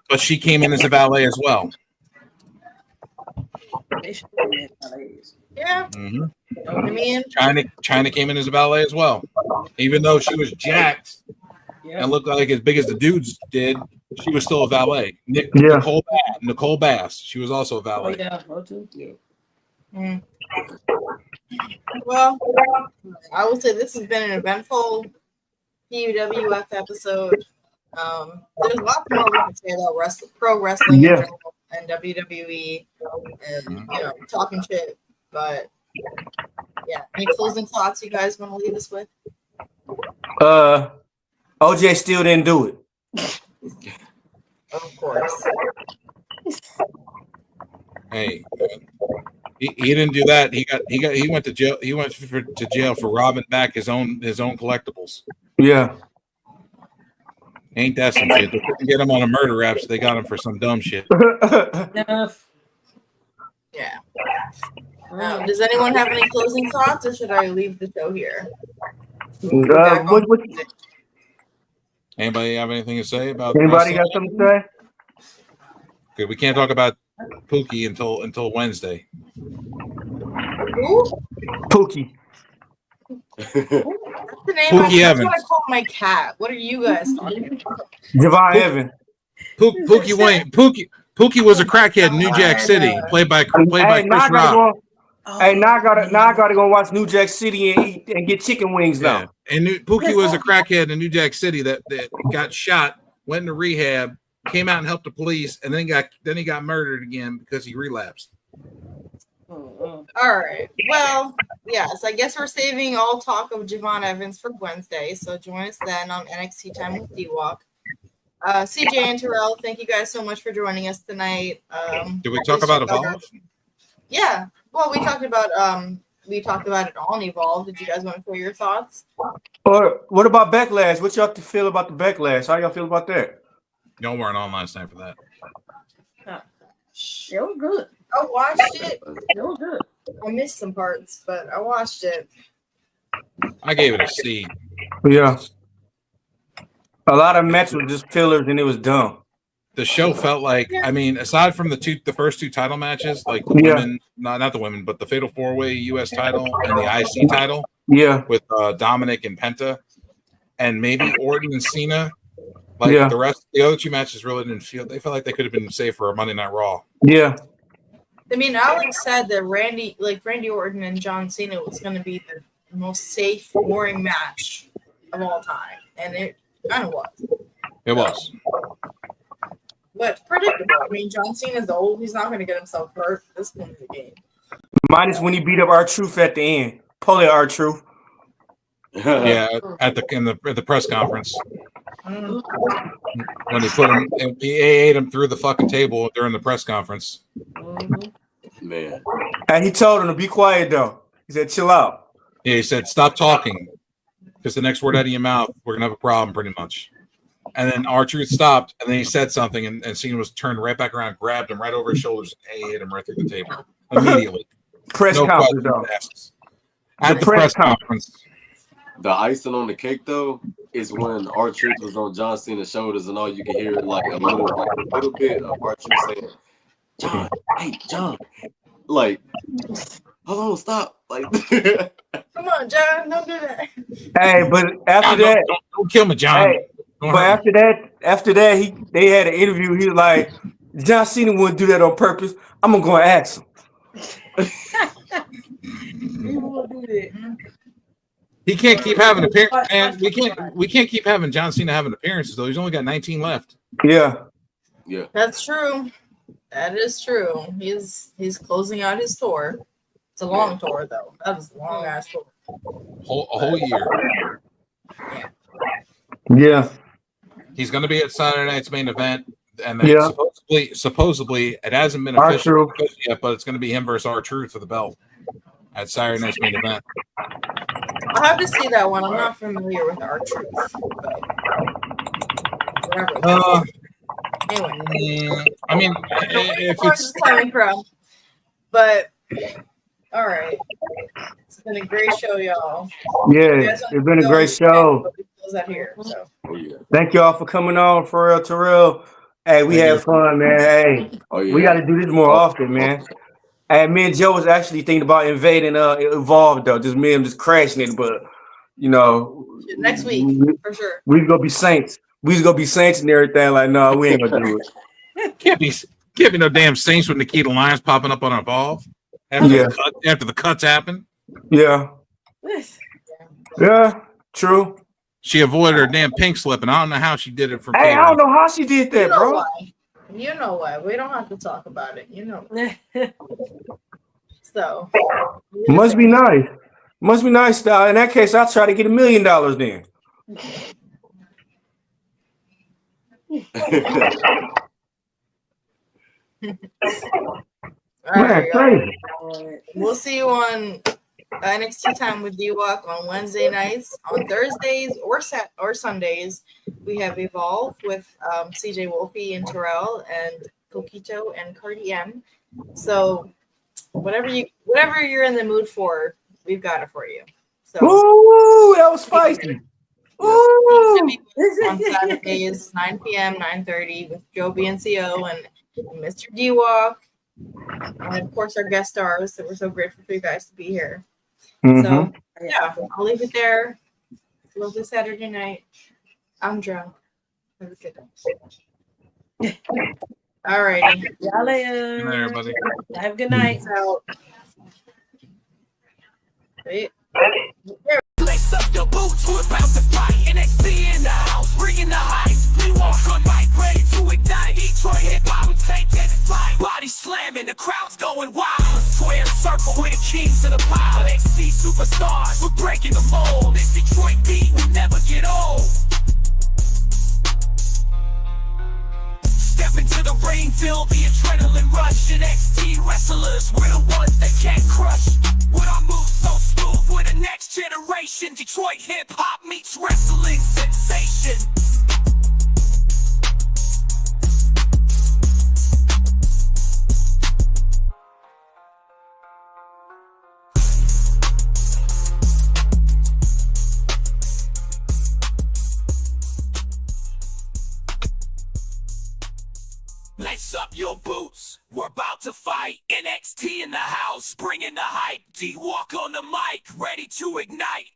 Speaker 3: but she came in as a valet as well.
Speaker 12: Yeah.
Speaker 3: Mm-hmm.
Speaker 12: I mean,
Speaker 3: China came in as a valet as well, even though she was jacked and looked like as big as the dudes did. She was still a valet. Nicole Bass. She was also a valet.
Speaker 12: Well, I will say this has been an eventful PUWF episode. There's lots more we can say about pro wrestling in general and WWE and talking shit. But yeah, any closing thoughts you guys want to leave us with?
Speaker 6: OJ still didn't do it.
Speaker 12: Of course.
Speaker 3: Hey, he didn't do that. He went to jail. He went to jail for robbing back his own collectibles.
Speaker 6: Yeah.
Speaker 3: Ain't that some shit? They couldn't get him on a murder rap, so they got him for some dumb shit.
Speaker 12: Yeah. Does anyone have any closing thoughts, or should I leave the show here?
Speaker 3: Anybody have anything to say about?
Speaker 6: Anybody got something to say?
Speaker 3: Okay, we can't talk about Pookie until Wednesday.
Speaker 12: Who?
Speaker 6: Pookie.
Speaker 12: That's the name.
Speaker 3: Pookie Evans.
Speaker 12: That's what I call my cat. What are you guys talking about?
Speaker 6: Javon Evans.
Speaker 3: Pookie Wayne. Pookie was a crackhead in New Jack City, played by Chris Rock.
Speaker 6: Now I gotta go watch New Jack City and eat and get chicken wings now.
Speaker 3: And Pookie was a crackhead in New Jack City that got shot, went into rehab, came out and helped the police, and then he got murdered again because he relapsed.
Speaker 12: All right. Well, yes, I guess we're saving all talk of Javon Evans for Wednesday. So join us then on NXT Time with D-Walk. CJ and Terrell, thank you guys so much for joining us tonight.
Speaker 3: Did we talk about Evolve?
Speaker 12: Yeah. Well, we talked about it all in Evolve. Did you guys want to share your thoughts?
Speaker 6: Or what about Backlash? What y'all feel about the Backlash? How y'all feel about that?
Speaker 3: Y'all weren't on last night for that.
Speaker 4: It was good.
Speaker 12: I watched it.
Speaker 4: It was good.
Speaker 12: I missed some parts, but I watched it.
Speaker 3: I gave it a C.
Speaker 6: Yeah. A lot of matches were just fillers and it was dumb.
Speaker 3: The show felt like, I mean, aside from the first 2 title matches, like the women, not the women, but the Fatal 4-Way U.S. title and the IC title, with Dominic and Penta, and maybe Orton and Cena. Like the other 2 matches really didn't feel. They felt like they could have been safe for a Monday Night Raw.
Speaker 6: Yeah.
Speaker 12: I mean, Alex said that Randy Orton and John Cena was going to be the most safe, boring match of all time, and it kind of was.
Speaker 3: It was.
Speaker 12: But predictable. I mean, John Cena's old. He's not going to get himself hurt at this point in the game.
Speaker 6: Minus when he beat up R-Truth at the end. Pull it, R-Truth.
Speaker 3: Yeah, at the press conference. When he put him, he ate him through the fucking table during the press conference.
Speaker 2: Man.
Speaker 6: And he told him to be quiet, though. He said, chill out.
Speaker 3: Yeah, he said, stop talking. Because the next word out of your mouth, we're going to have a problem, pretty much. And then R-Truth stopped, and then he said something, and Cena was turned right back around, grabbed him right over his shoulders, and ate him right through the table. Immediately.
Speaker 6: Press conference, though.
Speaker 3: At the press conference.
Speaker 2: The icing on the cake, though, is when R-Truth was on John Cena's shoulders, and all you can hear like a little bit of R-Truth saying, "John, hey, John, like, hold on, stop, like."
Speaker 12: Come on, John, don't do that.
Speaker 6: Hey, but after that,
Speaker 3: don't kill me, John.
Speaker 6: Hey, but after that, they had an interview. He was like, John Cena wouldn't do that on purpose. I'm gonna go and ask him.
Speaker 4: He won't do that.
Speaker 3: He can't keep having appearances, and we can't keep having John Cena having appearances though. He's only got 19 left.
Speaker 6: Yeah.
Speaker 12: That's true. That is true. He's closing out his tour. It's a long tour though. That was a long ass tour.
Speaker 3: A whole year.
Speaker 6: Yeah.
Speaker 3: He's going to be at Saturday night's main event, and then supposedly it hasn't been official yet, but it's going to be him versus R-Truth for the belt at Saturday night's main event.
Speaker 12: I'll have to see that one. I'm not familiar with R-Truth. Anyway.
Speaker 3: I mean, if it's
Speaker 12: but all right. It's been a great show, y'all.
Speaker 6: Yeah, it's been a great show.
Speaker 12: Here, so.
Speaker 6: Thank y'all for coming on, for real, Terrell. Hey, we had fun, man. Hey, we got to do this more often, man. And me and Joe was actually thinking about invading Evolve, though. Just me and just crashing it, but
Speaker 12: next week for sure.
Speaker 6: We gonna be saints. We gonna be saints and everything. Like, no, we ain't gonna do
Speaker 3: it. Can't be no damn saints with Nikita Lyons popping up on Evolve after the cuts happen.
Speaker 6: Yeah. Yeah. True.
Speaker 3: She avoided her damn pink slip, and I don't know how she did it from.
Speaker 6: Hey, I don't know how she did that, bro.
Speaker 12: Why. You know why? We don't have to talk about it. You know. So.
Speaker 6: Must be nice. Must be nice. In that case, I'll try to get $1 million then.
Speaker 12: All right, crazy. We'll see you on NXT Time with D-Walk on Wednesday nights. On Thursdays or Sundays, we have Evolve with CJ Wolfie and Terrell and Coquito and Cardi M. So whatever you're in the mood for, we've got it for you. So
Speaker 6: ooh, that was spicy. Ooh.
Speaker 12: On Saturdays, 9 p.m., 9:30 with Joe BNCO and Mr. D-Walk. And of course our guest stars. So we're so grateful for you guys to be here.
Speaker 6: Mm-hmm.
Speaker 12: So yeah, I'll leave it there. Lovely Saturday night. I'm drunk. Have a good night. All righty.
Speaker 4: Y'all later.
Speaker 3: Good night, everybody.
Speaker 4: Have a good night.
Speaker 12: Wait.
Speaker 7: Lace up your boots, we're about to fight. NXT in the house, bringing the hype. We walk on bike, ready to ignite. Detroit hip-hop, we take that flight. Body slamming, the crowd's going wild. Square circle, we're the kings of the pile. NXT superstars, we're breaking the mold. This Detroit beat will never get old. Step into the ring, feel the adrenaline rush. NXT wrestlers, we're the ones that can't crush. With our moves so smooth, we're the next generation. Detroit hip-hop meets rap. lace up your boots. We're about to fight. NXT in the house, bringing the hype. D-Walk on the mic, ready to ignite.